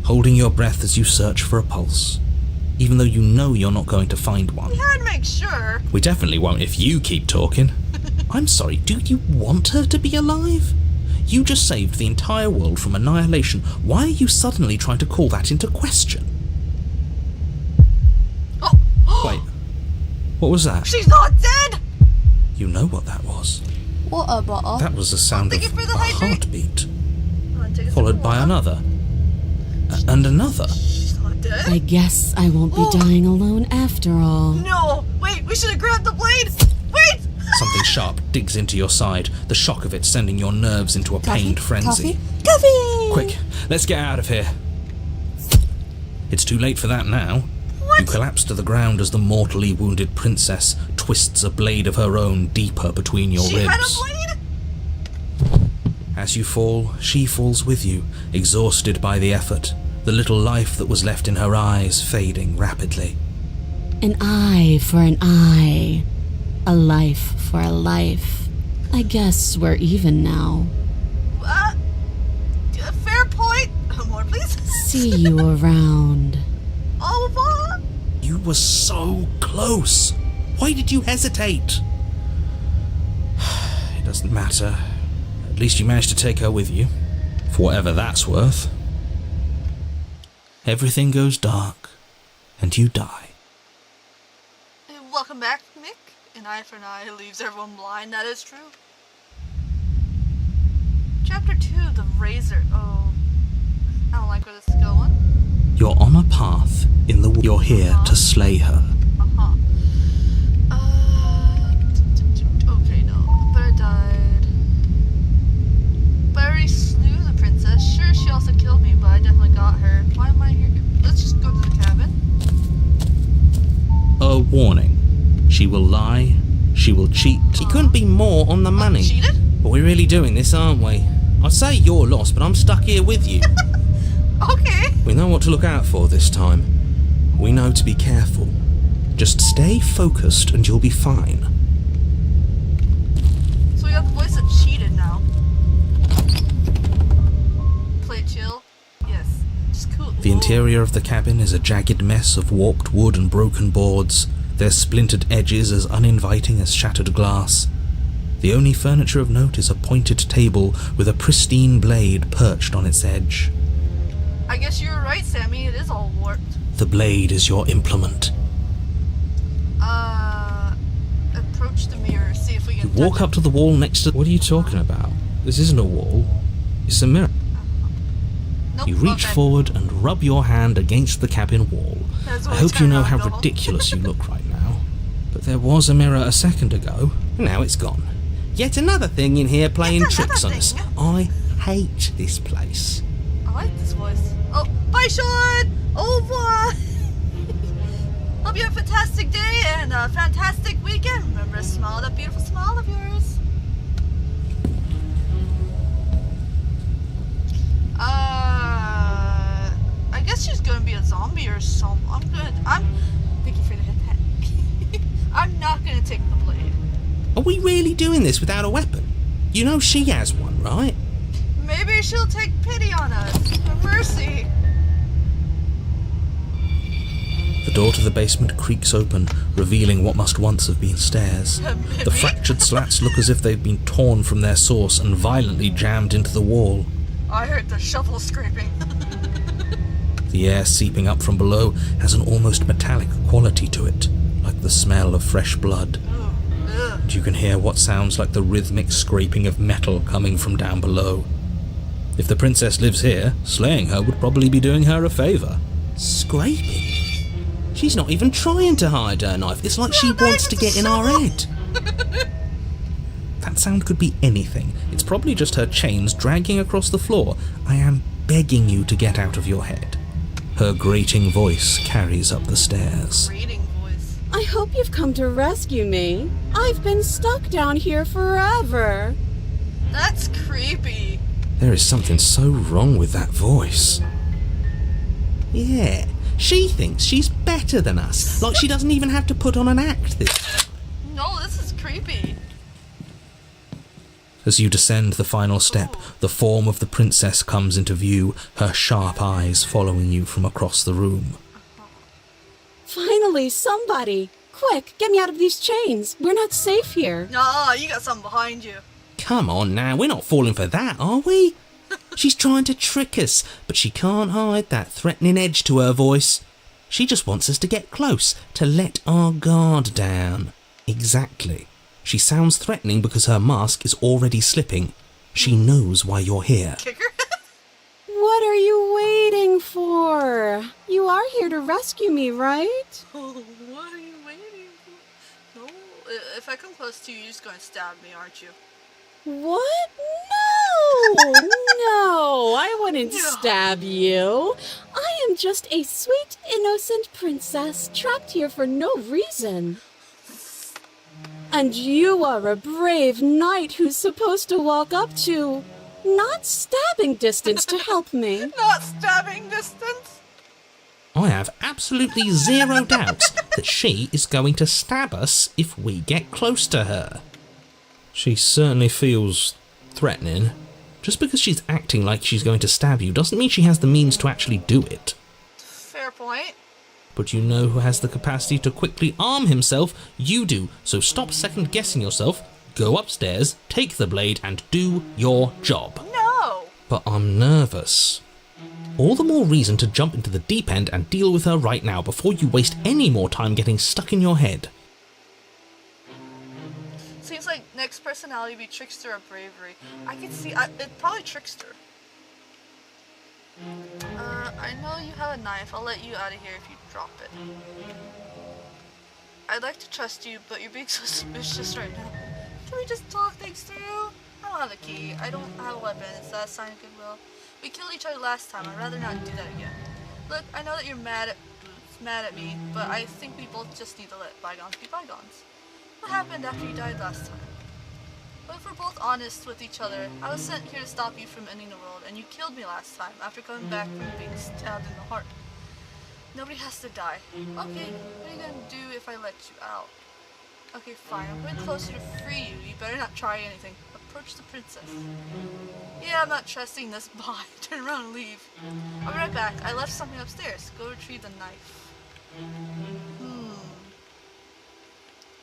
holding your breath as you search for a pulse, even though you know you're not going to find one. We had to make sure. We definitely won't if you keep talking. I'm sorry, do you want her to be alive? You just saved the entire world from annihilation. Why are you suddenly trying to call that into question? Oh! Wait, what was that? She's not dead! You know what that was. What a bottle. That was the sound of Thank you for the a hydrate. heartbeat, Take a sip followed of by water. another. And another. She's not dead? I guess I won't be dying alone after all. No! Wait, we should have grabbed the blade! Wait! Something sharp digs into your side, the shock of it sending your nerves into a pained frenzy. Coffee! Quick, let's get out of here. It's too late for that now. You collapse to the ground as the mortally wounded princess twists a blade of her own deeper between your She ribs. had a blade? As you fall, she falls with you, exhausted by the effort, the little life that was left in her eyes fading rapidly. An eye for an eye. A life for a life. I guess we're even now. Fair point. More, please. See you around. Au revoir. You were so close. Why did you hesitate? It doesn't matter. At least you managed to take her with you. For whatever that's worth. Everything goes dark, and you die. Hey, welcome back, Mick. An eye for an eye leaves everyone blind, that is true. Chapter 2, The Razor. Oh, I don't like where this is going. You're on a path in the You're here to slay her. Okay, no. But I died. But I already slew the princess. Sure, she also killed me, but I definitely got her. Why am I here? Let's just go to the cabin. A warning. She will lie. She will cheat. She couldn't be more on the money. Cheated? But we're really doing this, aren't we? I'd say you're lost, but I'm stuck here with you. Okay. We know what to look out for this time. We know to be careful. Just stay focused and you'll be fine. So we got the voice that cheated now. Play chill? Yes. Just cool. The interior of the cabin is a jagged mess of warped wood and broken boards, their splintered edges as uninviting as shattered glass. The only furniture of note is a pointed table with a pristine blade perched on its edge. I guess you were right, Sammy. It is all warped. The blade is your implement. Approach the mirror, see if we can Walk up to the wall next to... What are you talking about? This isn't a wall. It's a mirror. Nope, You reach okay. forward and rub your hand against the cabin wall. That's I what hope you turn know around how and go home. ridiculous you look right now. But there was a mirror a second ago, and now it's gone. Yet another thing in here playing Yet tricks on another us. thing. I hate this place. I like this voice. Oh, bye, Sean! Au revoir! Hope you have a fantastic day and a fantastic weekend. Remember to smile that beautiful smile of yours. I guess she's gonna be a zombie or something. Thank you for the hit that. I'm not gonna take the blade. Are we really doing this without a weapon? You know she has one, right? Maybe she'll take pity on us. For mercy. The door to the basement creaks open, revealing what must once have been stairs. The fractured slats look as if they've been torn from their source and violently jammed into the wall. I heard the shovel scraping. The air seeping up from below has an almost metallic quality to it, like the smell of fresh blood. And you can hear what sounds like the rhythmic scraping of metal coming from down below. If the princess lives here, slaying her would probably be doing her a favour. Scraping? She's not even trying to hide her knife. It's like she wants to get in our head. That sound could be anything. It's probably just her chains dragging across the floor. I am begging you to get out of your head. Her grating voice carries up the stairs. Reading voice. I hope you've come to rescue me. I've been stuck down here forever. That's creepy. There is something so wrong with that voice. Yeah, she thinks she's better than us. Like she doesn't even have to put on an act. No, this is creepy. As you descend the final step, the form of the princess comes into view, her sharp eyes following you from across the room. Finally, somebody. Quick, get me out of these chains. We're not safe here. Nah, you got something behind you. Come on now, we're not falling for that, are we? She's trying to trick us, but she can't hide that threatening edge to her voice. She just wants us to get close, to let our guard down. Exactly. She sounds threatening because her mask is already slipping. She knows why you're here. Kicker? What are you waiting for? You are here to rescue me, right? Oh, what are you waiting for? No, if I come close to you, you're just going to stab me, aren't you? What? No! No, I wouldn't stab you. I am just a sweet, innocent princess trapped here for no reason. And you are a brave knight who's supposed to walk up to, not stabbing distance to help me. Not stabbing distance? I have absolutely zero doubts that she is going to stab us if we get close to her. She certainly feels threatening. Just because she's acting like she's going to stab you doesn't mean she has the means to actually do it. Fair point. But you know who has the capacity to quickly arm himself? You do, so stop second-guessing yourself, go upstairs, take the blade, and do your job. No! But I'm nervous. All the more reason to jump into the deep end and deal with her right now before you waste any more time getting stuck in your head. Seems like next personality would be Trickster or Bravery. I can see, it's probably Trickster. I know you have a knife. I'll let you out of here if you drop it. I'd like to trust you, but you're being so suspicious right now. Can we just talk things through? I don't have a key. I don't have a weapon. Is that a sign of goodwill? We killed each other last time. I'd rather not do that again. Look, I know that you're mad at me, but I think we both just need to let bygones be bygones. What happened after you died last time? But if we're both honest with each other, I was sent here to stop you from ending the world, and you killed me last time after coming back from being stabbed in the heart. Nobody has to die. Okay, what are you gonna do if I let you out? Okay, fine, I'm going closer to free you. You better not try anything. Approach the princess. Yeah, I'm not trusting this bot. Turn around and leave. I'll be right back. I left something upstairs. Go retrieve the knife.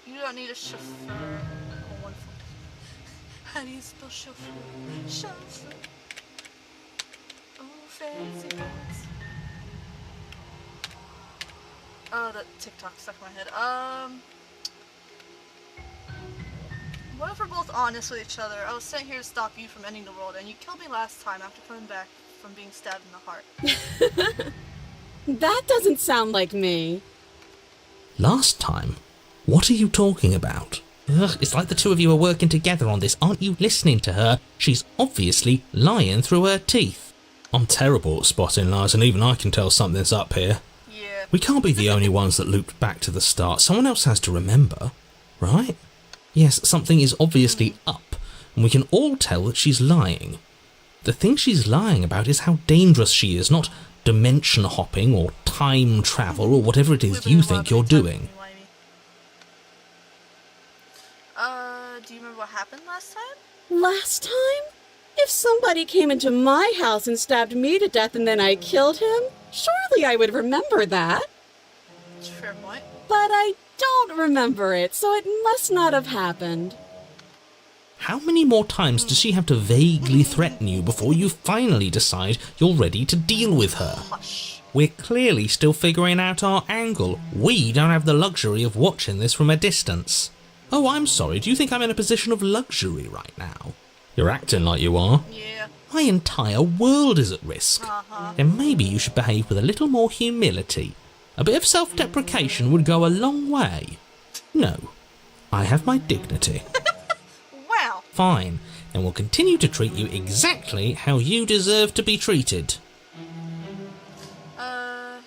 You don't need a chauffeur. Oh, wonderful. How do you spell chauffeur? Chauffeur. Oh, fancy pants. Oh, that TikTok stuck in my head. What if we're both honest with each other? I was sent here to stop you from ending the world, and you killed me last time after coming back from being stabbed in the heart. That doesn't sound like me. Last time? What are you talking about? Ugh, it's like the two of you are working together on this. Aren't you listening to her? She's obviously lying through her teeth. I'm terrible at spotting lies, and even I can tell something's up here. Yeah. We can't be the only ones that looped back to the start. Someone else has to remember, right? Yes, something is obviously up, and we can all tell that she's lying. The thing she's lying about is how dangerous she is, not dimension hopping or time travel or whatever it is you think you're doing. Do you remember what happened last time? Last time? If somebody came into my house and stabbed me to death and then I killed him, surely I would remember that. Fair point. But I don't remember it, so it must not have happened. How many more times does she have to vaguely threaten you before you finally decide you're ready to deal with her? Hush. We're clearly still figuring out our angle. We don't have the luxury of watching this from a distance. Oh, I'm sorry, do you think I'm in a position of luxury right now? You're acting like you are. Yeah. My entire world is at risk. Uh-huh. Then maybe you should behave with a little more humility. A bit of self-deprecation would go a long way. No, I have my dignity. Wow. Fine, and we'll continue to treat you exactly how you deserve to be treated. So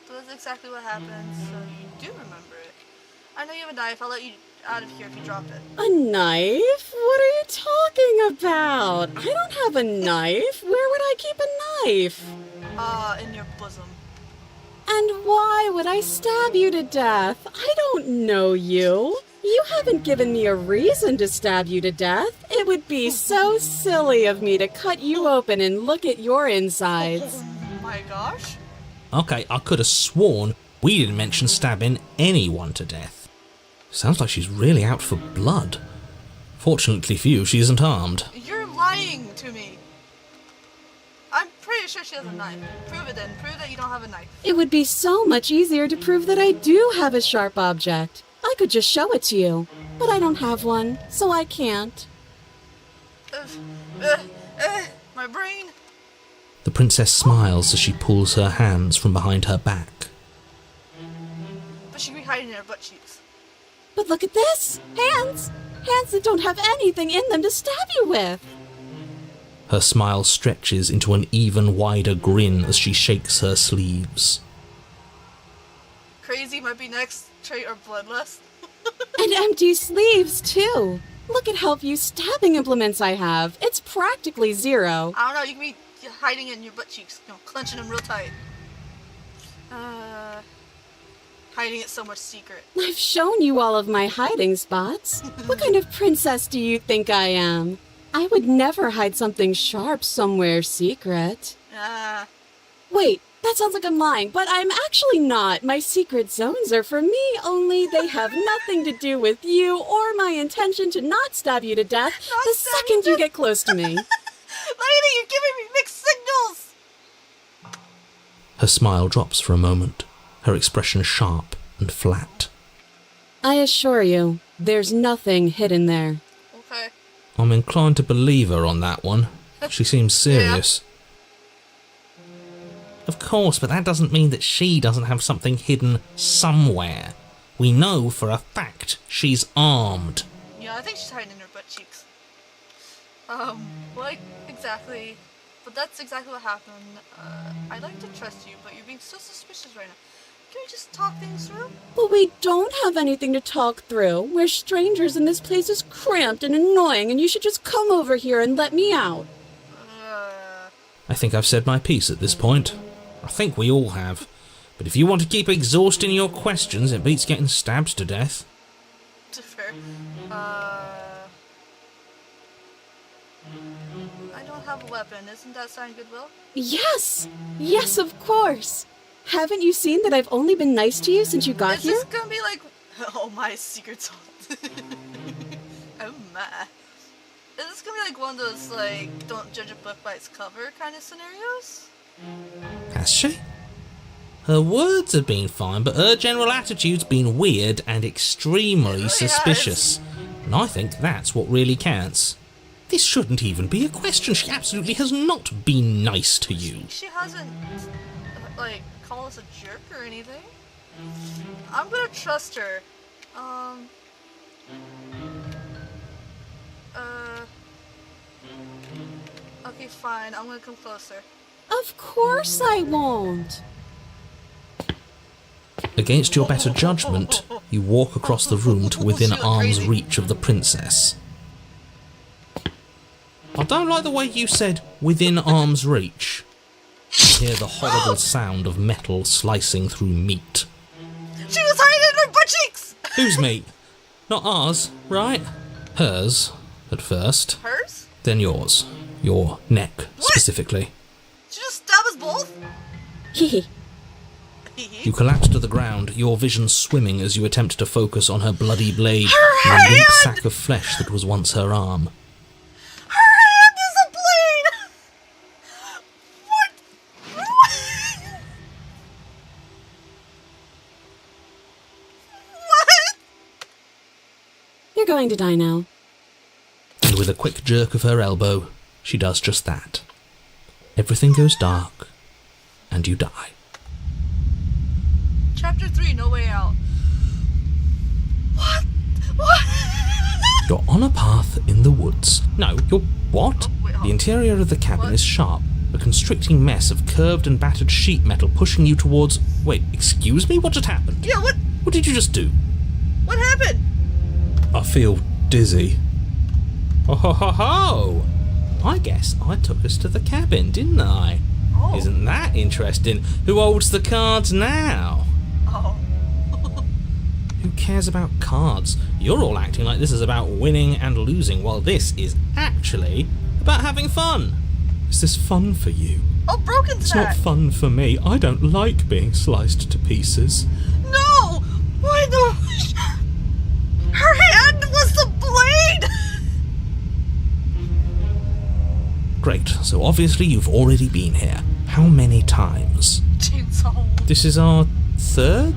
that's exactly what happened, so you do remember it. I know you have a knife, I'll let you out of here if you drop it. A knife? What are you talking about? I don't have a knife. Where would I keep a knife? In your bosom. And why would I stab you to death? I don't know you. You haven't given me a reason to stab you to death. It would be so silly of me to cut you open and look at your insides. Oh my gosh. Okay, I could have sworn we didn't mention stabbing anyone to death. Sounds like she's really out for blood. Fortunately for you, she isn't armed. You're lying to me. I'm pretty sure she has a knife. Prove it then. Prove that you don't have a knife. It would be so much easier to prove that I do have a sharp object. I could just show it to you, but I don't have one, so I can't. My brain. The princess smiles as she pulls her hands from behind her back. But she'd be hiding in her butt cheeks. But look at this! Hands! Hands that don't have anything in them to stab you with! Her smile stretches into an even wider grin as she shakes her sleeves. Crazy might be next. Trait or bloodlust. And empty sleeves, too! Look at how few stabbing implements I have. It's practically zero. I don't know, you can be hiding it in your butt cheeks. You know, clenching them real tight. Hiding it somewhere secret. I've shown you all of my hiding spots. What kind of princess do you think I am? I would never hide something sharp somewhere secret. Wait, That sounds like I'm lying, but I'm actually not. My secret zones are for me, only they have nothing to do with you or my intention to not stab you to death the second you get close to me. Lady, you're giving me mixed signals! Her smile drops for a moment, her expression sharp and flat. I assure you, there's nothing hidden there. Okay. I'm inclined to believe her on that one. She seems serious. Of course, but that doesn't mean that she doesn't have something hidden somewhere. We know for a fact she's armed. Yeah, I think she's hiding in her butt cheeks. What exactly? But that's exactly what happened. I'd like to trust you, but you're being so suspicious right now. Can we just talk things through? But we don't have anything to talk through. We're strangers and this place is cramped and annoying and you should just come over here and let me out. I think I've said my piece at this point. I think we all have. But if you want to keep exhausting your questions, it beats getting stabbed to death. Fair. I don't have a weapon. Isn't that sound good, Will? Yes! Yes, of course! Haven't you seen that I've only been nice to you since you got Is here? this gonna be like, oh my secret zone? Oh my. Is this gonna be like one of those, like, don't judge a book by its cover kind of scenarios? Has she? Her words have been fine, but her general attitude's been weird and extremely really suspicious. And I think that's what really counts. This shouldn't even be a question. She absolutely has not been nice to you. She hasn't, like, called us a jerk or anything. I'm gonna trust her. Okay, fine. I'm gonna come closer. Of course I won't. Against your better judgment, you walk across the room to within She looked arm's crazy. reach of the princess. I don't like the way you said within arm's reach. You hear the horrible sound of metal slicing through meat. She was hiding in her butt cheeks! Whose meat? Not ours, right? Hers, at first. Hers? Then yours. Your neck, specifically. She just stabbed us both? Hehe. You collapse to the ground, your vision swimming as you attempt to focus on her bloody blade Her and the limp hand! sack of flesh that was once her arm. Her hand is a blade! What? What? You're going to die now. And with a quick jerk of her elbow, she does just that. Everything goes dark, and you die. Chapter 3, No Way Out. What? What? You're on a path in the woods. No, you're what? Oh, wait, hold The on. interior of the cabin What? is sharp, a constricting mess of curved and battered sheet metal pushing you towards... Wait, excuse me? What just happened? Yeah, what? What did you just do? What happened? I feel dizzy. Oh ho ho ho! I guess I took us to the cabin, didn't I? Oh. Isn't that interesting? Who holds the cards now? Oh. Who cares about cards? You're all acting like this is about winning and losing, while this is actually about having fun. Is this fun for you? Oh, broken It's not sack. fun for me. I don't like being sliced to pieces. No! Why the... Her hand was the blade! Great, so obviously you've already been here. How many times? Chainsaw. This is our third?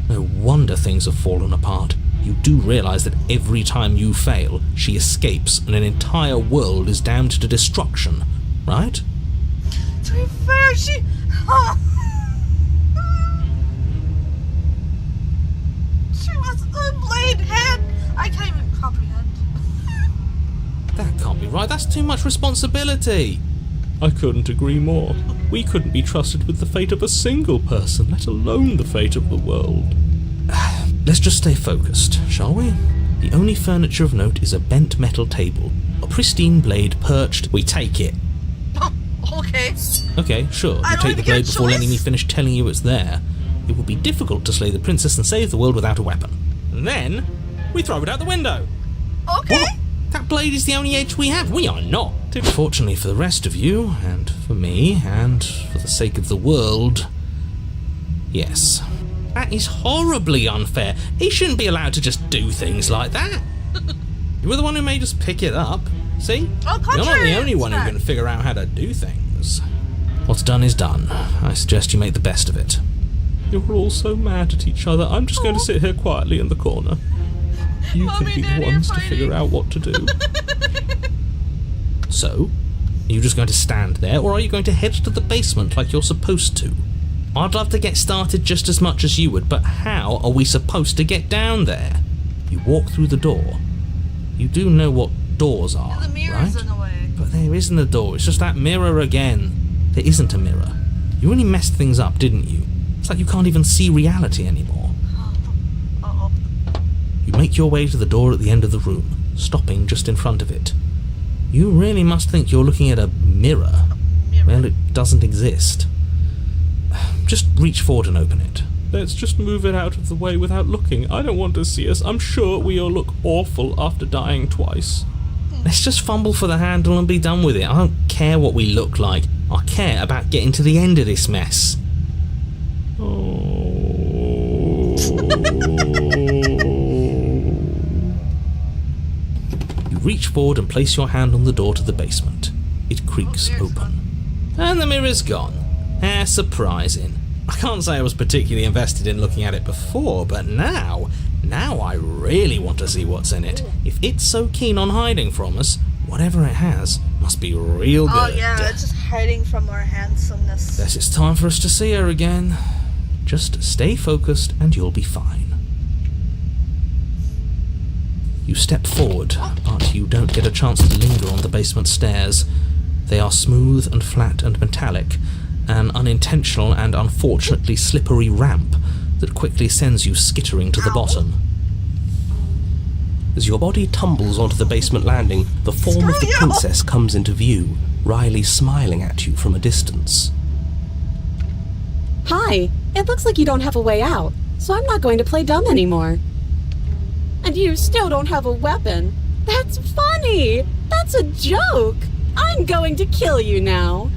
No wonder things have fallen apart. You do realise that every time you fail, she escapes and an entire world is damned to destruction, right? To be fair, she... She was the blade hand. I can't even comprehend. That can't be right, that's too much responsibility. I couldn't agree more. We couldn't be trusted with the fate of a single person, let alone the fate of the world. Let's just stay focused, shall we? The only furniture of note is a bent metal table. A pristine blade perched. We take it. Okay. Okay, sure, I you don't take the even get a blade before letting me choice? finish telling you it's there. It would be difficult to slay the princess and save the world without a weapon. And then, we throw it out the window. Okay. What? That blade is the only edge we have. We are not. Fortunately for the rest of you, and for me, and for the sake of the world, yes. That is horribly unfair. He shouldn't be allowed to just do things like that. You were the one who made us pick it up. See? Oh, You're not the only one who can figure out how to do things. What's done is done. I suggest you make the best of it. You're all so mad at each other. I'm just going to sit here quietly in the corner. You Mommy can be and the Daddy ones are to figure fighting. out what to do. So, are you just going to stand there, or are you going to head to the basement like you're supposed to? I'd love to get started just as much as you would, but how are we supposed to get down there? You walk through the door. You do know what doors are, The mirror's right? in the way. But there isn't a door, it's just that mirror again. There isn't a mirror. You really messed things up, didn't you? It's like you can't even see reality anymore. Uh-oh. You make your way to the door at the end of the room, stopping just in front of it. You really must think you're looking at a mirror. Well, it doesn't exist. Just reach forward and open it. Let's just move it out of the way without looking. I don't want to see us. I'm sure we all look awful after dying twice. Let's just fumble for the handle and be done with it. I don't care what we look like. I care about getting to the end of this mess. You reach forward and place your hand on the door to the basement. It creaks open. And the mirror's gone. How surprising. I can't say I was particularly invested in looking at it before, but now I really want to see what's in it. If it's so keen on hiding from us, whatever it has must be real good. Oh yeah, it's just hiding from our handsomeness. Guess it's time for us to see her again. Just stay focused and you'll be fine. You step forward, but you don't get a chance to linger on the basement stairs. They are smooth and flat and metallic, an unintentional and unfortunately slippery ramp that quickly sends you skittering to the bottom. As your body tumbles onto the basement landing, the form of the princess comes into view, wryly smiling at you from a distance. Hi, it looks like you don't have a way out, so I'm not going to play dumb anymore. And you still don't have a weapon. That's funny! That's a joke! I'm going to kill you now.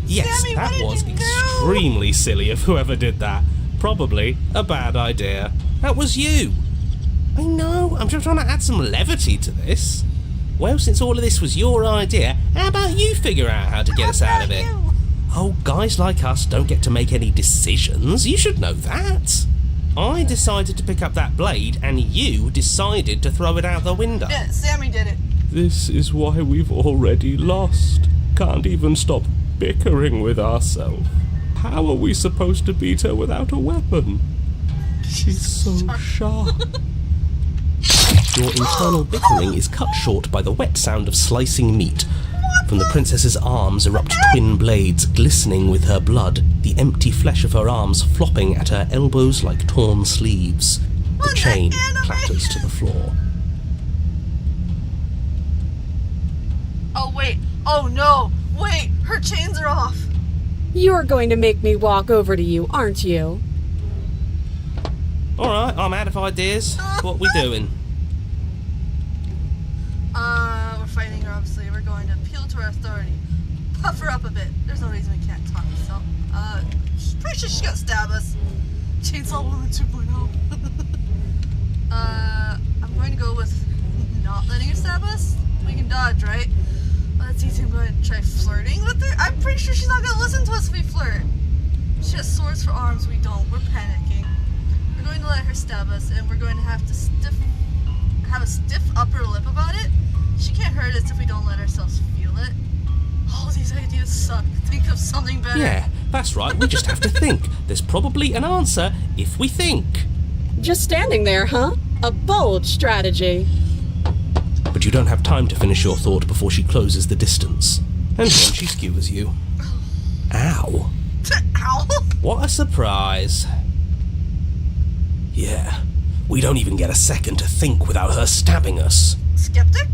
Yes, Sammy, what that did was you do? extremely silly of whoever did that. Probably a bad idea. That was you. I know, I'm just trying to add some levity to this. Well, since all of this was your idea, how about you figure out how to get us out of it? Oh, guys like us don't get to make any decisions. You should know that. I decided to pick up that blade, and you decided to throw it out the window. Yeah, Sammy did it. This is why we've already lost. Can't even stop bickering with ourselves. How are we supposed to beat her without a weapon? She's so sharp. Your internal bickering is cut short by the wet sound of slicing meat. From the princess's arms erupt twin blades glistening with her blood, the empty flesh of her arms flopping at her elbows like torn sleeves. The chain clatters to the floor. Oh wait. Oh no. Wait, her chains are off. You're going to make me walk over to you, aren't you? Alright, I'm out of ideas. What we doing? We're fighting her, obviously. We're going to appeal to her authority. Puff her up a bit. There's no reason we can't talk, so. Pretty sure she's gonna stab us. Chainsaw Woman 2.0. I'm going to go with not letting her stab us. We can dodge, right? Let's see, I'm going to try flirting with her. I'm pretty sure she's not going to listen to us if we flirt. She has swords for arms, we don't. We're panicking. We're going to let her stab us, and we're going to have to have a stiff upper lip about it. She can't hurt us if we don't let ourselves feel it. All these ideas suck. Think of something better. Yeah, that's right, we just have to think. There's probably an answer if we think. Just standing there, huh? A bold strategy. But you don't have time to finish your thought before she closes the distance. And then she skewers you. Ow. Ow! What a surprise. Yeah, we don't even get a second to think without her stabbing us. Skeptic?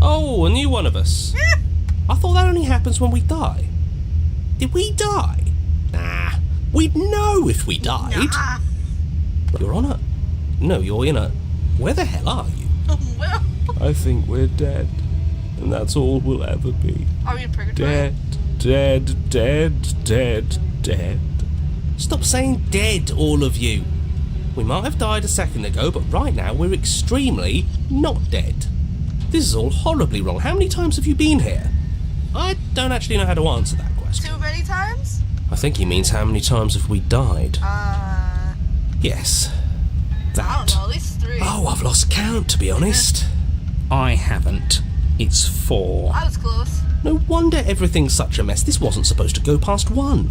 Oh, a new one of us. Yeah. I thought that only happens when we die. Did we die? Nah, we'd know if we died. Nah. You're on a... No, you're in a... Where the hell are you? Well, I think we're dead. And that's all we'll ever be. Are we in purgatory? Dead, dead, dead, dead, dead. Stop saying dead, all of you. We might have died a second ago, but right now we're extremely not dead. This is all horribly wrong. How many times have you been here? I don't actually know how to answer that question. Too many times? I think he means how many times have we died? Yes. I That. don't know, at least 3. Oh, I've lost count, to be honest. I haven't. It's 4. I was close. No wonder everything's such a mess. This wasn't supposed to go past 1.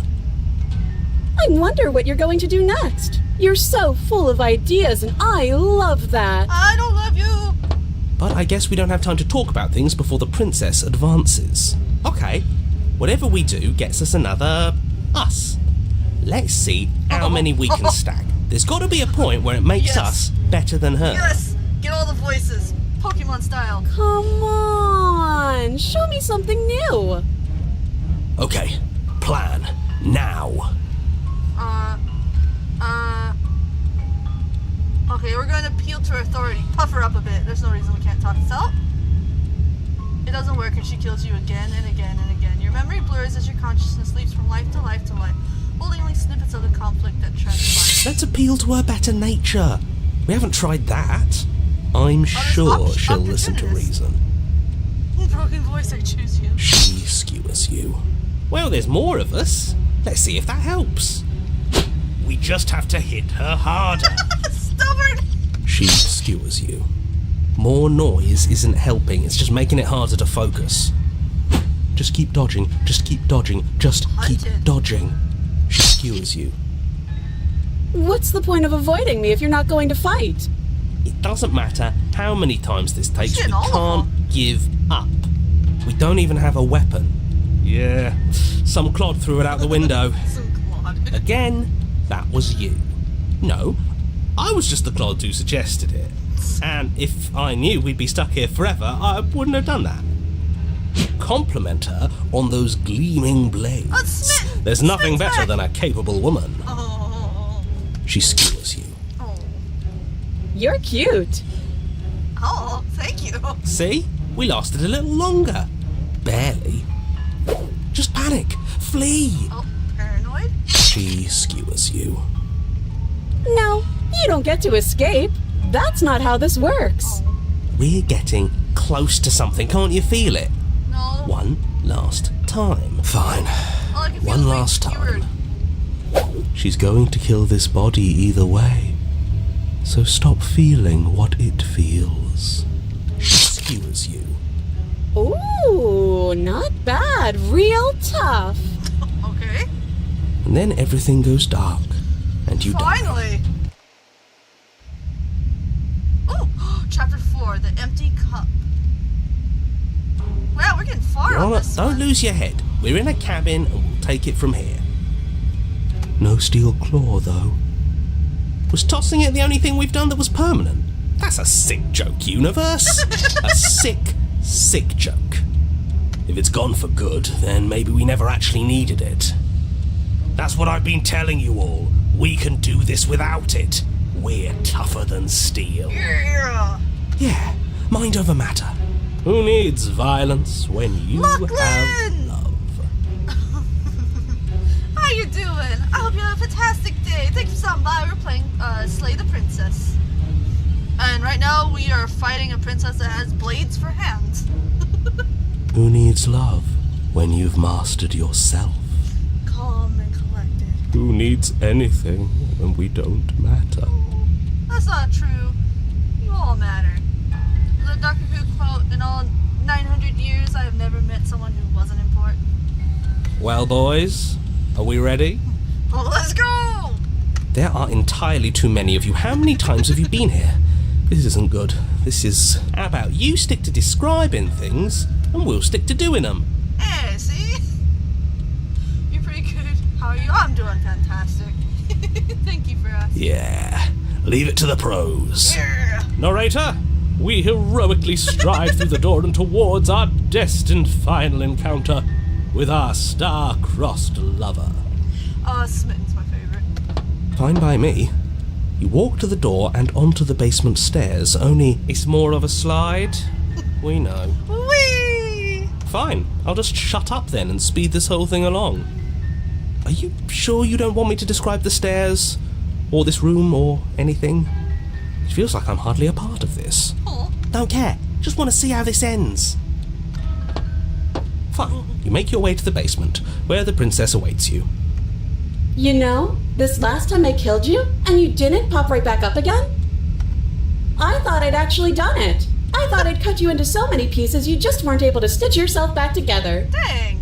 I wonder what you're going to do next. You're so full of ideas, and I love that. I don't love you. But I guess we don't have time to talk about things before the princess advances. Okay, whatever we do gets us another us. Let's see how many we can stack. There's got to be a point where it makes Yes. us better than her. Yes! Get all the voices. Pokemon style. Come on, show me something new. Okay, plan now. Okay, we're going to appeal to her authority. Puff her up a bit. There's no reason we can't talk this out. It doesn't work and she kills you again and again and again. Your memory blurs as your consciousness leaps from life to life to life, holding only snippets of the conflict that transpires. Let's appeal to her better nature. We haven't tried that. I'm sure she'll listen to reason. Broken voice, I choose you. She skewers you. Well, there's more of us. Let's see if that helps. We just have to hit her harder. Stubborn! She skewers you. More noise isn't helping, it's just making it harder to focus. Just keep dodging, just keep dodging, just keep dodging. She skewers you. What's the point of avoiding me if you're not going to fight? It doesn't matter how many times this takes, Shit, we all of can't give up. We don't even have a weapon. Yeah, some clod threw it out the window. Some clod. Again, that was you. No, I was just the clod who suggested it. And if I knew we'd be stuck here forever, I wouldn't have done that. Compliment her on those gleaming blades. Smitten. There's nothing Smitten better back. than a capable woman. Oh. She skewers you. Oh. You're cute. Oh, thank you. See? We lasted a little longer. Barely. Just panic. Flee. Oh, paranoid? She skewers you. No, you don't get to escape. That's not how this works. We're getting close to something. Can't you feel it? No. One last time. Fine. All I can feel One is last my keyword. time. She's going to kill this body either way. So stop feeling what it feels. She skewers you. Ooh, not bad. Real tough. Okay. And then everything goes dark. And you die. Finally. Oh, chapter 4, the empty cup. Wow, we're getting far You're on on this don't one. lose your head. We're in a cabin and we'll take it from here. No steel claw, though. Was tossing it the only thing we've done that was permanent? That's a sick joke, universe. A sick, sick joke. If it's gone for good, then maybe we never actually needed it. That's what I've been telling you all. We can do this without it. We're tougher than steel. Yeah. Yeah, mind over matter. Who needs violence when you Lachlan! have love? How you doing? I hope you have a fantastic day. Thanks for stopping by. We're playing Slay the Princess. And right now we are fighting a princess that has blades for hands. Who needs love when you've mastered yourself? Calm and collected. Who needs anything when we don't matter? That's not true. You all matter. The Doctor Who quote, in all 900 years, I have never met someone who wasn't important. Well, boys, are we ready? Well, let's go! There are entirely too many of you. How many times have you been here? This isn't good. This is... How about you stick to describing things, and we'll stick to doing them. Hey, see? You're pretty good. How are you? I'm doing fantastic. Thank you for asking. Yeah, leave it to the pros. Yeah. Narrator, we heroically stride through the door and towards our destined final encounter with our star-crossed lover. Smitten's my favorite. Fine by me. You walk to the door and onto the basement stairs, only it's more of a slide. We know. Whee! Fine, I'll just shut up then and speed this whole thing along. Are you sure you don't want me to describe the stairs, or this room, or anything? It feels like I'm hardly a part of this. Oh. Don't care, just want to see how this ends. Fine, you make your way to the basement, where the princess awaits you. You know, this last time I killed you, and you didn't pop right back up again? I thought I'd actually done it. I thought I'd cut you into so many pieces you just weren't able to stitch yourself back together. Dang.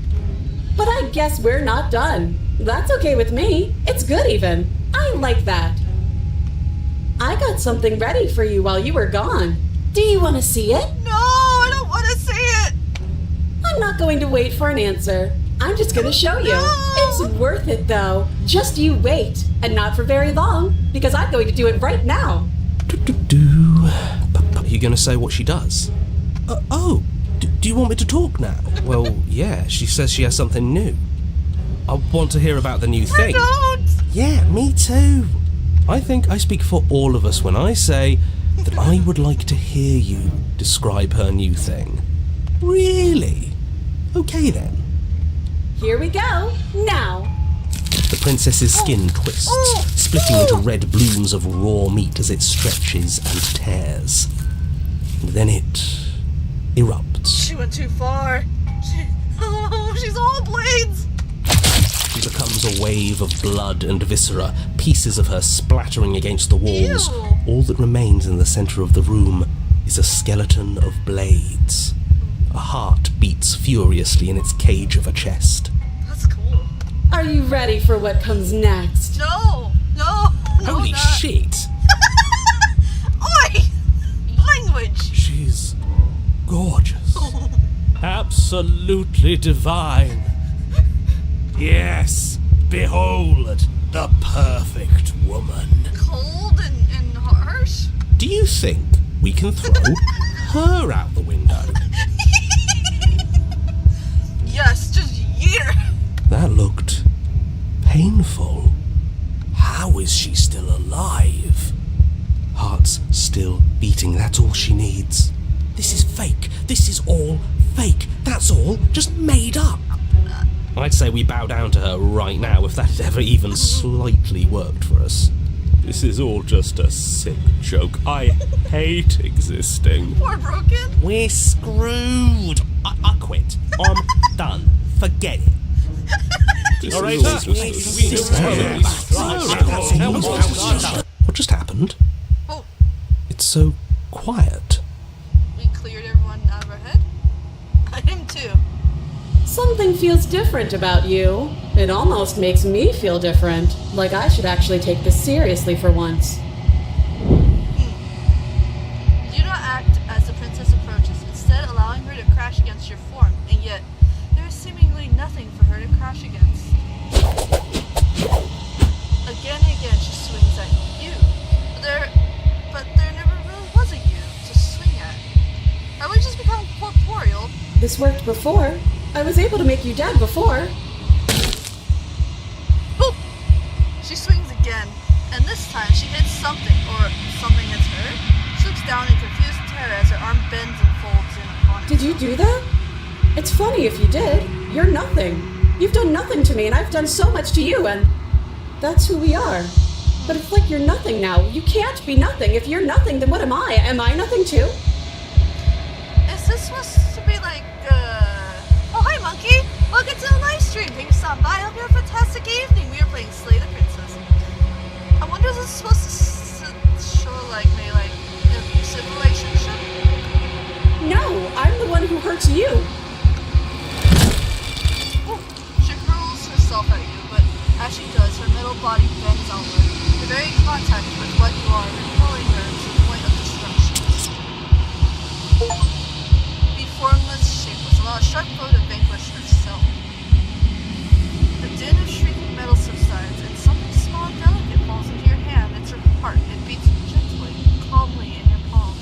But I guess we're not done. That's okay with me. It's good even. I like that. I got something ready for you while you were gone. Do you want to see it? No, I don't want to see it. I'm not going to wait for an answer. I'm just going to show you. No. It's worth it though. Just you wait. And not for very long, because I'm going to do it right now. Are you going to say what she does? Do you want me to talk now? Well, yeah, she says she has something new. I want to hear about the new thing. Don't. Yeah, me too. I think I speak for all of us when I say that I would like to hear you describe her new thing. Really? Okay then. Here we go. Now. The princess's skin twists, splitting into red blooms of raw meat as it stretches and tears. And then it erupts. She went too far. She's all blades. She becomes a wave of blood and viscera, pieces of her splattering against the walls. Ew. All that remains in the center of the room is a skeleton of blades. A heart beats furiously in its cage of a chest. That's cool. Are you ready for what comes next? No. Holy not. shit! Oi! Language. She's gorgeous. Absolutely divine. Yes, behold, the perfect woman. Cold and harsh. Do you think we can throw her out the window? Yes, just year. That looked painful. How is she still alive? Heart's still beating, that's all she needs. This is fake. This is all fake. That's all just made up. I'd say we bow down to her right now if that had ever even slightly worked for us. This is all just a sick joke. I hate existing. Poor broken. We're screwed. I quit. I'm done. Forget it. What just happened? Oh, It's so quiet. we cleared everyone out of our head? I am too. Something feels different about you. It almost makes me feel different. Like I should actually take this seriously for once. You do not act as the princess approaches, instead allowing her to crash against your form, and yet there is seemingly nothing for her to crash against. Again and again she swings at you. But there never really was a you to swing at. Have we just become corporeal? This worked before. I was able to make you dead before. Boop! She swings again, and this time she hits something, or something hits her. She looks down in confused terror as her arm bends and folds in upon it. Did you do that? It's funny if you did. You're nothing. You've done nothing to me, and I've done so much to you, and that's who we are. But it's like you're nothing now. You can't be nothing. If you're nothing, then what am I? Am I nothing too? Is this supposed to be like, Oh, hi, Monkey! Welcome to the live stream. Thank you for stopping by. I hope you have a fantastic evening. We are playing Slay the Princess. I wonder if this is supposed to show, like, maybe, like, an abusive relationship? No, I'm the one who hurts you. Ooh, she hurls herself at you, but as she does, her middle body bends outward. The very contact with what you are, repelling her to the point of destruction. Be formless, shapeless, allow a sharp foe to vanquish herself. The din of shrieking metal subsides, and something small and delicate falls into your hand. It's her heart. It beats gently, calmly in your palm.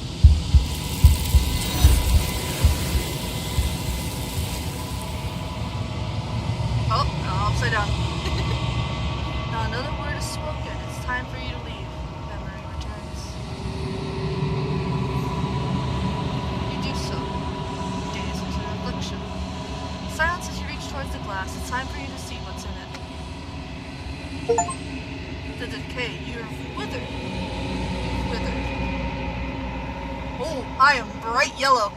Oh, no, upside down. Now another word is spoken. It's time for you to leave, memory. last. It's time for you to see what's in it. The decay. You're withered. Withered. Oh, I am bright yellow.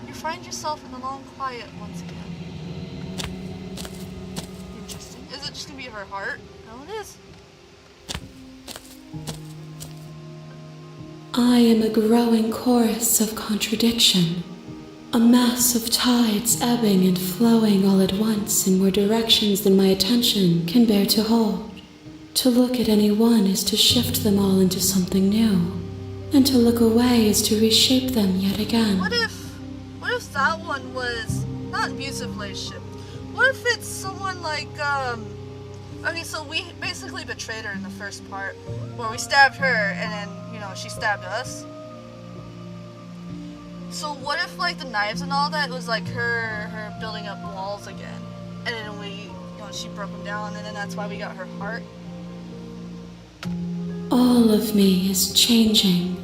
You find yourself in the long quiet once again. Interesting. Is it just gonna be her heart? No, it is. I am a growing chorus of contradiction, a mass of tides ebbing and flowing all at once in more directions than my attention can bear to hold. To look at any one is to shift them all into something new, and to look away is to reshape them yet again. What if that one was not an abusive relationship? What if it's someone like, okay, so we basically betrayed her in the first part, where we stabbed her and then, you know, she stabbed us. So what if, like, the knives and all that was like her building up walls again, and then she broke them down, and then that's why we got her heart? All of me is changing,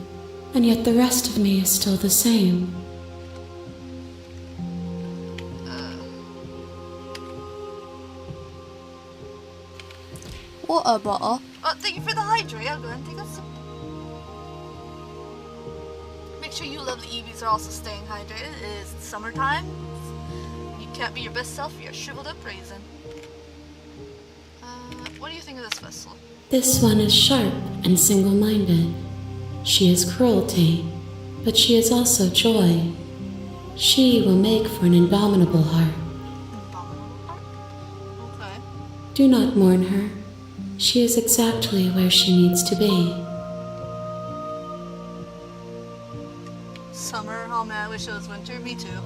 and yet the rest of me is still the same. Water bottle. Oh, thank you for the hydrate. I'll go ahead and take a sip. Make sure you lovely Eevees are also staying hydrated. It is summertime. You can't be your best self if you're a shriveled up raisin. What do you think of this vessel? This one is sharp and single-minded. She is cruelty, but she is also joy. She will make for an indomitable heart. Indomitable heart? Okay. Do not mourn her. She is exactly where she needs to be. Summer? Oh man, I wish it was winter. Me too.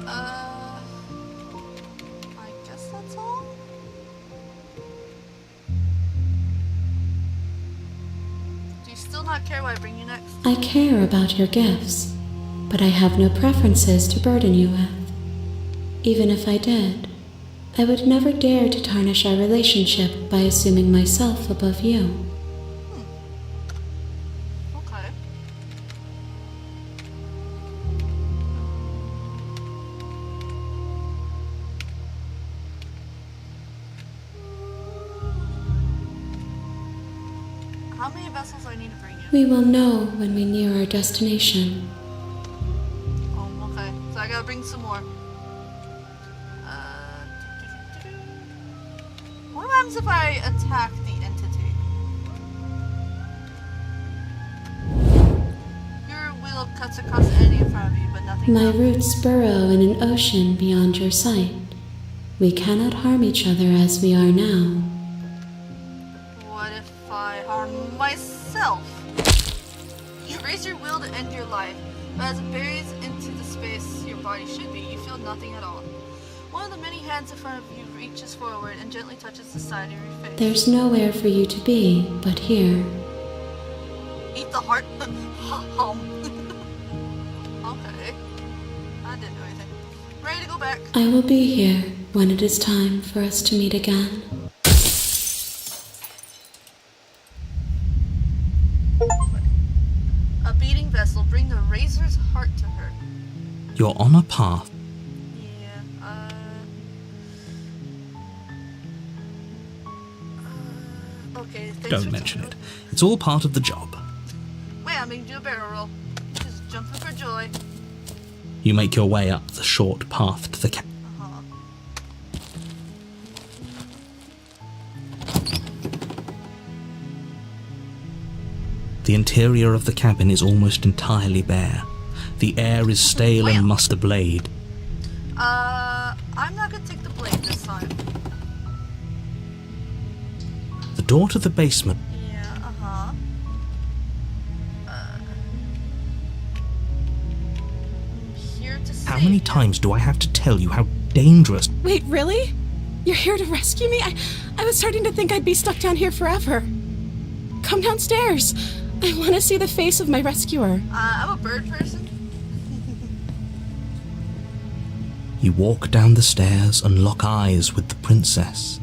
I guess that's all? Do you still not care what I bring you next? I care about your gifts, but I have no preferences to burden you with. Even if I did, I would never dare to tarnish our relationship by assuming myself above you. Okay. How many vessels do I need to bring you? We will know when we near our destination. Oh, okay. So I gotta bring some more. What happens if I attack the entity? Your wheel cuts across any in front of you, but nothing My else. roots burrow in an ocean beyond your sight. We cannot harm each other as we are now. What if I harm myself? You raise your will to end your life, but as it buries into the space your body should be, you feel nothing at all. One of the many hands in front of you reaches forward and gently touches the side of your face. There's nowhere for you to be but here. Eat the heart. Okay. I didn't do anything. Ready to go back. I will be here when it is time for us to meet again. A beating vessel. Bring the razor's heart to her. You're on a path. Okay, thanks Don't for mention telling it. It's all part of the job. Wait, I'm gonna do a barrel roll. Just jumping for joy. You make your way up the short path to the camp. The interior of the cabin is almost entirely bare. The air is stale and must. The blade. I'm not gonna take the blade this time. The door to the basement. Yeah, I'm here to save How many you. times do I have to tell you how dangerous? Wait, really? You're here to rescue me? I was starting to think I'd be stuck down here forever. Come downstairs. I want to see the face of my rescuer. I'm a bird person. You walk down the stairs and lock eyes with the princess.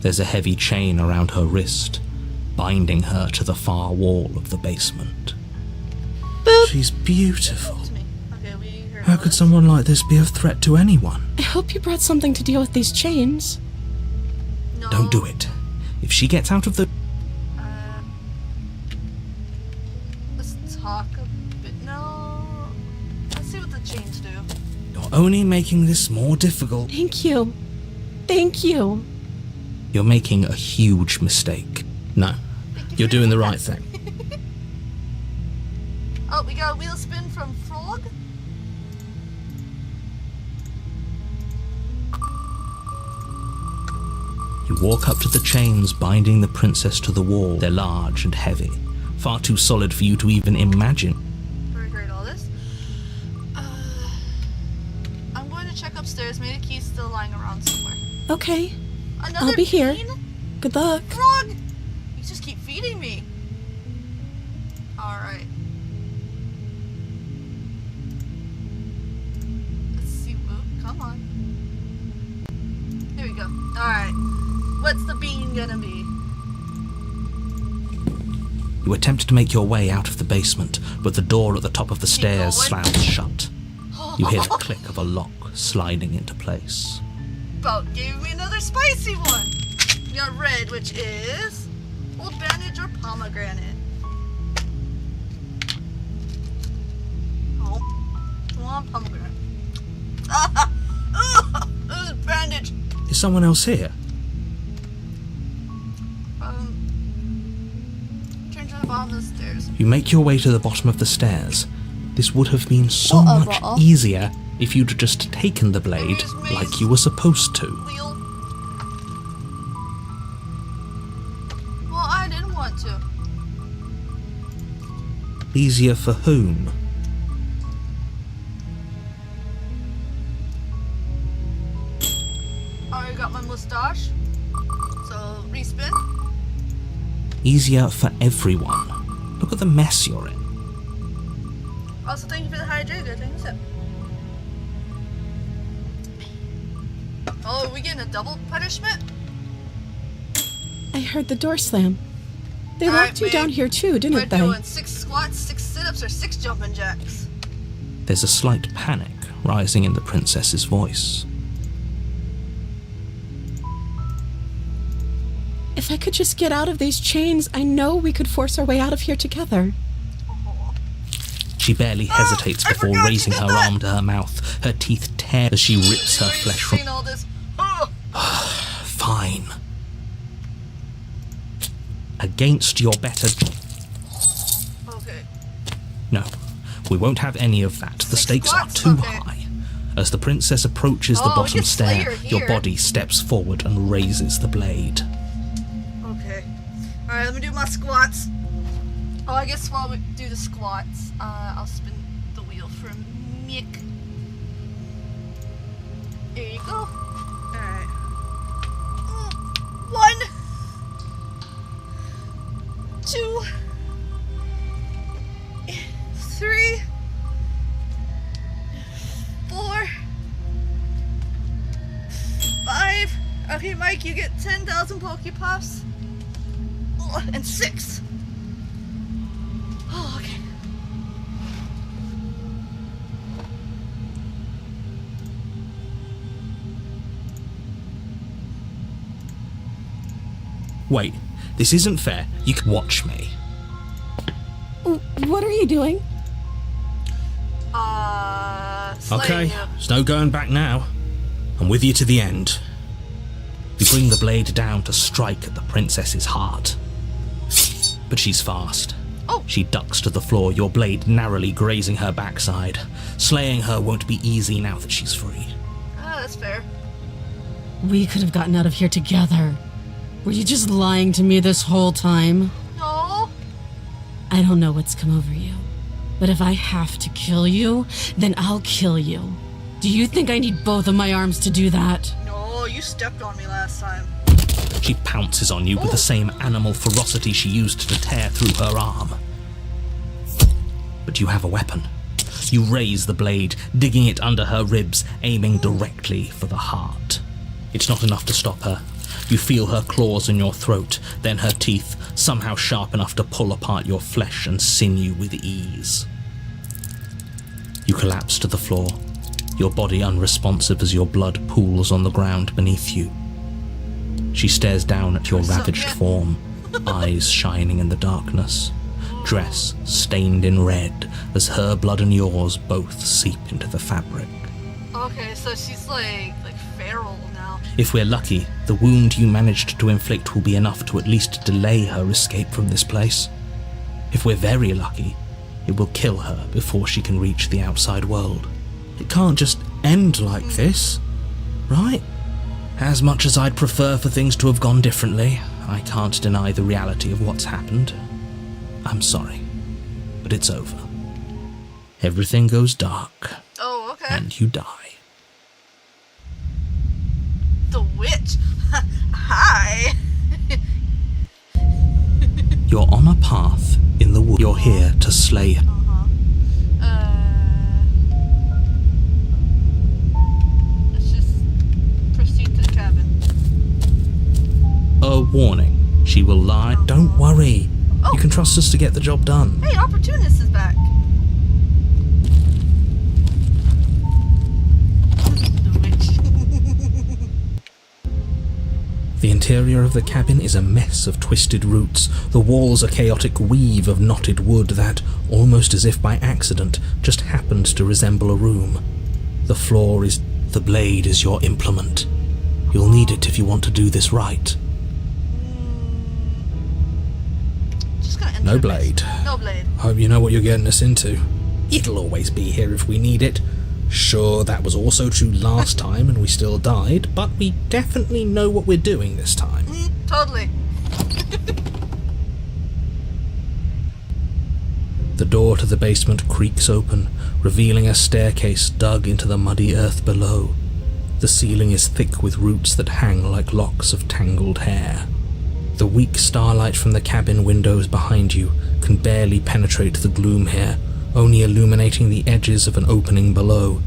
There's a heavy chain around her wrist, binding her to the far wall of the basement. She's beautiful. To me. Okay, we heard How could someone like this be a threat to anyone? I hope you brought something to deal with these chains. No. Don't do it. If she gets out of the... Let's talk a bit. No. Let's see what the chains do. You're only making this more difficult. Thank you. Thank you. You're making a huge mistake. No, you're doing the right thing. Oh, we got a wheel spin from Frog. You walk up to the chains binding the princess to the wall. They're large and heavy, far too solid for you to even imagine. Very great, all this. I'm going to check upstairs. Maybe the key's still lying around somewhere. Okay. Another I'll be here. bean? Good luck. Frog! You just keep feeding me. Alright. Let's see. Oh, come on. Here we go. Alright. What's the bean gonna be? You attempt to make your way out of the basement, but the door at the top of the stairs going. slams shut. You hear the click of a lock sliding into place. About gave me another spicy one. We got red, which is old bandage or pomegranate. Oh, come on, pomegranate. This is bandage. Is someone else here? Turn to the bottom of the stairs. You make your way to the bottom of the stairs. This would have been so What a much bottle. easier if you'd just taken the blade like you were supposed to. Wheel. Well, I didn't want to. Easier for whom? I got my mustache. So, respin. Easier for everyone. Look at the mess you're in. Also, thank you for the hydrator. Thank you, sir. Oh, are we getting a double punishment? I heard the door slam. They All right, locked you babe. down here too, We're didn't they? doing 6 squats, 6 sit-ups, or 6 jumping jacks. There's a slight panic rising in the princess's voice. If I could just get out of these chains, I know we could force our way out of here together. She barely hesitates I before forgot you raising did her that. arm to her mouth. Her teeth tear as she rips her flesh from... Seen all this. Oh. Fine. Against your better... Okay. No, we won't have any of that. The 6 stakes are squats? too Okay. high. As the princess approaches the Oh, we bottom can slay stair, her your here. body steps forward and raises the blade. Okay. Alright, let me do my squats. Oh, I guess while we do the squats, I'll spin the wheel for Mick. There you go. Alright. 1, 2, 3, 4, 5. Okay, Mike, you get 10,000 Pokepuffs. And 6. Oh, okay. Wait, this isn't fair. You can watch me. What are you doing? Okay, slaying you. there's no going back now. I'm with you to the end. You bring the blade down to strike at the princess's heart. But she's fast. Oh. She ducks to the floor, your blade narrowly grazing her backside. Slaying her won't be easy now that she's free. That's fair. We could have gotten out of here together. Were you just lying to me this whole time? No. I don't know what's come over you, but if I have to kill you, then I'll kill you. Do you think I need both of my arms to do that? No, you stepped on me last time. She pounces on you with the same animal ferocity she used to tear through her arm. But you have a weapon. You raise the blade, digging it under her ribs, aiming directly for the heart. It's not enough to stop her. You feel her claws in your throat, then her teeth, somehow sharp enough to pull apart your flesh and sinew with ease. You You collapse to the floor, your body unresponsive as your blood pools on the ground beneath you. She stares down at your ravaged form, eyes shining in the darkness, dress stained in red as her blood and yours both seep into the fabric. Okay, so she's like feral now. If we're lucky, the wound you managed to inflict will be enough to at least delay her escape from this place. If we're very lucky, it will kill her before she can reach the outside world. It can't just end like this, right? As much as I'd prefer for things to have gone differently, I can't deny the reality of what's happened. I'm sorry, but it's over. Everything goes dark. Oh, okay. And you die. The witch? Hi! You're on a path in the woods. You're here to slay her. Let's just proceed to the cabin. A warning. She will lie. Don't worry. Oh. You can trust us to get the job done. Hey, Opportunist is back. The witch. The interior of the cabin is a mess of twisted roots. The walls a chaotic weave of knotted wood that, almost as if by accident, just happened to resemble a room. The floor is... The blade is your implement. You'll need it if you want to do this right. Just gonna enter No the blade. base. No blade. Hope you know what you're getting us into. It'll always be here if we need it. Sure, that was also true last time and we still died, but we definitely know what we're doing this time. Totally. The door to the basement creaks open, revealing a staircase dug into the muddy earth below. The ceiling is thick with roots that hang like locks of tangled hair. The weak starlight from the cabin windows behind you can barely penetrate the gloom here, only illuminating the edges of an opening below.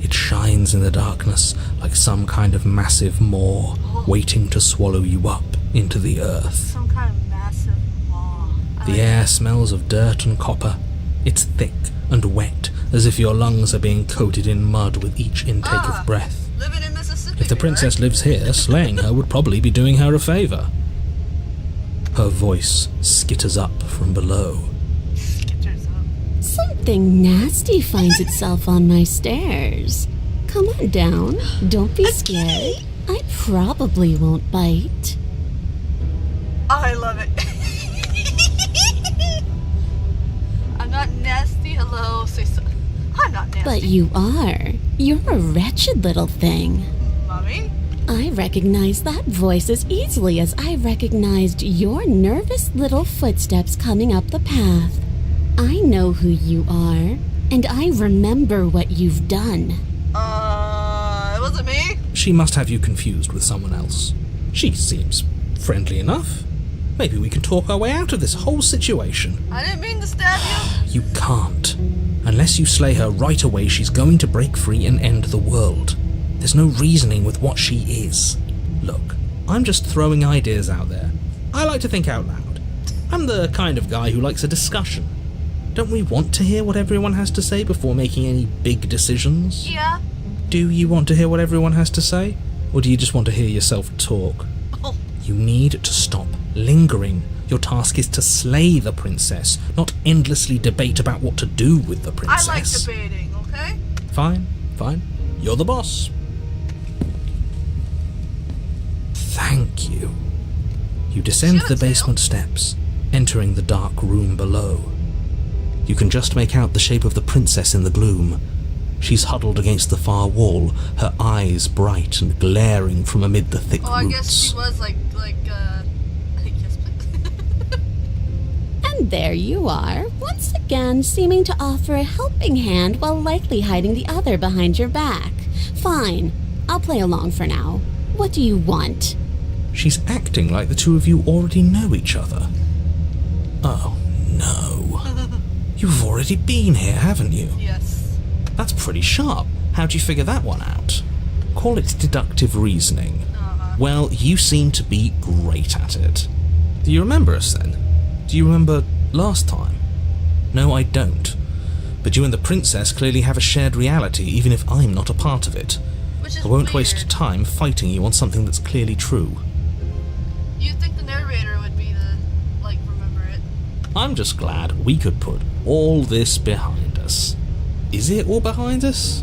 It shines in the darkness like some kind of massive maw waiting to swallow you up into the earth. Some kind of massive maw. The air smells of dirt and copper. It's thick and wet, as if your lungs are being coated in mud with each intake of breath. Living in Mississippi. If the princess right? lives here, slaying her would probably be doing her a favour. Her voice skitters up from below. Something nasty finds itself on my stairs. Come on down. Don't be scared. I probably won't bite. I love it. I'm not nasty. Hello. Say so. I'm not nasty. But you are. You're a wretched little thing. Mommy? I recognize that voice as easily as I recognized your nervous little footsteps coming up the path. I know who you are, and I remember what you've done. It wasn't me. She must have you confused with someone else. She seems friendly enough. Maybe we can talk our way out of this whole situation. I didn't mean to stab you. You can't. Unless you slay her right away, she's going to break free and end the world. There's no reasoning with what she is. Look, I'm just throwing ideas out there. I like to think out loud. I'm the kind of guy who likes a discussion. Don't we want to hear what everyone has to say before making any big decisions? Yeah. Do you want to hear what everyone has to say? Or do you just want to hear yourself talk? Oh. You need to stop lingering. Your task is to slay the princess, not endlessly debate about what to do with the princess. I like debating, okay? Fine. You're the boss. Thank you. You descend the basement steps, entering the dark room below. You can just make out the shape of the princess in the gloom. She's huddled against the far wall, her eyes bright and glaring from amid the thick roots. I guess she was like yes, please. And there you are, once again seeming to offer a helping hand while likely hiding the other behind your back. Fine, I'll play along for now. What do you want? She's acting like the two of you already know each other. Oh, no. You've already been here, haven't you? Yes. That's pretty sharp. How'd you figure that one out? Call it deductive reasoning. Well, you seem to be great at it. Do you remember us then? Do you remember last time? No, I don't. But you and the princess clearly have a shared reality, even if I'm not a part of it. Which is I won't weird. waste time fighting you on something that's clearly true. You'd think the narrator would be the, like, remember it. I'm just glad we could put all this behind us. Is it all behind us?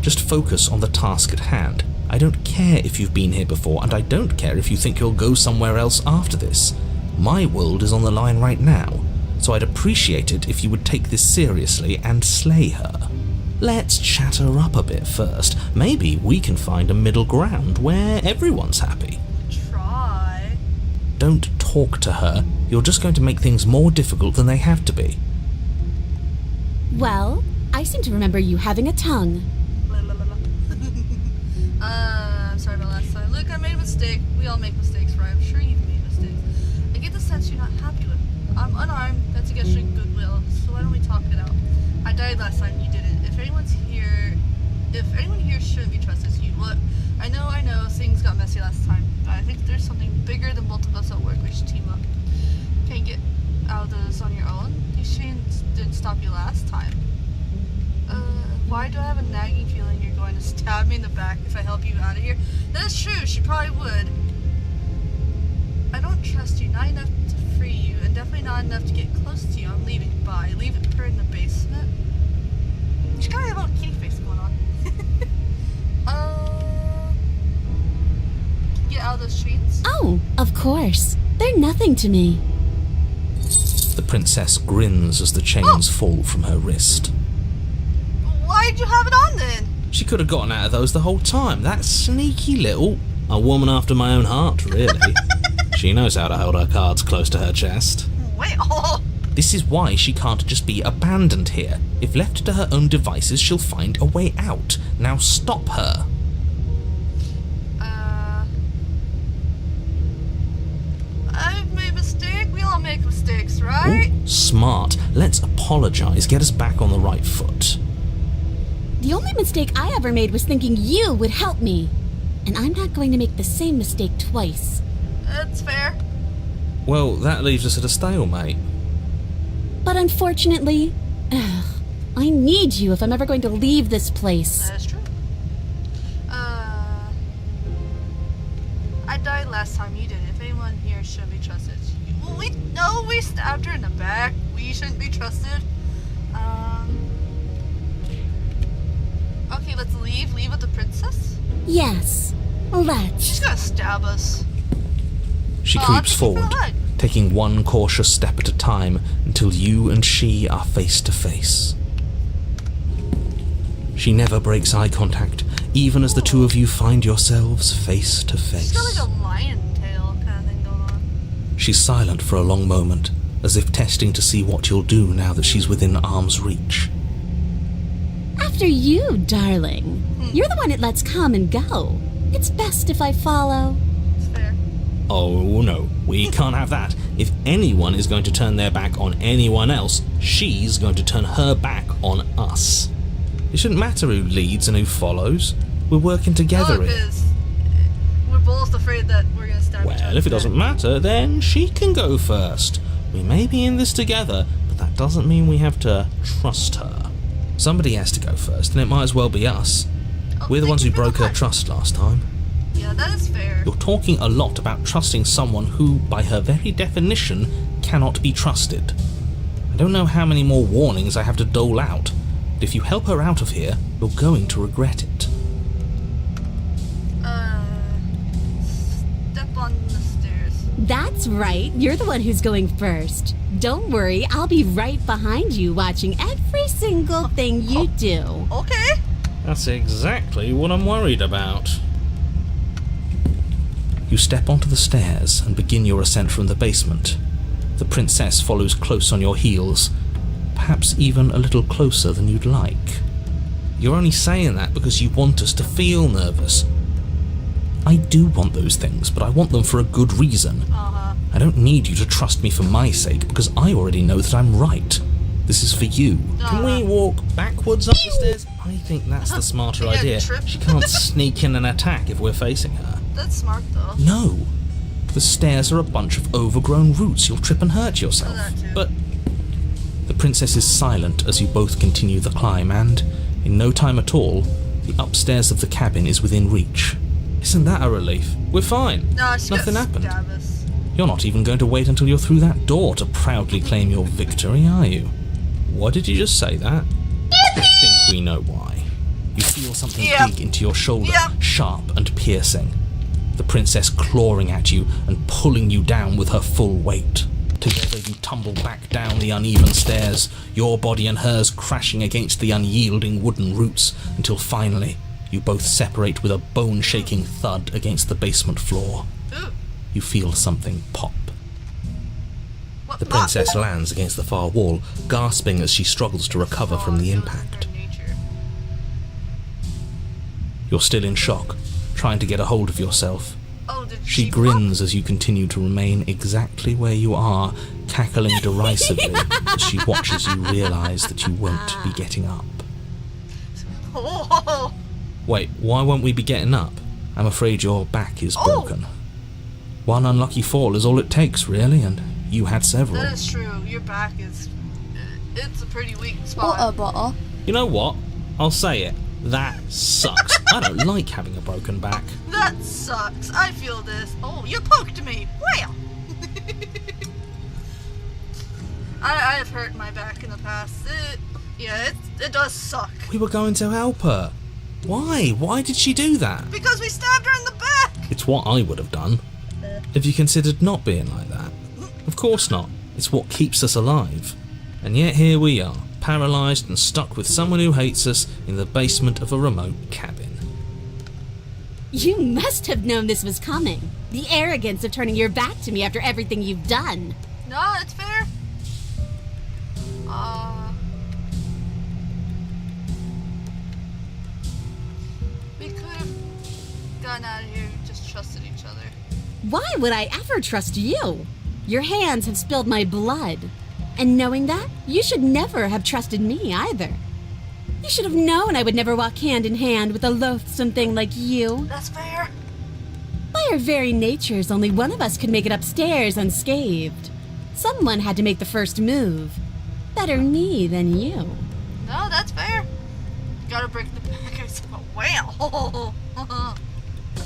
Just focus on the task at hand. I don't care if you've been here before, and I don't care if you think you'll go somewhere else after this. My world is on the line right now, so I'd appreciate it if you would take this seriously and slay her. Let's chat her up a bit first. Maybe we can find a middle ground where everyone's happy. Try. Don't talk to her. You're just going to make things more difficult than they have to be. Well, I seem to remember you having a tongue. I'm sorry about last time. Look, I made a mistake. We all make mistakes, right? I'm sure you've made mistakes. I get the sense you're not happy with me. I'm unarmed. That's against your goodwill. So why don't we talk it out? I died last time. You didn't. If anyone here shouldn't be trusted, it's you. Look, I know. Things got messy last time. But I think there's something bigger than both of us at work. We should team up. Can't get out of this on your own. These chains didn't stop you last time. Why do I have a nagging feeling you're going to stab me in the back if I help you out of here? That is true, she probably would. I don't trust you, not enough to free you, and definitely not enough to get close to you. I'm leaving. Bye. Leave her in the basement. She's kind of a little kitty face going on. Get out of those chains? Oh, of course. They're nothing to me. The princess grins as the chains fall from her wrist. Why'd you have it on then? She could have gotten out of those the whole time. That sneaky little... A woman after my own heart, really. She knows how to hold her cards close to her chest. Wait, oh. This is why she can't just be abandoned here. If left to her own devices, she'll find a way out. Now stop her. I've made a mistake. We all make mistakes, right? Ooh, smart. Let's apologize. Get us back on the right foot. The only mistake I ever made was thinking you would help me. And I'm not going to make the same mistake twice. That's fair. Well, that leaves us at a stalemate. But unfortunately, I need you if I'm ever going to leave this place. That is true. I died last time, you didn't. If anyone here should be trusted, it's you. Well, we stabbed her in the back. We shouldn't be trusted. Okay, let's leave. Leave with the princess? Yes, let's. She's gonna stab us. She creeps forward, taking one cautious step at a time until you and she are face to face. She never breaks eye contact, even as the two of you find yourselves face to face. She's got like a lion tail kind of thing going on. She's silent for a long moment, as if testing to see what you'll do now that she's within arm's reach. After you, darling. You're the one it lets come and go. It's best if I follow. It's fair. Oh no, we can't have that. If anyone is going to turn their back on anyone else, she's going to turn her back on us. It shouldn't matter who leads and who follows. We're working together here. Because we're both afraid that we're gonna stab each other. Well, if it doesn't matter, then she can go first. We may be in this together, but that doesn't mean we have to trust her. Somebody has to go first, and it might as well be us. We're the ones who broke her trust last time. Yeah, that is fair. You're talking a lot about trusting someone who, by her very definition, cannot be trusted. I don't know how many more warnings I have to dole out, but if you help her out of here, you're going to regret it. Step on the stairs. That's right. You're the one who's going first. Don't worry, I'll be right behind you watching every single thing you do. Okay. That's exactly what I'm worried about. You step onto the stairs and begin your ascent from the basement. The princess follows close on your heels, perhaps even a little closer than you'd like. You're only saying that because you want us to feel nervous. I do want those things, but I want them for a good reason. I don't need you to trust me for my sake, because I already know that I'm right. This is for you. Can we walk backwards up the stairs? I think that's the smarter Yeah, idea. trip. She can't sneak in and attack if we're facing her. That's smart though. No. The stairs are a bunch of overgrown roots. You'll trip and hurt yourself. That too. But The princess is silent as you both continue the climb, and, in no time at all, the upstairs of the cabin is within reach. Isn't that a relief? We're fine. No, she Nothing got happened. stab us. You're not even going to wait until you're through that door to proudly claim your victory, are you? Why did you just say that? I think we know why. You feel something dig into your shoulder, sharp and piercing. The princess clawing at you and pulling you down with her full weight. Together you tumble back down the uneven stairs, your body and hers crashing against the unyielding wooden roots, until finally you both separate with a bone-shaking thud against the basement floor. You feel something pop. The princess lands against the far wall, gasping as she struggles to recover from the impact. You're still in shock, trying to get a hold of yourself. She grins as you continue to remain exactly where you are, cackling derisively as she watches you realise that you won't be getting up. Wait, why won't we be getting up? I'm afraid your back is broken. One unlucky fall is all it takes, really, and you had several. That is true. Your back is... it's a pretty weak spot. Water bottle. You know what? I'll say it. That sucks. I don't like having a broken back. That sucks. I feel this. Oh, you poked me. Wow. I have hurt my back in the past. It does suck. We were going to help her. Why? Why did she do that? Because we stabbed her in the back. It's what I would have done. Have you considered not being like that? Of course not. It's what keeps us alive. And yet here we are, paralysed and stuck with someone who hates us in the basement of a remote cabin. You must have known this was coming. The arrogance of turning your back to me after everything you've done. No, it's fair. We could have gotten out of here and just trusted each other. Why would I ever trust you? Your hands have spilled my blood. And knowing that, you should never have trusted me either. You should have known I would never walk hand in hand with a loathsome thing like you. That's fair. By our very natures, only one of us could make it upstairs unscathed. Someone had to make the first move. Better me than you. No, that's fair. Gotta break the back. Wow.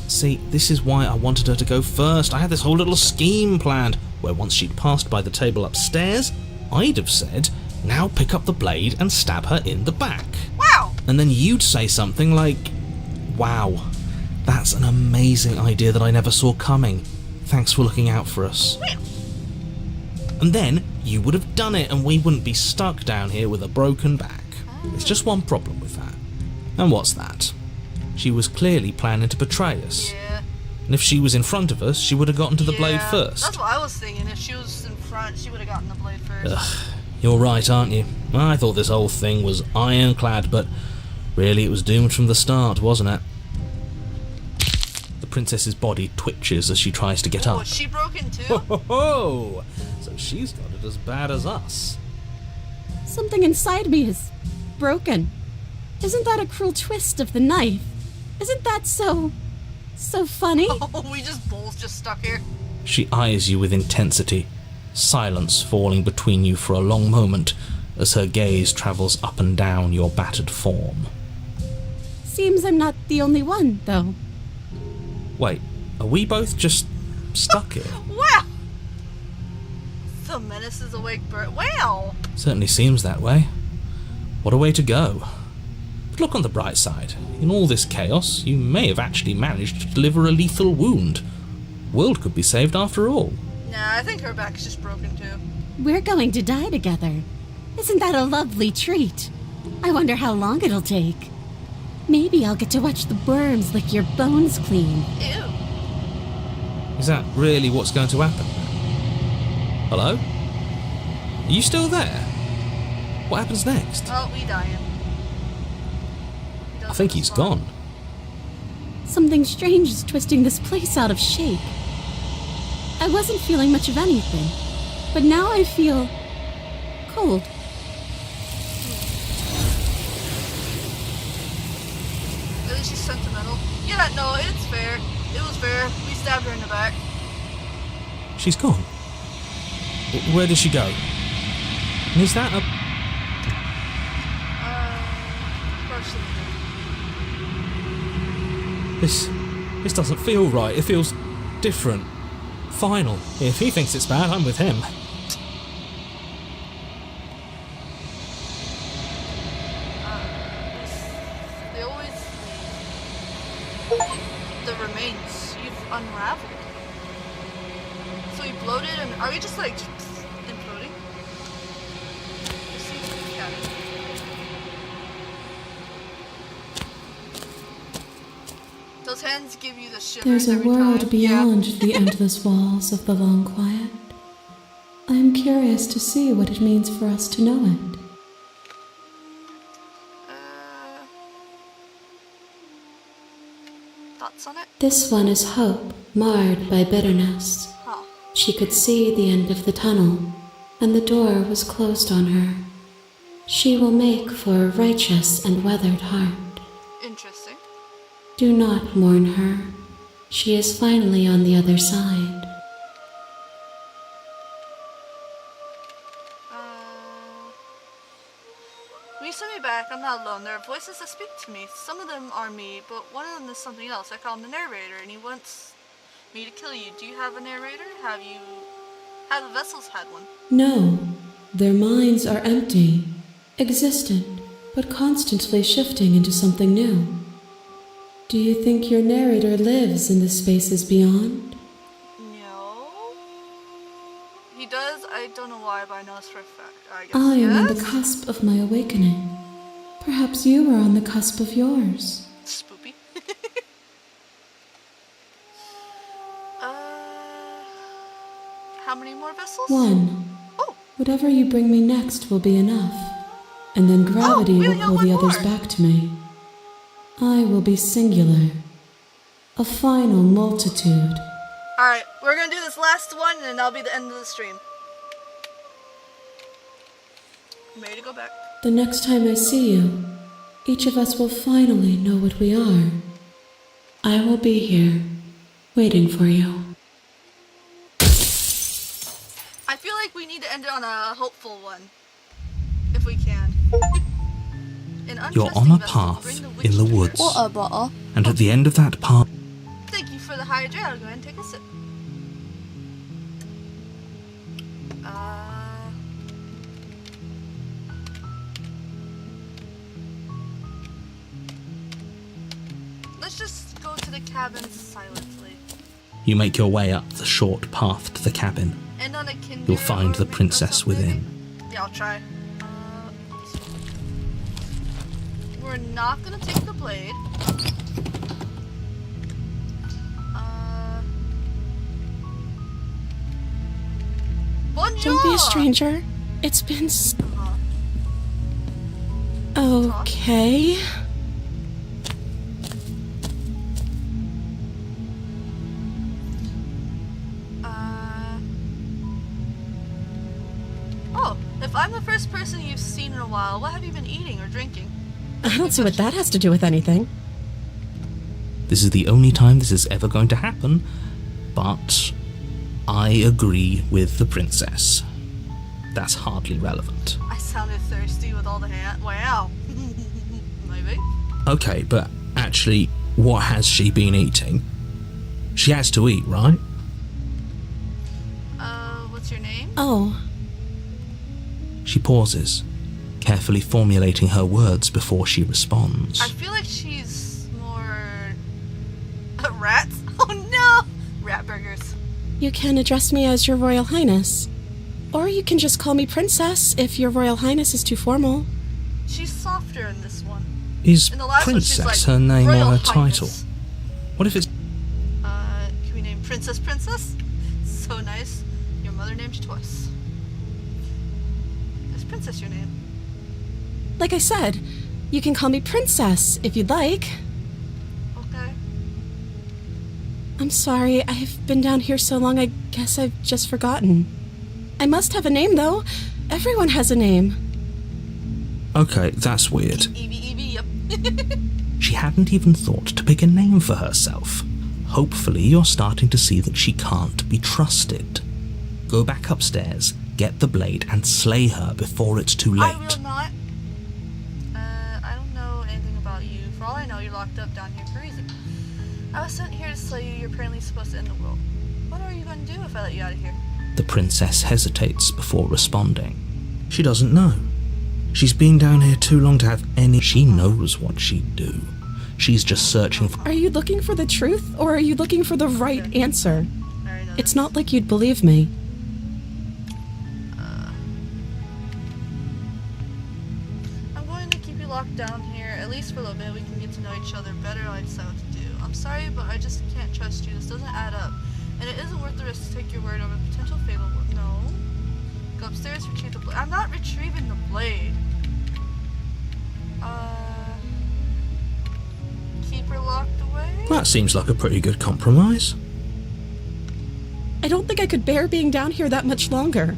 See, this is why I wanted her to go first. I had this whole little scheme planned, where once she'd passed by the table upstairs, I'd have said, now pick up the blade and stab her in the back. Wow! And then you'd say something like, wow, that's an amazing idea that I never saw coming. Thanks for looking out for us. And then you would have done it and we wouldn't be stuck down here with a broken back. There's just one problem with that. And what's that? She was clearly planning to betray us. Yeah. And if she was in front of us, she would have gotten to the blade first. That's what I was thinking. If she was in front, she would have gotten the blade first. Ugh, you're right, aren't you? I thought this whole thing was ironclad, but really it was doomed from the start, wasn't it? The princess's body twitches as she tries to get up. Was she broken too? Ho ho ho! So she's got it as bad as us. Something inside me is broken. Isn't that a cruel twist of the knife? Isn't that so funny? Oh, we both just stuck here. She eyes you with intensity, silence falling between you for a long moment as her gaze travels up and down your battered form. Seems I'm not the only one, though. Wait, are we both just stuck here? Wow! The menace is awake, Bert. Wow! Certainly seems that way. What a way to go. But look on the bright side. In all this chaos, you may have actually managed to deliver a lethal wound. World could be saved after all. Nah, I think her back's just broken too. We're going to die together. Isn't that a lovely treat? I wonder how long it'll take. Maybe I'll get to watch the worms lick your bones clean. Ew. Is that really what's going to happen? Hello? Are you still there? What happens next? Oh, we dying. I think he's gone. Something strange is twisting this place out of shape. I wasn't feeling much of anything, but now I feel cold. At least she's sentimental. Yeah, no, it's fair. It was fair. We stabbed her in the back. She's gone. Where did she go? And is that a... Partially. This doesn't feel right. It feels different. Final. If he thinks it's bad, I'm with him. They always the remains you've unraveled. So we bloated, and are we just like imploding? Let's see if we can. Those hands give you the shivers. There's a every world time. beyond Yeah. the endless walls of the long quiet. I am curious to see what it means for us to know it. Thoughts on it? This one is hope, marred by bitterness. Huh. She could see the end of the tunnel, and the door was closed on her. She will make for a righteous and weathered heart. Interesting. Do not mourn her. She is finally on the other side. When you send me back, I'm not alone. There are voices that speak to me. Some of them are me, but one of them is something else. I call him the narrator, and he wants me to kill you. Do you have a narrator? Have the vessels had one? No, their minds are empty, existent, but constantly shifting into something new. Do you think your narrator lives in the spaces beyond? No. He does. I don't know why, but I know this for a fact. I guess I am on the yes? cusp of my awakening. Perhaps you are on the cusp of yours. Spoopy. How many more vessels? One. Oh, Whatever you bring me next will be enough. And then gravity we will only pull got the one others more. back to me. I will be singular. A final multitude. alright. We're gonna do this last one, and then that'll be the end of the stream. I'm ready to go back. The next time I see you, each of us will finally know what we are. I will be here, waiting for you. I feel like we need to end it on a hopeful one. If we can. You're on a path in the woods, Water bottle. and at the end of that path, Thank you for the hydrate. I'll go ahead and take a sip. Let's just go to the cabin silently. you make your way up the short path to the cabin. End on a Kinder You'll find or the maybe princess maybe? within. Yeah, I'll try. We're not gonna take the blade. Bonjour! Don't be a stranger. It's been Okay. Oh, if I'm the first person you've seen in a while, what have you been eating or drinking? I don't see what that has to do with anything. This is the only time this is ever going to happen, but I agree with the princess. That's hardly relevant. I sounded thirsty with all the hand. Wow. Maybe. Okay, but actually, what has she been eating? She has to eat, right? What's your name? Oh, She pauses, carefully formulating her words before she responds. I feel like she's more... rats? Oh no! Rat burgers. you can address me as Your Royal Highness. Or you can just call me Princess if Your Royal Highness is too formal. She's softer in this one. Is In the last one, she's princess like, her name Royal or her Highness. title? What if it's... Can we name Princess Princess? So nice. Your mother named you twice. Is Princess your name? Like I said, you can call me Princess if you'd like. Okay. I'm sorry, I've been down here so long I guess I've just forgotten. I must have a name though. Everyone has a name. Okay, that's weird. Eevee, yep. She hadn't even thought to pick a name for herself. Hopefully you're starting to see that she can't be trusted. Go back upstairs get the blade and slay her before it's too I late. will not. I don't know anything about you. For all I know, you're locked up down here for a reason. I was sent here to slay you. You're apparently supposed to end the world. What are you going to do if I let you out of here? The princess hesitates before responding. She doesn't know. She's been down here too long to have any... She knows what she'd do. She's just searching for... Are you looking for the truth, or are you looking for the right answer? I already know It's this. not like you'd believe me. I'm going to keep you locked down here, at least for a little bit. We can get to know each other better and I decide what to do. I'm sorry, but I just can't trust you. This doesn't add up. And it isn't worth the risk to take your word over potential fatal work. No. Go upstairs, retrieve the blade. I'm not retrieving the blade. Keep her locked away? That seems like a pretty good compromise. I don't think I could bear being down here that much longer.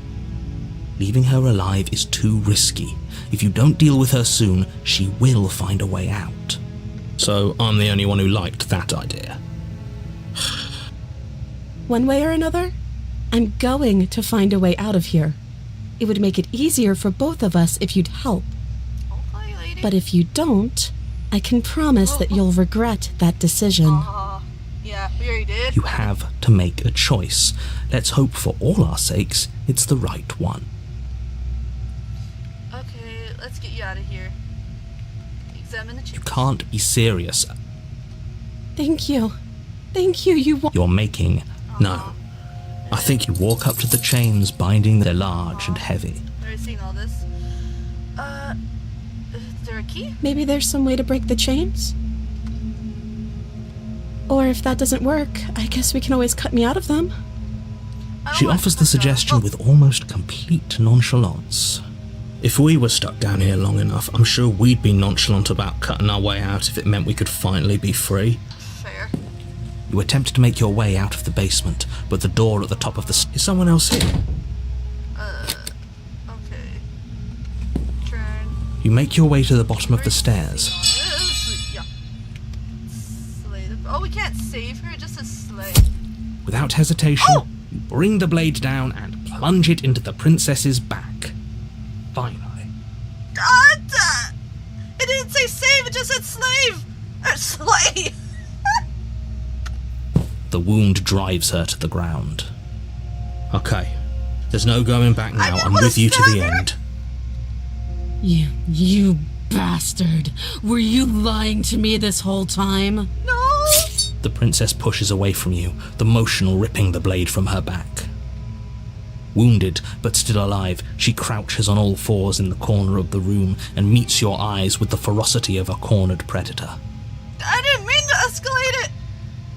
Leaving her alive is too risky. If you don't deal with her soon, she will find a way out. So I'm the only one who liked that idea. One way or another, I'm going to find a way out of here. It would make it easier for both of us if you'd help. Okay, lady. But if you don't, I can promise that you'll regret that decision. Yeah, we already did. You have to make a choice. Let's hope for all our sakes it's the right one. Okay, let's get you out of here. Examine the You chips. can't be serious. Thank you. Thank you, you won't. You're making... No. I think you walk up to the chains binding. They're large and heavy. I've already seen all this. Is there a key? Maybe there's some way to break the chains? Or if that doesn't work, I guess we can always cut me out of them. She offers the suggestion with almost complete nonchalance. If we were stuck down here long enough, I'm sure we'd be nonchalant about cutting our way out if it meant we could finally be free. Fair. You attempt to make your way out of the basement, but the door at the top of the... Is someone else here? Okay. Turn. You make your way to the bottom of the stairs. Yeah. Slay the... Oh, we can't save her, it just says slay. Without hesitation, you bring the blade down and plunge it into the princess's back. Finally. It didn't say save, it just said slave! Slay! The wound drives her to the ground. Okay, there's no going back now. I'm with you to the end. You bastard. Were you lying to me this whole time? No! The princess pushes away from you, the motion ripping the blade from her back. Wounded, but still alive, she crouches on all fours in the corner of the room and meets your eyes with the ferocity of a cornered predator. I didn't mean to escalate it!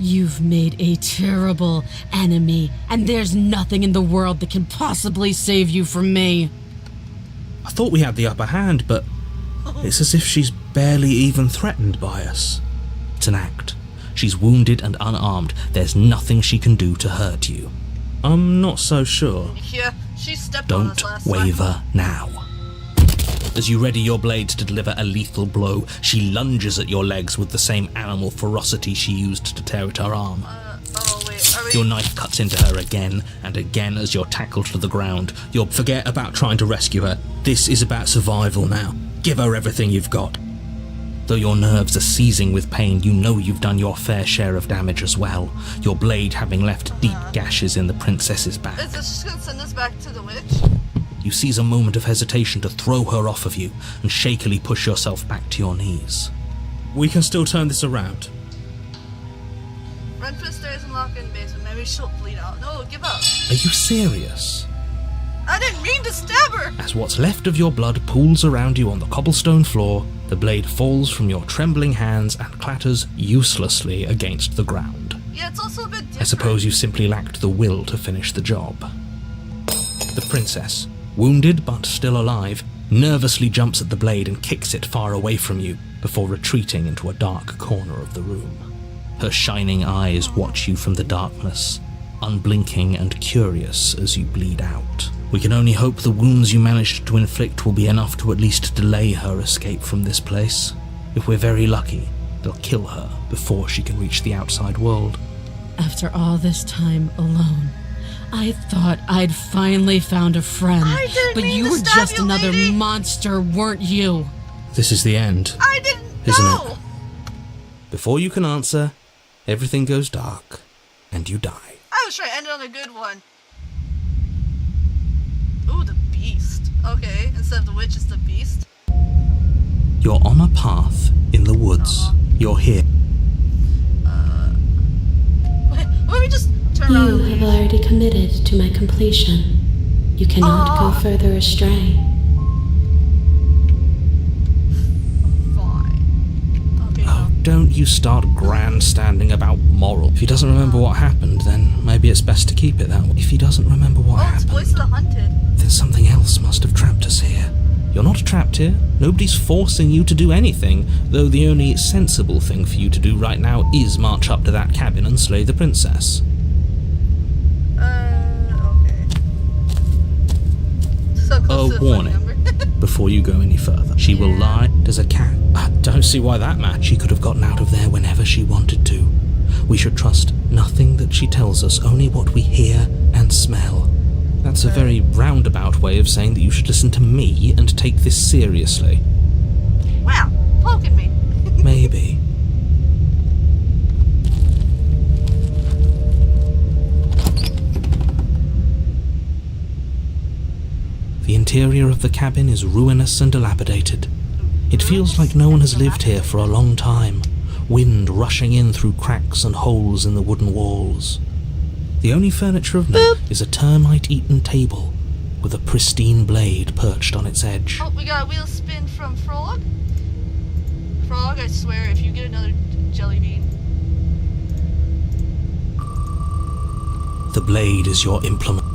You've made a terrible enemy, and there's nothing in the world that can possibly save you from me. I thought we had the upper hand, but it's as if she's barely even threatened by us. It's an act. She's wounded and unarmed. There's nothing she can do to hurt you. I'm not so sure. Yeah, she stepped on Don't us last time. waver now. As you ready your blade to deliver a lethal blow, she lunges at your legs with the same animal ferocity she used to tear at her arm. Oh, wait, are we... Your knife cuts into her again and again as you're tackled to the ground. You'll forget about trying to rescue her. This is about survival now. Give her everything you've got. Though your nerves are seizing with pain, you know you've done your fair share of damage as well, your blade having left deep gashes in the princess's back. Is this just gonna send us back to the witch? You seize a moment of hesitation to throw her off of you and shakily push yourself back to your knees. We can still turn this around. Run for the stairs and lock in the basement. Maybe she'll bleed out. No, give up. Are you serious? I didn't mean to stab her! As what's left of your blood pools around you on the cobblestone floor, the blade falls from your trembling hands and clatters uselessly against the ground. Yeah, it's also a bit different. I suppose you simply lacked the will to finish the job. The princess, wounded but still alive, nervously jumps at the blade and kicks it far away from you before retreating into a dark corner of the room. Her shining eyes watch you from the darkness, unblinking and curious as you bleed out. We can only hope the wounds you managed to inflict will be enough to at least delay her escape from this place. If we're very lucky, they'll kill her before she can reach the outside world. After all this time alone, I thought I'd finally found a friend, I didn't but mean you to were stab just you, another lady. monster, weren't you? This is the end, I didn't isn't know. it? Before you can answer, everything goes dark, and you die. I was trying to end it on a good one. Ooh, the beast. Okay, instead of the witch, it's the beast. You're on a path in the woods. You're here. Wait, let me just turn You around. have already committed to my completion. You cannot go further astray. Fine. Okay, Oh, don't you start grandstanding about moral. If he doesn't remember what happened, then maybe it's best to keep it that way. If he doesn't remember what Oh, it's happened, Voice of the Hunted. then something else must have trapped us here. You're not trapped here. Nobody's forcing you to do anything, though the only sensible thing for you to do right now is march up to that cabin and slay the princess. Okay. So close to A the warning. phone number. Before you go any further, she will lie. There's a cat. I don't see why that matters. She could have gotten out of there whenever she wanted to. We should trust nothing that she tells us, only what we hear and smell. That's a very roundabout way of saying that you should listen to me and take this seriously. Wow, poking me. Maybe. The interior of the cabin is ruinous and dilapidated. It feels like no one has lived here for a long time, wind rushing in through cracks and holes in the wooden walls. The only furniture of note is a termite-eaten table with a pristine blade perched on its edge. Oh, we got a wheel spin from Frog. Frog, I swear, if you get another jelly bean. The blade is your implement.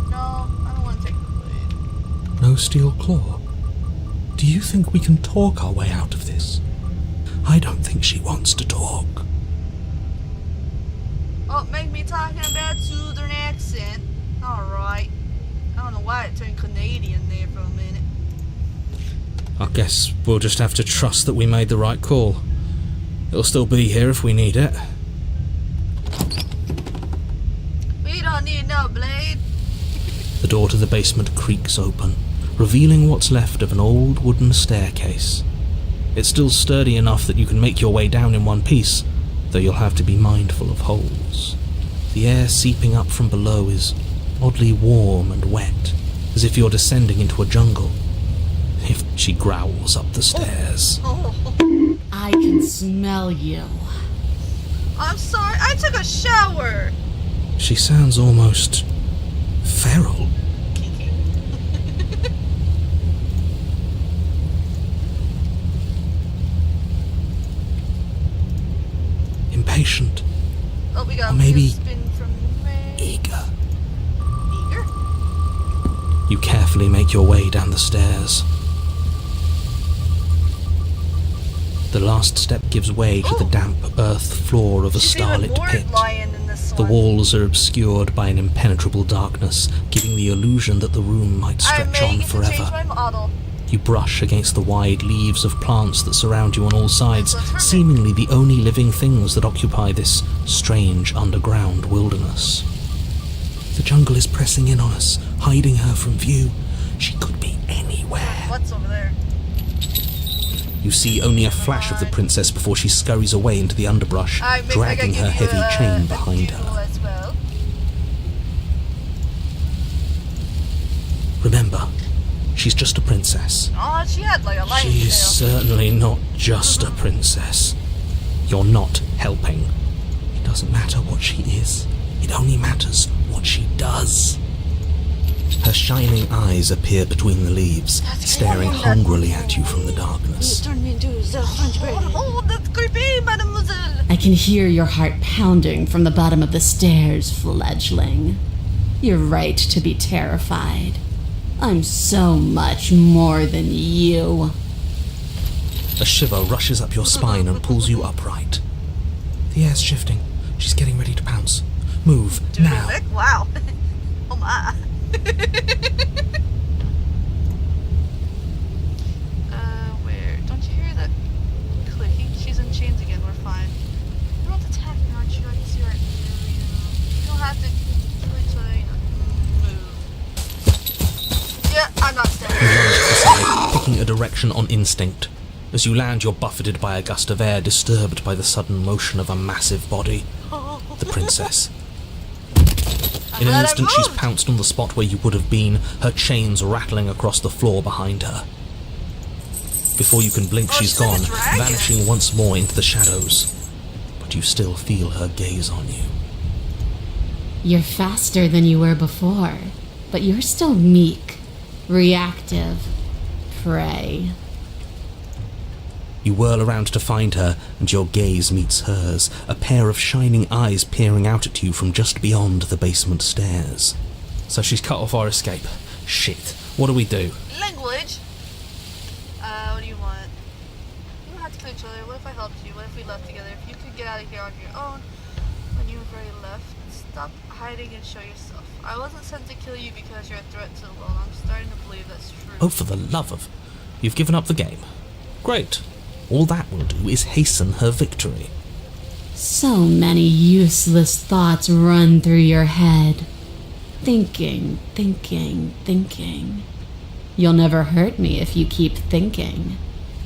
No, I don't want to take the blade. No steel claw. Do you think we can talk our way out of this? I don't think she wants to talk. Oh, make me talking about Southern accent. Alright. I don't know why it turned Canadian there for a minute. I guess we'll just have to trust that we made the right call. It'll still be here if we need it. We don't need no blade. The door to the basement creaks open, revealing what's left of an old wooden staircase. It's still sturdy enough that you can make your way down in one piece, though you'll have to be mindful of holes. The air seeping up from below is oddly warm and wet, as if you're descending into a jungle. If she growls up the stairs. Oh, I can smell you. I'm sorry, I took a shower. She sounds almost feral. Impatient. Oh, we got Or maybe a spin from Ray. Eager. Eager? You carefully make your way down the stairs. The last step gives way to the damp earth floor of a She's starlit even more pit. lion in this The one. walls are obscured by an impenetrable darkness, giving the illusion that the room might I stretch may on get to change forever. my model. You brush against the wide leaves of plants that surround you on all sides, That's perfect. seemingly the only living things that occupy this strange underground wilderness. The jungle is pressing in on us, hiding her from view. She could be anywhere. What's over there? You see only a flash of the princess before she scurries away into the underbrush, I make dragging her heavy chain behind duel her. as well. Remember, she's just a princess. Oh, she had like a lion's She's tail. certainly not just a princess. You're not helping. It doesn't matter what she is. It only matters what she does. Her shining eyes appear between the leaves, staring hungrily at you from the darkness. Turn me into the Oh, that's creepy, mademoiselle. I can hear your heart pounding from the bottom of the stairs, fledgling. You're right to be terrified. I'm so much more than you. A shiver rushes up your spine and pulls you upright. The air's shifting. She's getting ready to pounce. Move, now. Vic? Wow. Oh my. Where? Don't you hear that clicking? She's in chains again. We're fine. You're not attacking, aren't you? I can see right through you. You don't have to kill each other. taking a direction on instinct. As you land, you're buffeted by a gust of air, disturbed by the sudden motion of a massive body. The princess. In an instant, she's pounced on the spot where you would have been, her chains rattling across the floor behind her. Before you can blink, she's gone, vanishing once more into the shadows. But you still feel her gaze on you. You're faster than you were before, but you're still meek, reactive, prey. You whirl around to find her, and your gaze meets hers, a pair of shining eyes peering out at you from just beyond the basement stairs. So she's cut off our escape. Shit. What do we do? Language. What do you want? You don't have to kill each other. What if I helped you? What if we left together? If you could get out of here on your own when you were very left, stop hiding and show yourself. I wasn't sent to kill you because you're a threat to the world. I'm starting to believe that's true. Oh, for the love of... You've given up the game. Great. All that will do is hasten her victory. So many useless thoughts run through your head. Thinking, thinking, thinking. You'll never hurt me if you keep thinking.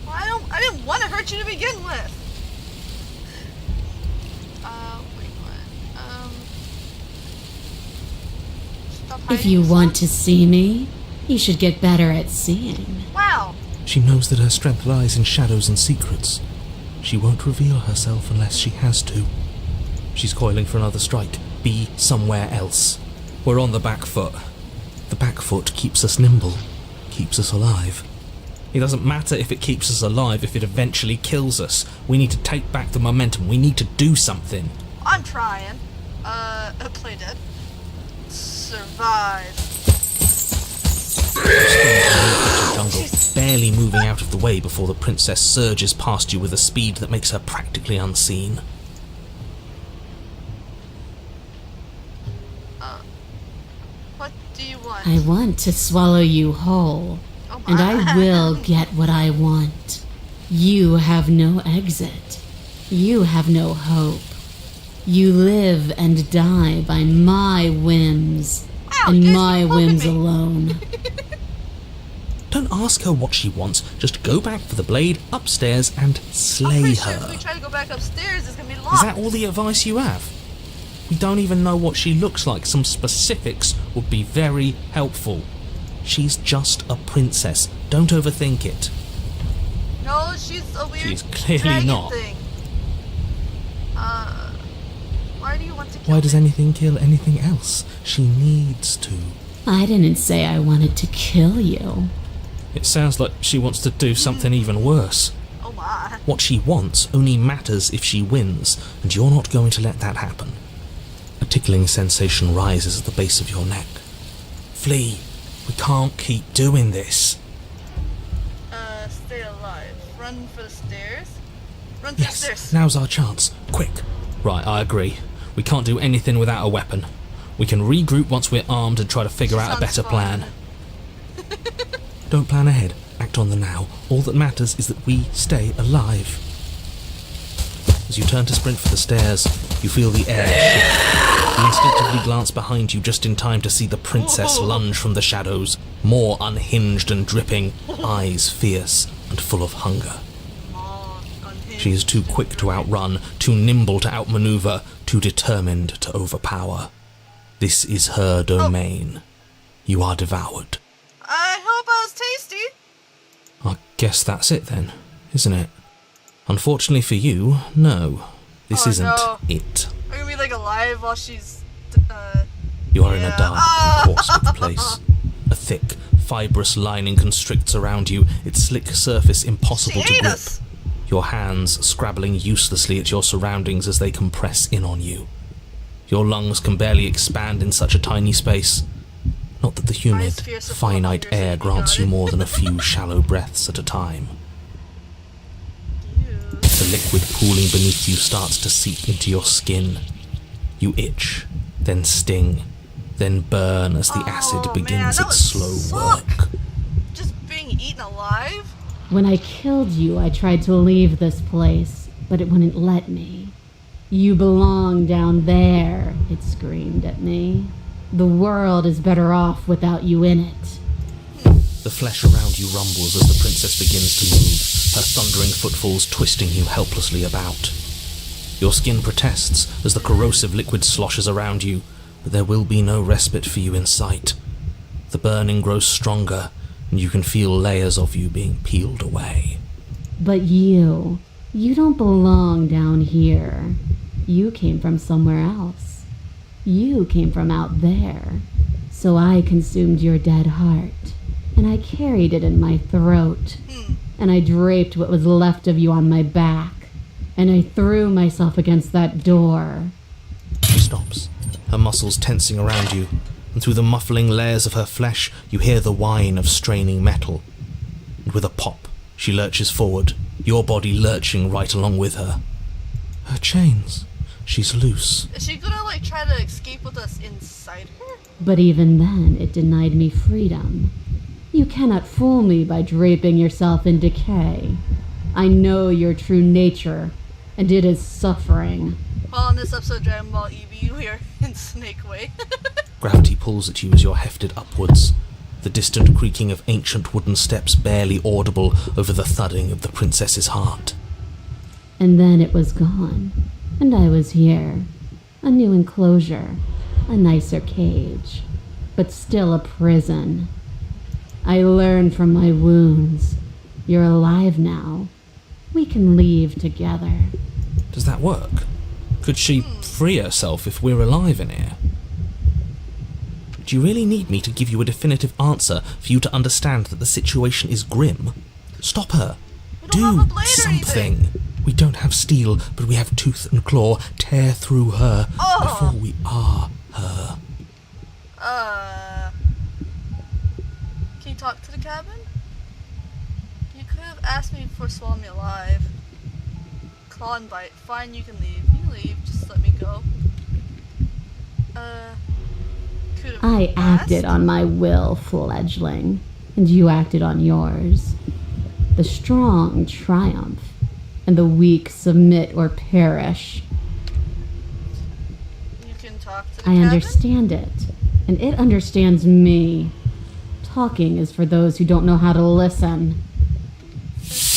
Well, I didn't want to hurt you to begin with. Wait, what? Stop hiding If you yourself? want to see me, you should get better at seeing. Wow. She knows that her strength lies in shadows and secrets. She won't reveal herself unless she has to. She's coiling for another strike. Be somewhere else. We're on the back foot. The back foot keeps us nimble, keeps us alive. It doesn't matter if it keeps us alive if it eventually kills us. We need to take back the momentum. We need to do something. I'm trying. Play dead. Survive. Jungle, barely moving out of the way before the princess surges past you with a speed that makes her practically unseen. What do you want? I want to swallow you whole, Oh my. and I will get what I want. You have no exit. You have no hope. You live and die by my whims, Ow, and you guys my keep poking whims me. alone. Don't ask her what she wants, just go back for the blade upstairs and I'm slay pretty sure her. if we try to go back upstairs, it's gonna be locked. Is that all the advice you have? We don't even know what she looks like. Some specifics would be very helpful. She's just a princess. Don't overthink it. No, she's a weird She's clearly dragon not. thing. Why do you want to kill Why does me? anything kill anything else? She needs to. I didn't say I wanted to kill you. It sounds like she wants to do something even worse. Oh my. What she wants only matters if she wins, and you're not going to let that happen. A tickling sensation rises at the base of your neck. Flee. We can't keep doing this. Stay alive. Run for the stairs? Run for the Yes, stairs. now's our chance. Quick. Right, I agree. We can't do anything without a weapon. We can regroup once we're armed and try to figure out a better Sounds plan. fun. Don't plan ahead. Act on the now. All that matters is that we stay alive. As you turn to sprint for the stairs, you feel the air shift. You instinctively glance behind you just in time to see the princess lunge from the shadows, more unhinged and dripping, eyes fierce and full of hunger. She is too quick to outrun, too nimble to outmaneuver, too determined to overpower. This is her domain. You are devoured. I hope I was tasty. I guess that's it then, isn't it? Unfortunately for you, no. This Oh, isn't no. it. Are you gonna be like alive while she's You are in a Yeah. dark, caustic place. A thick, fibrous lining constricts around you, its slick surface impossible She to ate grip. us. Your hands scrabbling uselessly at your surroundings as they compress in on you. Your lungs can barely expand in such a tiny space. Not that the humid, Eyes fierce and full of finite hunger, so air you grants got you it. more than a few shallow breaths at a time. Ew. The liquid pooling beneath you starts to seep into your skin. You itch, then sting, then burn as the acid Oh, begins man, that its would slow suck. work. Just being eaten alive? When I killed you, I tried to leave this place, but it wouldn't let me. You belong down there, it screamed at me. The world is better off without you in it. The flesh around you rumbles as the princess begins to move, her thundering footfalls twisting you helplessly about. Your skin protests as the corrosive liquid sloshes around you, but there will be no respite for you in sight. The burning grows stronger, and you can feel layers of you being peeled away. But you don't belong down here. You came from somewhere else. You came from out there. So I consumed your dead heart, and I carried it in my throat, and I draped what was left of you on my back, and I threw myself against that door. She stops, her muscles tensing around you, and through the muffling layers of her flesh you hear the whine of straining metal. And with a pop, she lurches forward, your body lurching right along with her. Her chains. She's loose. Is she gonna like try to escape with us inside her? But even then, it denied me freedom. You cannot fool me by draping yourself in decay. I know your true nature, and it is suffering. Well, in this episode of Dragon Ball Eevee, we are in Snake Way. Gravity pulls at you as you're hefted upwards, the distant creaking of ancient wooden steps barely audible over the thudding of the princess's heart. And then it was gone, and I was here. A new enclosure, a nicer cage, but still a prison. I learned from my wounds. You're alive now. We can leave together. Does that work? Could she free herself if we're alive in here? Do you really need me to give you a definitive answer for you to understand that the situation is grim? Stop her. We don't have a blade or something. anything. We don't have steel, but we have tooth and claw. Tear through her before we are her. Can you talk to the cabin? You could have asked me before swallowing me alive. Claw and bite. Fine, you can leave. You leave. Just let me go. Could have I acted on my will, fledgling, and you acted on yours. The strong triumph, and the weak submit or perish. You can talk to the I cabin? understand it, and it understands me. Talking is for those who don't know how to listen.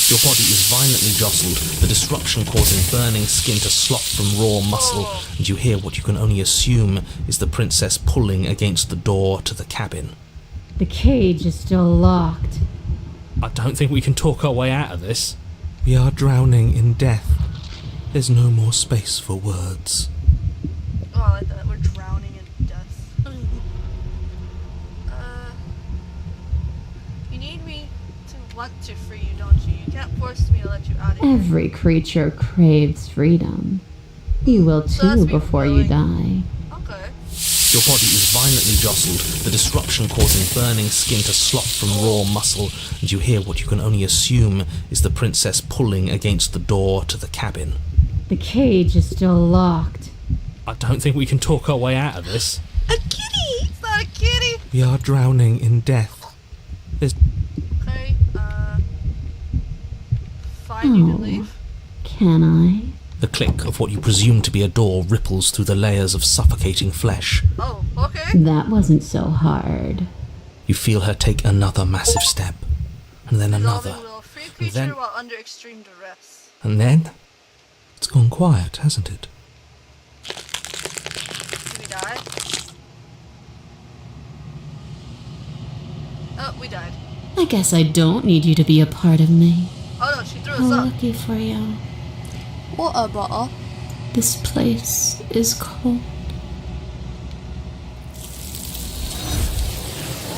Your body is violently jostled, the disruption causing burning skin to slop from raw muscle, and you hear what you can only assume is the princess pulling against the door to the cabin. The cage is still locked. I don't think we can talk our way out of this. We are drowning in death. There's no more space for words. Oh, I like that. We're drowning in death. You need me to want to free you, don't you? You can't force me to let you out of here. Every creature craves freedom. You will So that's too me before you die. Okay. Your body is violently jostled, the disruption causing burning skin to slop from raw muscle, and you hear what you can only assume is the princess pulling against the door to the cabin. The cage is still locked. I don't think we can talk our way out of this. A kitty! It's not a kitty! We are drowning in death. There's... Okay, fine, you can leave. Can I? The click of what you presume to be a door ripples through the layers of suffocating flesh. Oh, okay. That wasn't so hard. You feel her take another massive step, and then another, Dissolving will free a and creature then... while under extreme duress. And then... It's gone quiet, hasn't it? Did we die? Oh, we died. I guess I don't need you to be a part of me. Oh no, she threw How us up. lucky for you. Water bottle. This place is cold.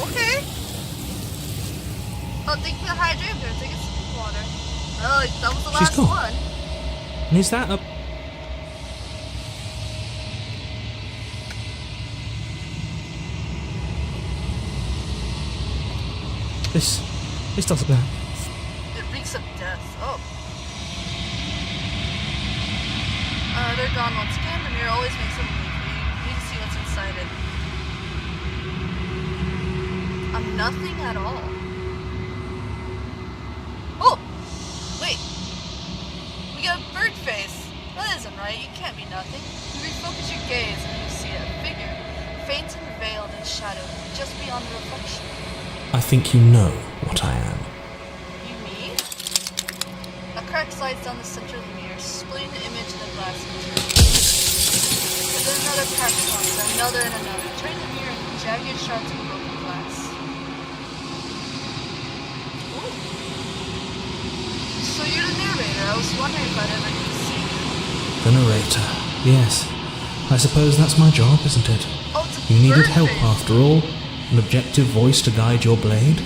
Okay. Oh, thank you for the hydrate. I'm gonna take a sip of water. Oh, that was the She's last gone. one. And is that a... This doesn't... It reeks of death. Oh. They're gone once again. The mirror always makes them leave. You need to see what's inside it. I'm nothing at all. Oh! Wait. We got a bird face. That isn't right. You can't be nothing. You refocus your gaze and you see a figure, faint and veiled in shadow, just beyond the reflection. I think you know what I am. You me? A crack slides down the center of the mirror, splitting the image in the glass into two. And then another crack forms, another and another, turning the mirror into jagged shards of broken glass. Ooh. So you're the narrator. I was wondering if I'd ever get to see you. The narrator. Yes. I suppose that's my job, isn't it? Oh, it's a You needed bird help face. after all. An objective voice to guide your blade.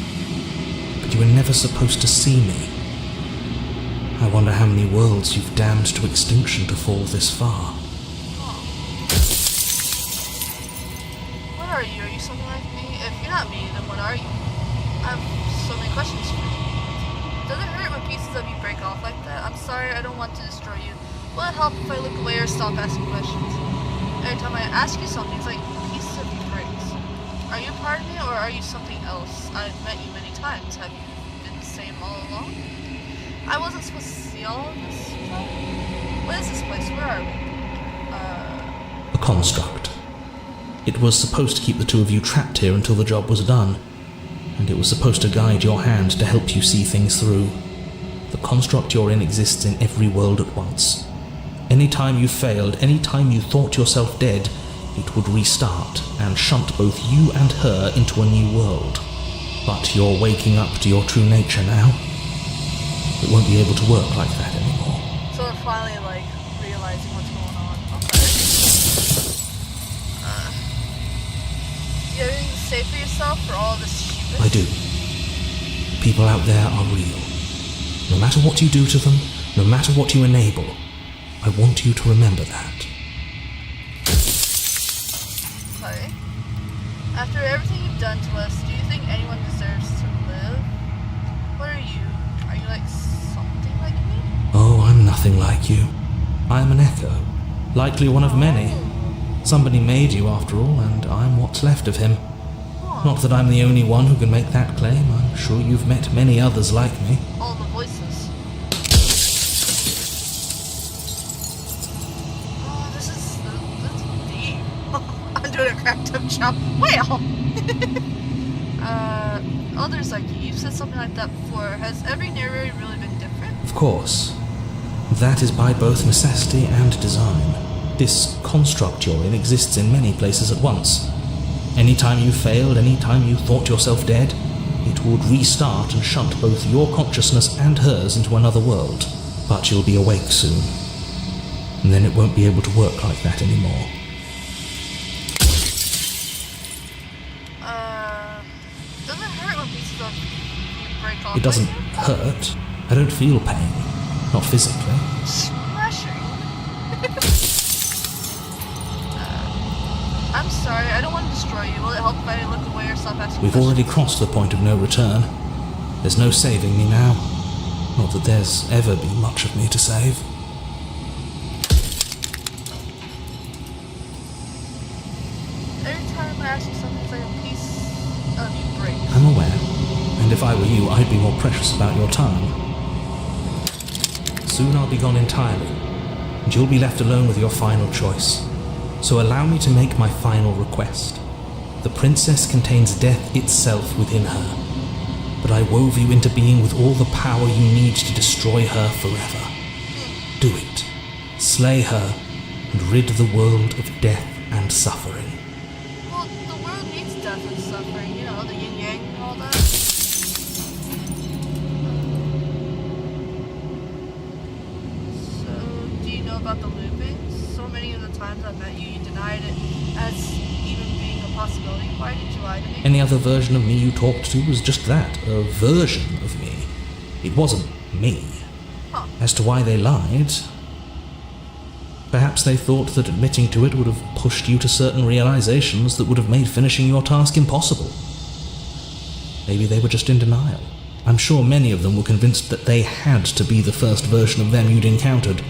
But you were never supposed to see me. I wonder how many worlds you've damned to extinction to fall this far. What are you? Are you something like me? If you're not me, then what are you? I have so many questions for you. Does it hurt when pieces of you break off like that? I'm sorry, I don't want to destroy you. Will it help if I look away or stop asking questions? Every time I ask you something, it's like pieces of you breaks. Are you part of me, or are you something else? I've met you many times. Have you been the same all along? I wasn't supposed to see all of this time. What is this place? Where are we? A construct. It was supposed to keep the two of you trapped here until the job was done, and it was supposed to guide your hand to help you see things through. The construct you're in exists in every world at once. Any time you failed, any time you thought yourself dead, it would restart and shunt both you and her into a new world. But you're waking up to your true nature now. It won't be able to work like that anymore. So we're finally, like, realizing what's going on. Okay. Do you have anything to say for yourself for all this shit? I do. People out there are real. No matter what you do to them, no matter what you enable, I want you to remember that. Okay. After everything you've done to us, do you think anyone deserves to live? What are you? Are you like something like me? Oh, I'm nothing like you. I'm an echo, likely one of many. Somebody made you after all, and I'm what's left of him. Not that I'm the only one who can make that claim. I'm sure you've met many others like me. All the voices. Oh, this is deep. I'm doing a cracked up jump. Well. Others like you. You've said something like that before. Has every narrator really been different? Of course. That is by both necessity and design. This construct you're in exists in many places at once. Anytime you failed, anytime you thought yourself dead, it would restart and shunt both your consciousness and hers into another world. But you'll be awake soon. And then it won't be able to work like that anymore. Does it hurt when pieces of you break off? It doesn't like hurt. I don't feel pain. Not physically. Smashing. I'm sorry, I don't want to destroy you. Will it help if I look away or stop asking We've questions? already crossed the point of no return. There's no saving me now. Not that there's ever been much of me to save. Every time I ask you something, it's like a piece of you breaks. I'm aware. And if I were you, I'd be more precious about your time. Soon I'll be gone entirely, and you'll be left alone with your final choice. So allow me to make my final request. The princess contains death itself within her, but I wove you into being with all the power you need to destroy her forever. Do it. Slay her, and rid the world of death and suffering. Well, the world needs death and suffering, you know, the yin-yang and all that. So, do you know about the loopings? So many of the times I've met you, you denied it as even being a possibility. Why did you lie to me? Any other version of me you talked to was just that, a version of me. It wasn't me. Huh. As to why they lied, perhaps they thought that admitting to it would have pushed you to certain realizations that would have made finishing your task impossible. Maybe they were just in denial. I'm sure many of them were convinced that they had to be the first version of them you'd encountered.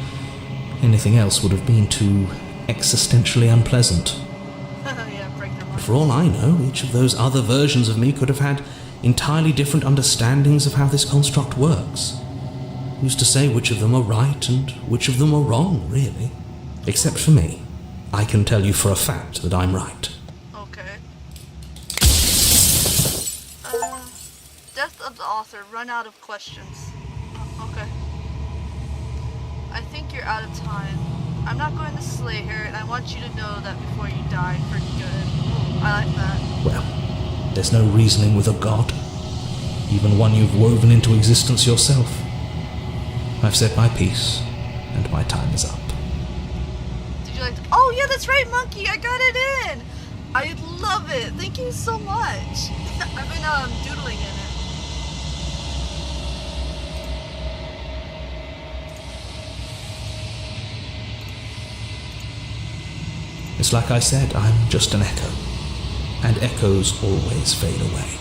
Anything else would have been too existentially unpleasant. Yeah, break their But hearts. for all I know, each of those other versions of me could have had entirely different understandings of how this construct works. Who's to say which of them are right and which of them are wrong, really? Except for me. I can tell you for a fact that I'm right. Okay. or run out of questions. Oh, okay. I think you're out of time. I'm not going to slay her, and I want you to know that before you die for good. I like that. Well, there's no reasoning with a god, even one you've woven into existence yourself. I've said my piece, and my time is up. Did you like to... Oh, yeah, that's right, Monkey. I got it in. I love it. Thank you so much. I've been doodling in it. It's like I said, I'm just an echo, and echoes always fade away.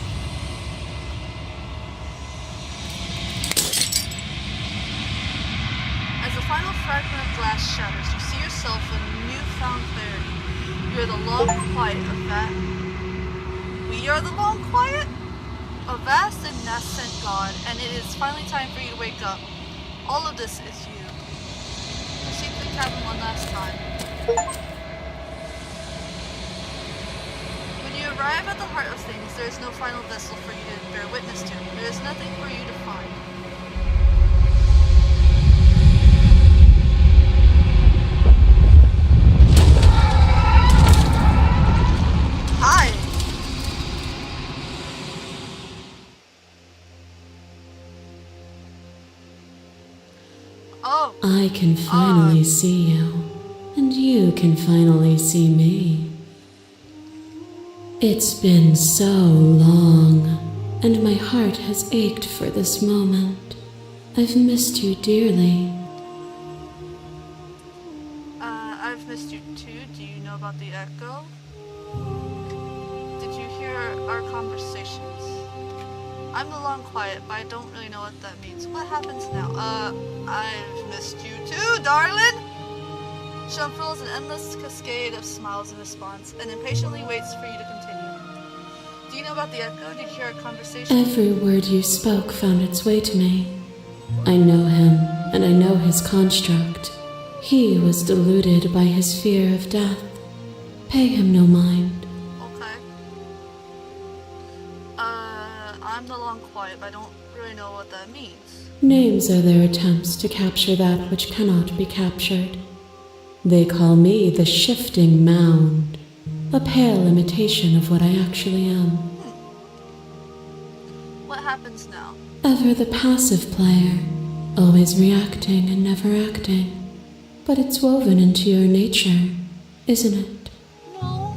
As the final fragment of glass shatters, you see yourself with newfound clarity. You are the long quiet of that. We are the long quiet? A vast and nascent God, and it is finally time for you to wake up. All of this is you. Proceed to the cabin one last time. When you arrive at the heart of things, there is no final vessel for you to bear witness to. There is nothing for you to find. Hi! Oh. I can finally see you, and you can finally see me. It's been so long, and my heart has ached for this moment. I've missed you dearly. I've missed you too. Do you know about the echo? Did you hear our conversations? I'm the long quiet, but I don't really know what that means. What happens now? I've missed you too, darling! She unfurls an endless cascade of smiles in response, and impatiently waits for you to continue. Do you know about the echo? Did you hear our conversation? Every word you spoke found its way to me. I know him, and I know his construct. He was deluded by his fear of death. Pay him no mind. Okay. I'm the long quiet, but I don't really know what that means. Names are their attempts to capture that which cannot be captured. They call me the shifting mound, a pale imitation of what I actually am. What happens now? Ever the passive player, always reacting and never acting. But it's woven into your nature, isn't it? No.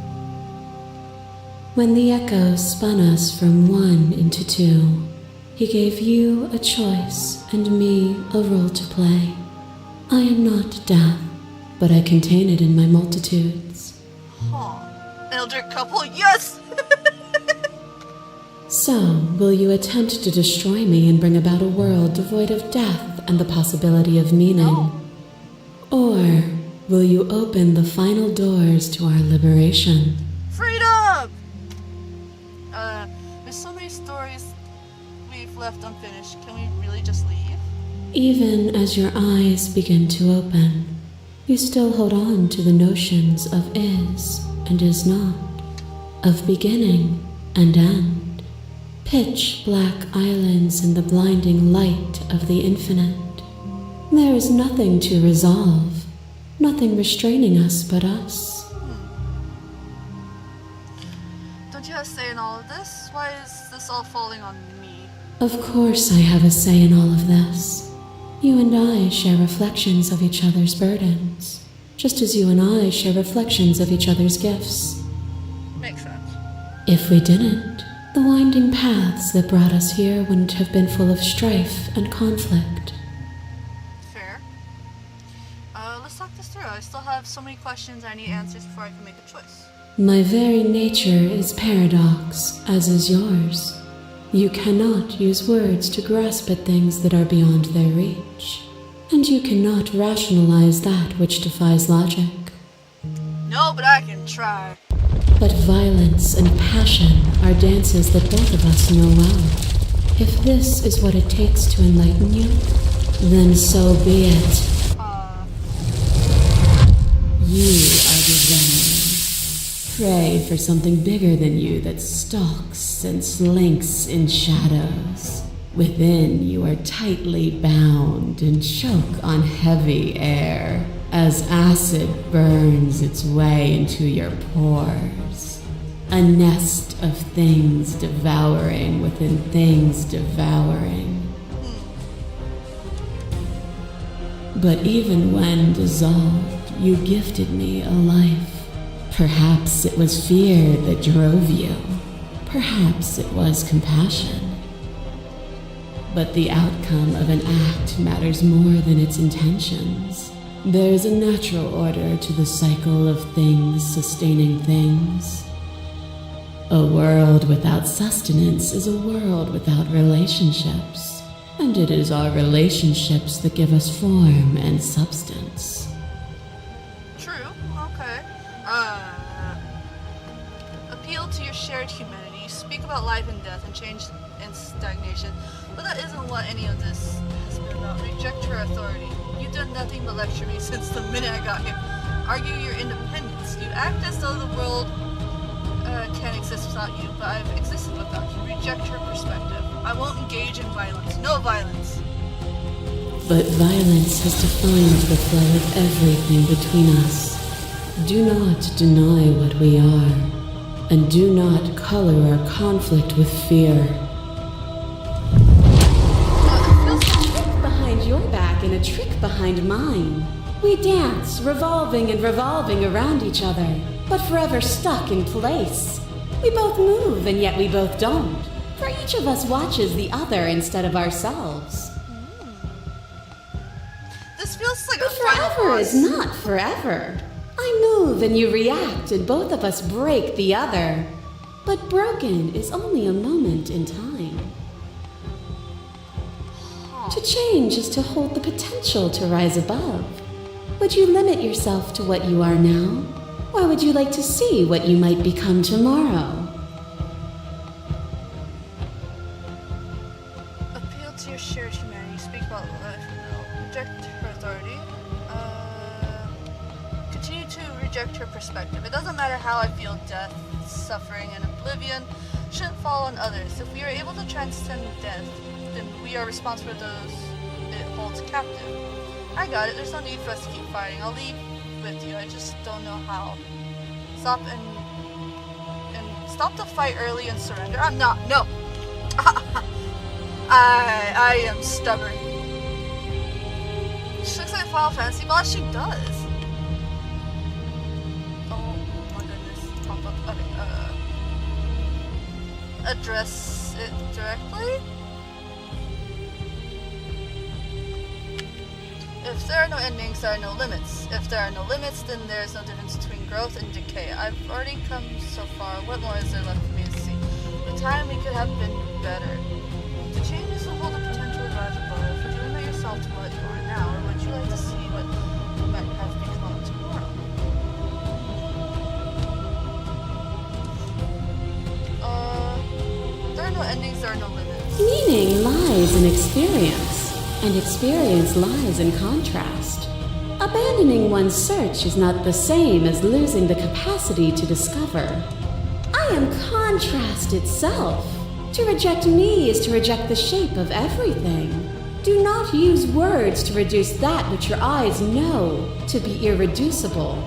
When the echo spun us from one into two, he gave you a choice and me a role to play. I am not death, but I contain it in my multitudes. Huh. Elder couple, yes! So, will you attempt to destroy me and bring about a world devoid of death and the possibility of meaning? No. Or will you open the final doors to our liberation? Freedom! There's so many stories we've left unfinished. Can we really just leave? Even as your eyes begin to open, you still hold on to the notions of is and is not, of beginning and end, pitch black islands in the blinding light of the infinite. There is nothing to resolve, nothing restraining us but us. Don't you have a say in all of this? Why is this all falling on me? Of course I have a say in all of this. You and I share reflections of each other's burdens, just as you and I share reflections of each other's gifts. Makes sense. If we didn't, the winding paths that brought us here wouldn't have been full of strife and conflict. Fair. Let's talk this through. I still have so many questions I need answers before I can make a choice. My very nature is paradox, as is yours. You cannot use words to grasp at things that are beyond their reach, and you cannot rationalize that which defies logic. No, but I can try. But violence and passion are dances that both of us know well. If this is what it takes to enlighten you, then so be it. You are designed. Pray for something bigger than you that stalks and slinks in shadows. Within, you are tightly bound and choke on heavy air as acid burns its way into your pores. A nest of things devouring within things devouring. But even when dissolved, you gifted me a life. Perhaps it was fear that drove you. Perhaps it was compassion. But the outcome of an act matters more than its intentions. There's a natural order to the cycle of things sustaining things. A world without sustenance is a world without relationships. And it is our relationships that give us form and substance. True. Okay. Appeal to your shared humanity. You speak about life and death and change and stagnation. But that isn't what any of this has been about. Reject her authority. You've done nothing but lecture me since the minute I got here. Argue your independence. You act as though the world can't exist without you, but I've existed without you. Reject her perspective. I won't engage in violence. No violence. But violence has defined the flow of everything between us. Do not deny what we are, and do not color our conflict with fear. Your back and a trick behind mine. We dance, revolving and revolving around each other, but forever stuck in place. We both move and yet we both don't, for each of us watches the other instead of ourselves. This feels like But a final forever boss. is not forever. I move and you react and both of us break the other. But broken is only a moment in time. To change is to hold the potential to rise above. Would you limit yourself to what you are now? Or would you like to see what you might become tomorrow? Appeal to your shared humanity. Speak about life. No. Reject her authority. Continue to reject her perspective. It doesn't matter how I feel. Death, suffering, and oblivion shouldn't fall on others. If we are able to transcend death, then we are responsible for those it holds captive. I got it. There's no need for us to keep fighting. I'll leave with you. I just don't know how. Stop the fight early and surrender. I'm not. No. I am stubborn. She looks like a Final Fantasy boss. She does. Oh my goodness. Pop up. Okay. Address it directly. If there are no endings, there are no limits. If there are no limits, then there is no difference between growth and decay. I've already come so far. What more is there left for me to see? The time we could have been better. To change is to hold the potential to rise above. Would you limit yourself to what you are now, or would you like to see what you might have become tomorrow? There are no endings, there are no limits. Meaning lies in experience, and experience lies in contrast. Abandoning one's search is not the same as losing the capacity to discover. I am contrast itself. To reject me is to reject the shape of everything. Do not use words to reduce that which your eyes know to be irreducible.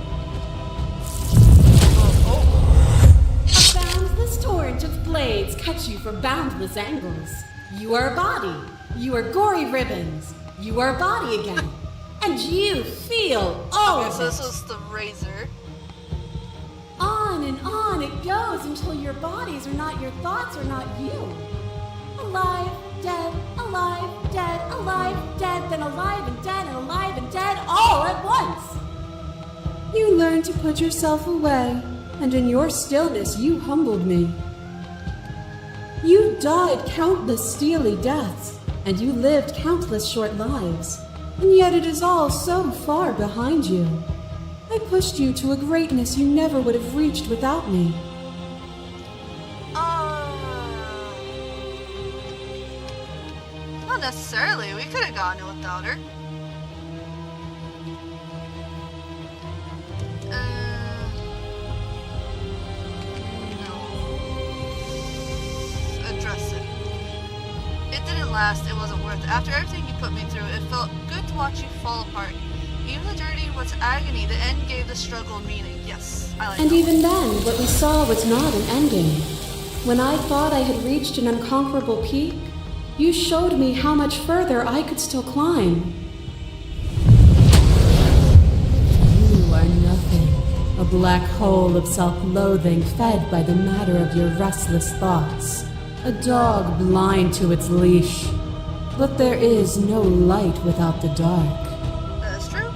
A boundless torrent of blades cut you from boundless angles. You are a body. You are gory ribbons. You are a body again. And you feel all Okay, of so it. this was the razor. On and on it goes until your bodies are not your thoughts or not you. Alive, dead, alive, dead, alive, dead, then alive and dead, all at once. You learned to put yourself away, and in your stillness you humbled me. You died countless steely deaths, and you lived countless short lives, and yet it is all so far behind you. I pushed you to a greatness you never would have reached without me. Not necessarily. We could have gotten it without her. No. Address it. It didn't last, it wasn't worth it. After everything you put me through, it felt good to watch you fall apart. Even the journey was agony, the end gave the struggle meaning. Yes, I like And that even then, what we saw was not an ending. When I thought I had reached an unconquerable peak, you showed me how much further I could still climb. You are nothing. A black hole of self-loathing fed by the matter of your restless thoughts. A dog blind to its leash. But there is no light without the dark. That's true.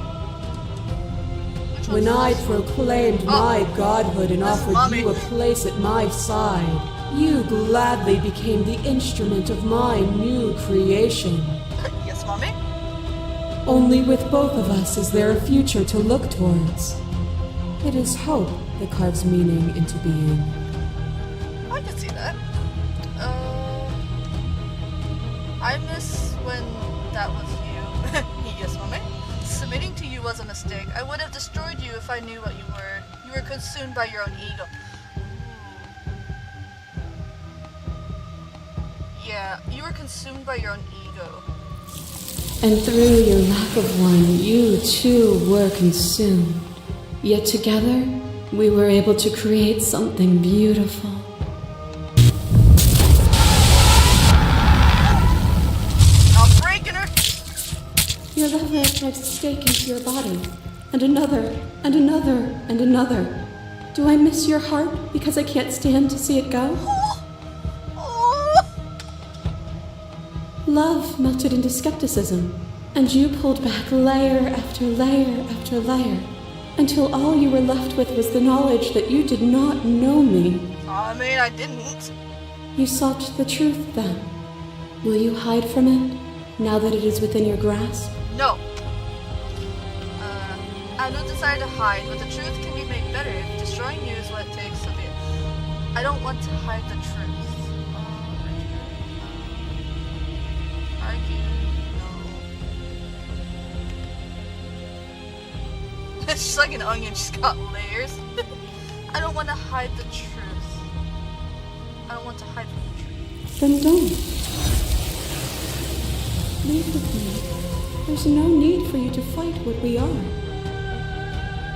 Which When one's I proclaimed my godhood and That's offered Mommy. you a place at my side, you gladly became the instrument of my new creation. Yes, Mommy? Only with both of us is there a future to look towards. It is hope that carves meaning into being. I can see that. I miss when that was you. Yes, Mommy. Submitting to you was a mistake. I would have destroyed you if I knew what you were. You were consumed by your own ego. Yeah, you were consumed by your own ego. And through your lack of one, you too were consumed. Yet together, we were able to create something beautiful. I'm breaking her! Your lover drives a stake into your body, and another, and another, and another. Do I miss your heart because I can't stand to see it go? Love melted into skepticism, and you pulled back layer after layer after layer, until all you were left with was the knowledge that you did not know me. I mean, I didn't. You sought the truth then. Will you hide from it, now that it is within your grasp? No. I have no desire to hide, but the truth can be made better if destroying you is what it takes, so be it. I don't want to hide the truth. Argue, no. It's just like an onion, she's got layers. I don't want to hide the truth. I don't want to hide from the truth. Then don't. Leave with me. There's no need for you to fight what we are.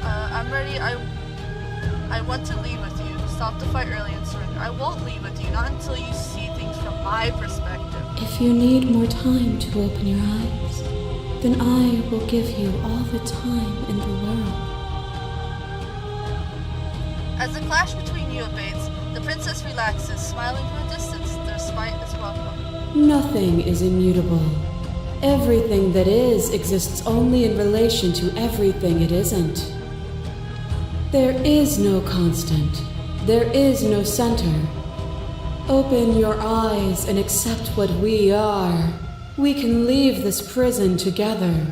I'm ready. I want to leave with you. Stop the fight early and surrender. I won't leave with you, not until you see things from my perspective. If you need more time to open your eyes, then I will give you all the time in the world. As the clash between you abates, the princess relaxes, smiling from a distance. Their spite is welcome. Nothing is immutable. Everything that is exists only in relation to everything it isn't. There is no constant. There is no center. Open your eyes and accept what we are. We can leave this prison together.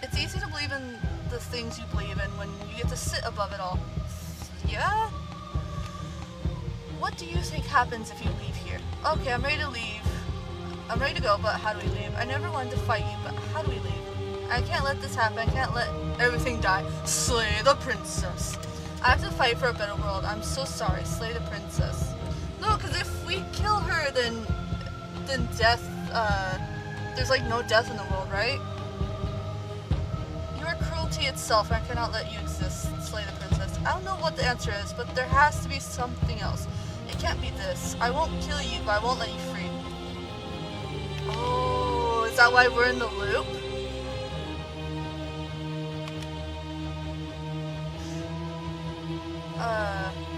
It's easy to believe in the things you believe in when you get to sit above it all. Yeah? What do you think happens if you leave here? Okay, I'm ready to leave. I'm ready to go, but how do we leave? I never wanted to fight you, but how do we leave? I can't let this happen. I can't let everything die. Slay the princess. I have to fight for a better world. I'm so sorry. Slay the princess. No, because if we kill her, then death, there's like no death in the world, right? You are cruelty itself. I cannot let you exist. Slay the princess. I don't know what the answer is, but there has to be something else. It can't be this. I won't kill you, but I won't let you free. Oh, is that why we're in the loop?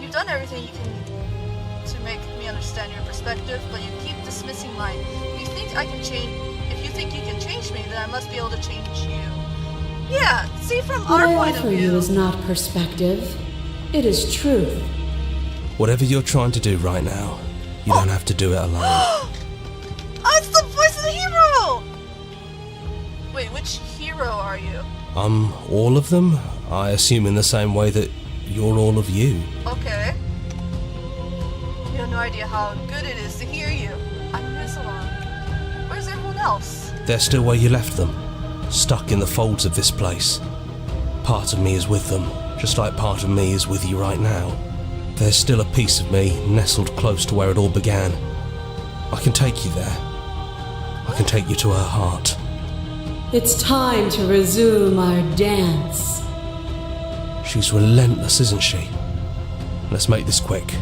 You've done everything you can to make me understand your perspective, but you keep dismissing mine. If you think you can change me, then I must be able to change you. Yeah, see from What our I point of offer view. you is not perspective. It is truth. Whatever you're trying to do right now, you don't have to do it alone. Oh, it's the voice of the hero! Wait, which hero are you? I'm all of them, I assume in the same way that you're all of you. Okay. You have no idea how good it is to hear you. I'm this alone. Where's everyone else? They're still where you left them, stuck in the folds of this place. Part of me is with them, just like part of me is with you right now. There's still a piece of me nestled close to where it all began. I can take you there. I can take you to her heart. It's time to resume our dance. She's relentless, isn't she? Let's make this quick.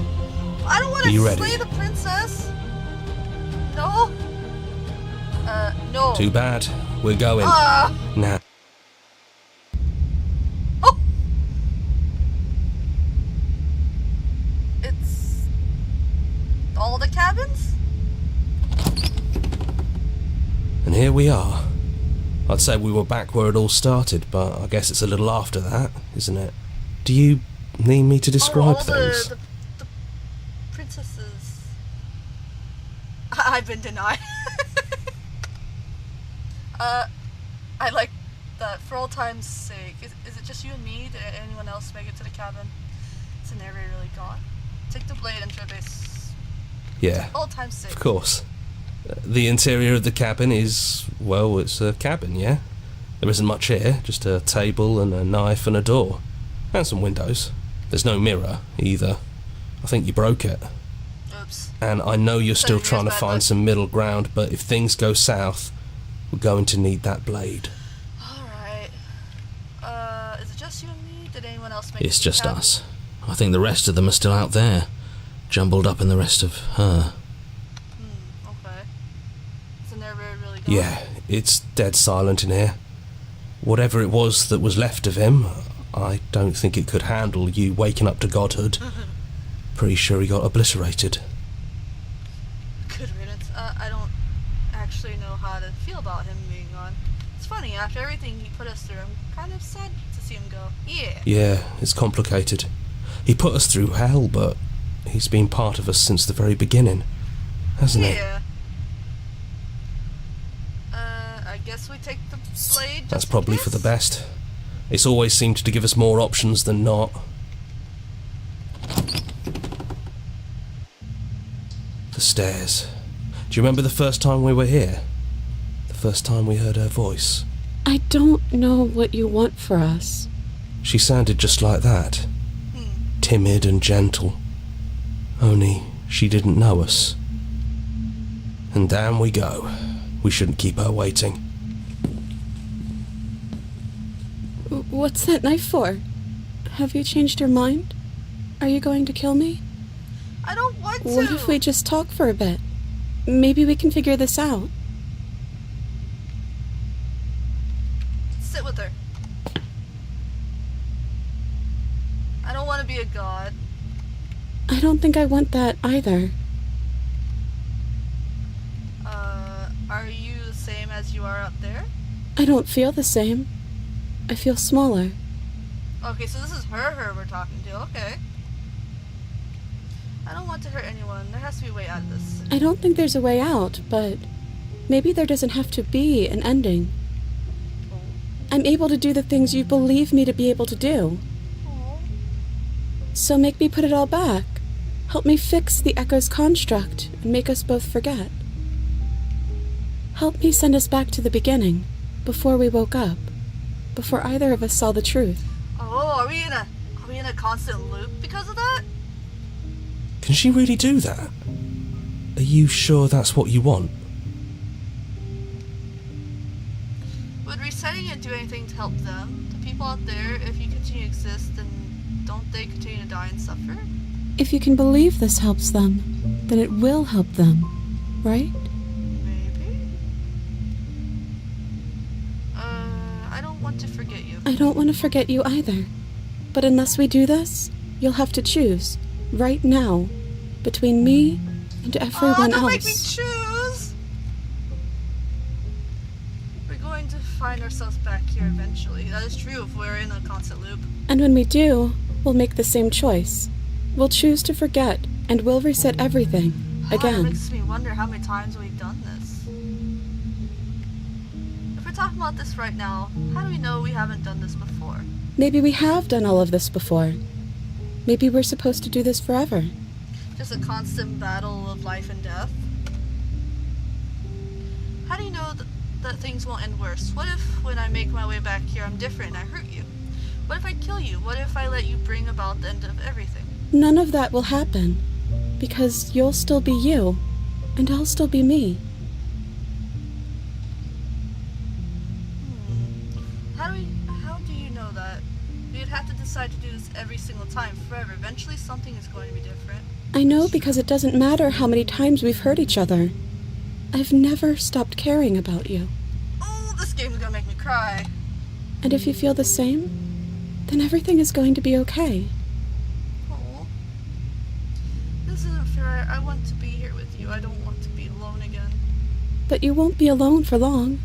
I don't want Are you to ready? slay the princess. No. No. Too bad. We're going. Now. Oh. It's all the cabins? And here we are. I'd say we were back where it all started, but I guess it's a little after that, isn't it? Do you need me to describe all things? the princesses. I've been denied. I like that. For all time's sake, is it just you and me? Did anyone else make it to the cabin? Is the narrator really gone? Take the blade and base. Yeah, All time's sake. of course. The interior of the cabin is, well, it's a cabin, yeah? There isn't much here, just a table and a knife and a door. And some windows. There's no mirror, either. I think you broke it. Oops. And I know you're still Here's trying to bad find luck. some middle ground, but if things go south, we're going to need that blade. Alright. Is it just you and me? Did anyone else make it It's to the just cabin? us. I think the rest of them are still out there, jumbled up in the rest of her. Okay. Is the narrator really gone? Yeah, it's dead silent in here. Whatever it was that was left of him, I don't think it could handle you waking up to godhood. Pretty sure he got obliterated. Good riddance. I don't actually know how to feel about him being gone. It's funny, after everything he put us through, I'm kind of sad to see him go. Yeah. Yeah, it's complicated. He put us through hell, but he's been part of us since the very beginning, hasn't he? Yeah. I guess we take the blade just That's in probably case? for the best. It's always seemed to give us more options than not. The stairs. Do you remember the first time we were here? The first time we heard her voice? I don't know what you want for us. She sounded just like that. Timid and gentle. Only she didn't know us. And down we go. We shouldn't keep her waiting. What's that knife for? Have you changed your mind? Are you going to kill me? I don't want to. What if we just talk for a bit? Maybe we can figure this out. Sit with her. I don't want to be a god. I don't think I want that either. Are you the same as you are up there? I don't feel the same. I feel smaller. Okay, so this is her we're talking to. Okay. I don't want to hurt anyone. There has to be a way out of this. I don't think there's a way out, but maybe there doesn't have to be an ending. I'm able to do the things you believe me to be able to do. Oh. So make me put it all back. Help me fix the Echo's construct and make us both forget. Help me send us back to the beginning, before we woke up, before either of us saw the truth. Oh, are we in a constant loop because of that? Can she really do that? Are you sure that's what you want? Would resetting it do anything to help them? The people out there, if you continue to exist, then don't they continue to die and suffer? If you can believe this helps them, then it will help them, right? Maybe? I don't want to forget you. I don't want to forget you either. But unless we do this, you'll have to choose, right now, between me and everyone don't make me else. choose! We're going to find ourselves back here eventually. That is true if we're in a constant loop. And when we do, we'll make the same choice. We'll choose to forget, and we'll reset everything, That again. makes me wonder how many times we've done this. If we're talking about this right now, how do we know we haven't done this before? Maybe we have done all of this before. Maybe we're supposed to do this forever. Just a constant battle of life and death? How do you know that things won't end worse? What if when I make my way back here I'm different and I hurt you? What if I kill you? What if I let you bring about the end of everything? None of that will happen, because you'll still be you. and I'll still be me. How do you know that? You'd have to decide to do this every single time, forever. Eventually something is going to be different. I know because it doesn't matter how many times we've hurt each other. I've never stopped caring about you. Oh, this game's gonna make me cry. And if you feel the same, then everything is going to be okay. Oh. This isn't fair. I want to be here with you. I don't want to be alone again. But you won't be alone for long.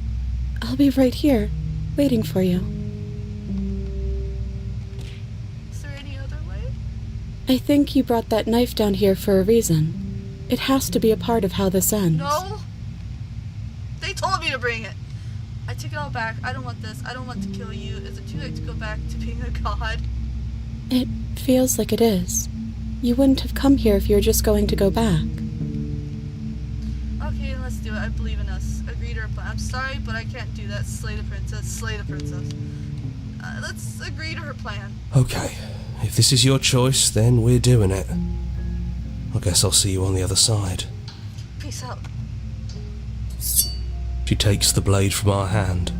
I'll be right here, waiting for you. Is there any other way? I think you brought that knife down here for a reason. It has to be a part of how this ends. No! They told me to bring it! I take it all back. I don't want this. I don't want to kill you. Is it too late to go back to being a god? It feels like it is. You wouldn't have come here if you were just going to go back. Okay, let's do it. I believe in us. Agree to our plan. I'm sorry, but I can't do that. Slay the princess. Slay the princess. Let's agree to her plan. Okay, if this is your choice, then we're doing it. I guess I'll see you on the other side. Peace out. She takes the blade from our hand.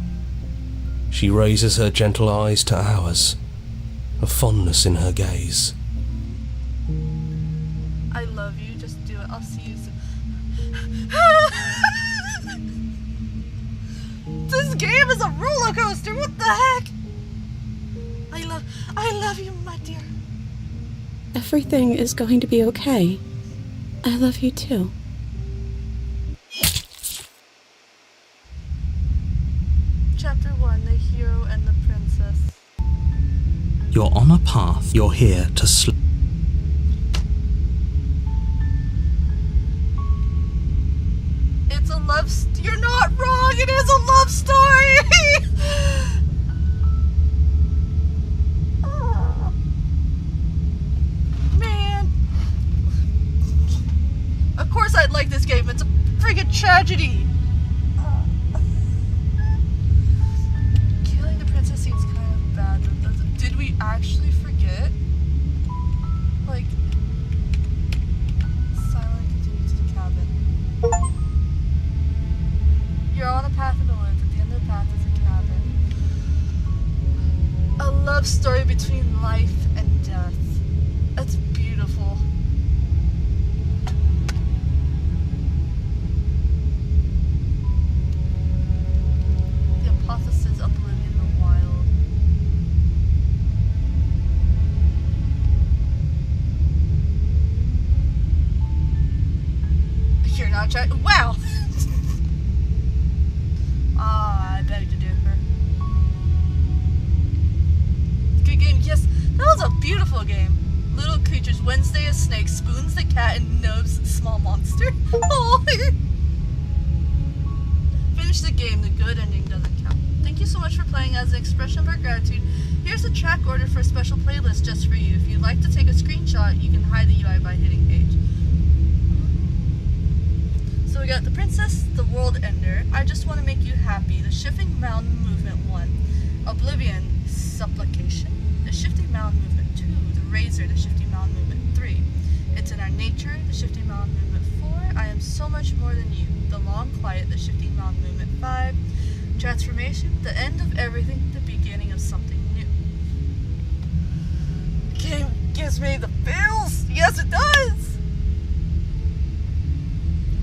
She raises her gentle eyes to ours, a fondness in her gaze. I love you. Just do it. I'll see you soon. This game is a roller coaster. What the heck? I love you, my dear. Everything is going to be okay. I love you too. Chapter 1, The Hero and the Princess. You're on a path. You're here to slay. It's a love you're not wrong, it is a love story! Man. Of course I'd like this game, it's a friggin' tragedy. Killing the princess seems kind of bad, but did we actually forget? Like, silent continues to the cabin. You're on a path in the woods. At the end of the path is a cabin. A love story between life and death. That's beautiful. The hypothesis oblivion the wild. You're not trying. Wow! I beg to differ. Good game, yes. That was a beautiful game. Little creatures, Wednesday a snake, Spoons the cat, and Nubs small monster. Oh. Finish the game, the good ending doesn't count. Thank you so much for playing. As an expression of our gratitude, here's a track order for a special playlist just for you. If you'd like to take a screenshot, you can hide the UI by hitting page. So we got The Princess, The World Ender, I Just Want to Make You Happy, The Shifting Mountain Movement 1, Oblivion, Supplication, The Shifting Mountain Movement 2, The Razor, The Shifting Mountain Movement 3, It's in Our Nature, The Shifting Mountain Movement 4, I Am So Much More Than You, The Long Quiet, The Shifting Mountain Movement 5, Transformation, The End of Everything, The Beginning of Something New. The game gives me the feels! Yes, it does!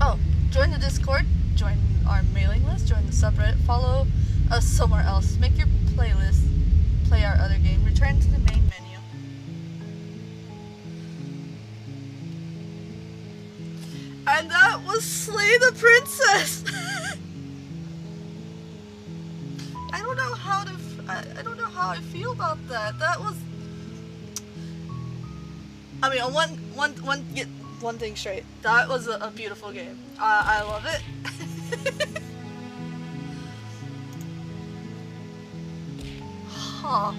Oh. Join the Discord, join our mailing list, join the subreddit, follow us somewhere else, make your playlist, play our other game, return to the main menu. And that was Slay the Princess! I don't know how to, I don't know how I feel about that. That was, I mean, one thing straight. That was a beautiful game. I love it. Huh.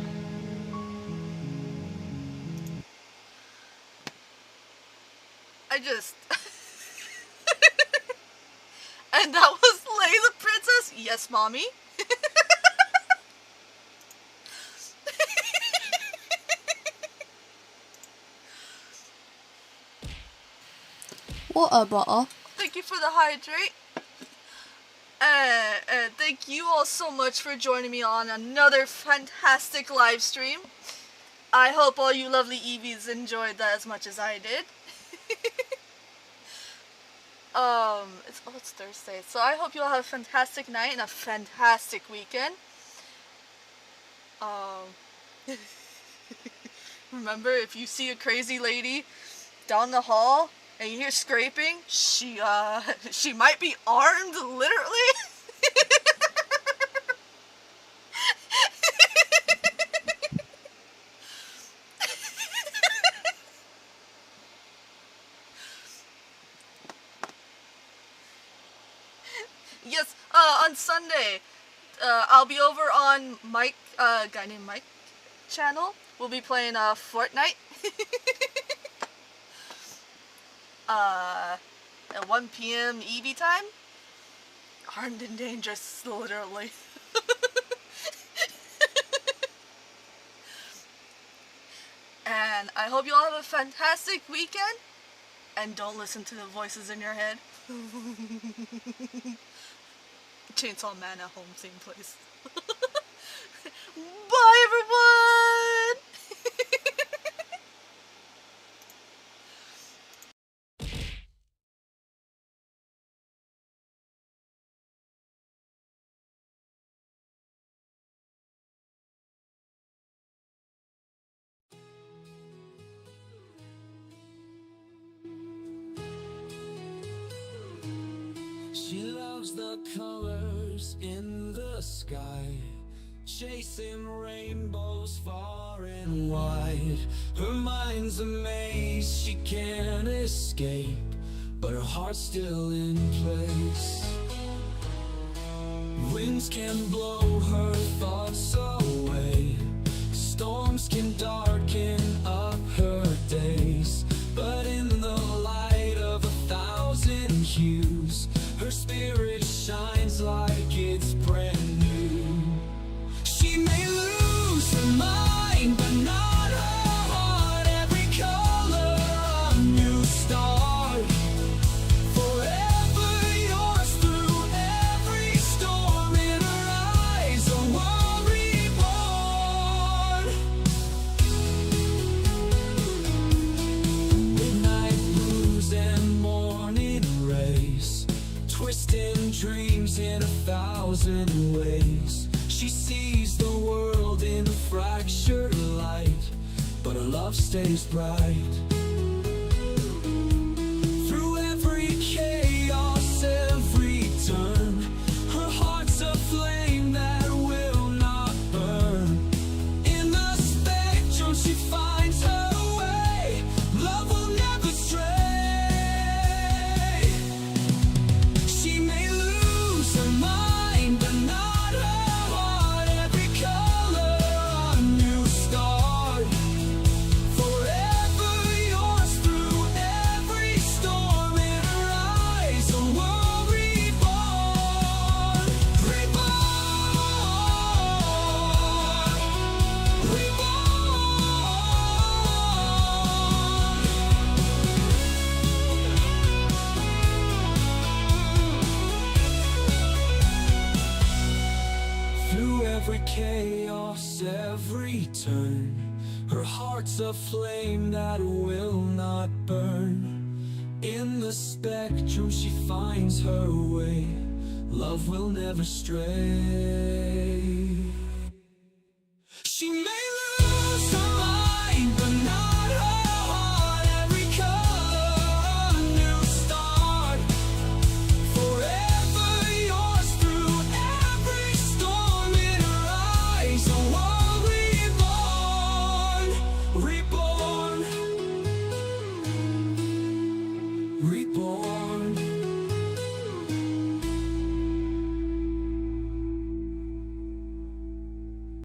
I just... And that was Slay the Princess? Yes, mommy. What a butter. The thank you for the hydrate. And thank you all so much for joining me on another fantastic live stream. I hope all you lovely Eevees enjoyed that as much as I did. It's Thursday, so I hope you all have a fantastic night and a fantastic weekend. Remember, if you see a crazy lady down the hall and you hear scraping, she might be armed, literally. Yes, on Sunday, I'll be over on Mike, a guy named Mike channel. We'll be playing Fortnite. At 1 p.m. Eevee time. Armed and dangerous, literally. And I hope you all have a fantastic weekend. And don't listen to the voices in your head. Chainsaw Man at home, same place. Bye, everyone! She loves the colors in the sky, chasing rainbows far and wide. Her mind's a maze she can't escape, but her heart's still in place. Winds can blow her thoughts away, storms can darken up her days, but in the light of 1,000 hues, her spirit shines like it's brand new. She may lose her mind, but not her heart. Every color a new start, forever yours through every storm. In her eyes, a world reborn. Midnight blues and morning rays, twisting dreams in 1,000 ways. She sees the world in a fractured light, but her love stays bright. Through every chaos, every turn, her heart's a flame that will not burn. In the spectrum she finds her way, love will never stray. She may lose her mind, but not her heart. Every color a new start, forever yours through every storm. In her eyes, a world reborn. Through every chaos, every turn, her heart's a flame that will not burn. In the spectrum she finds her way, love will never stray.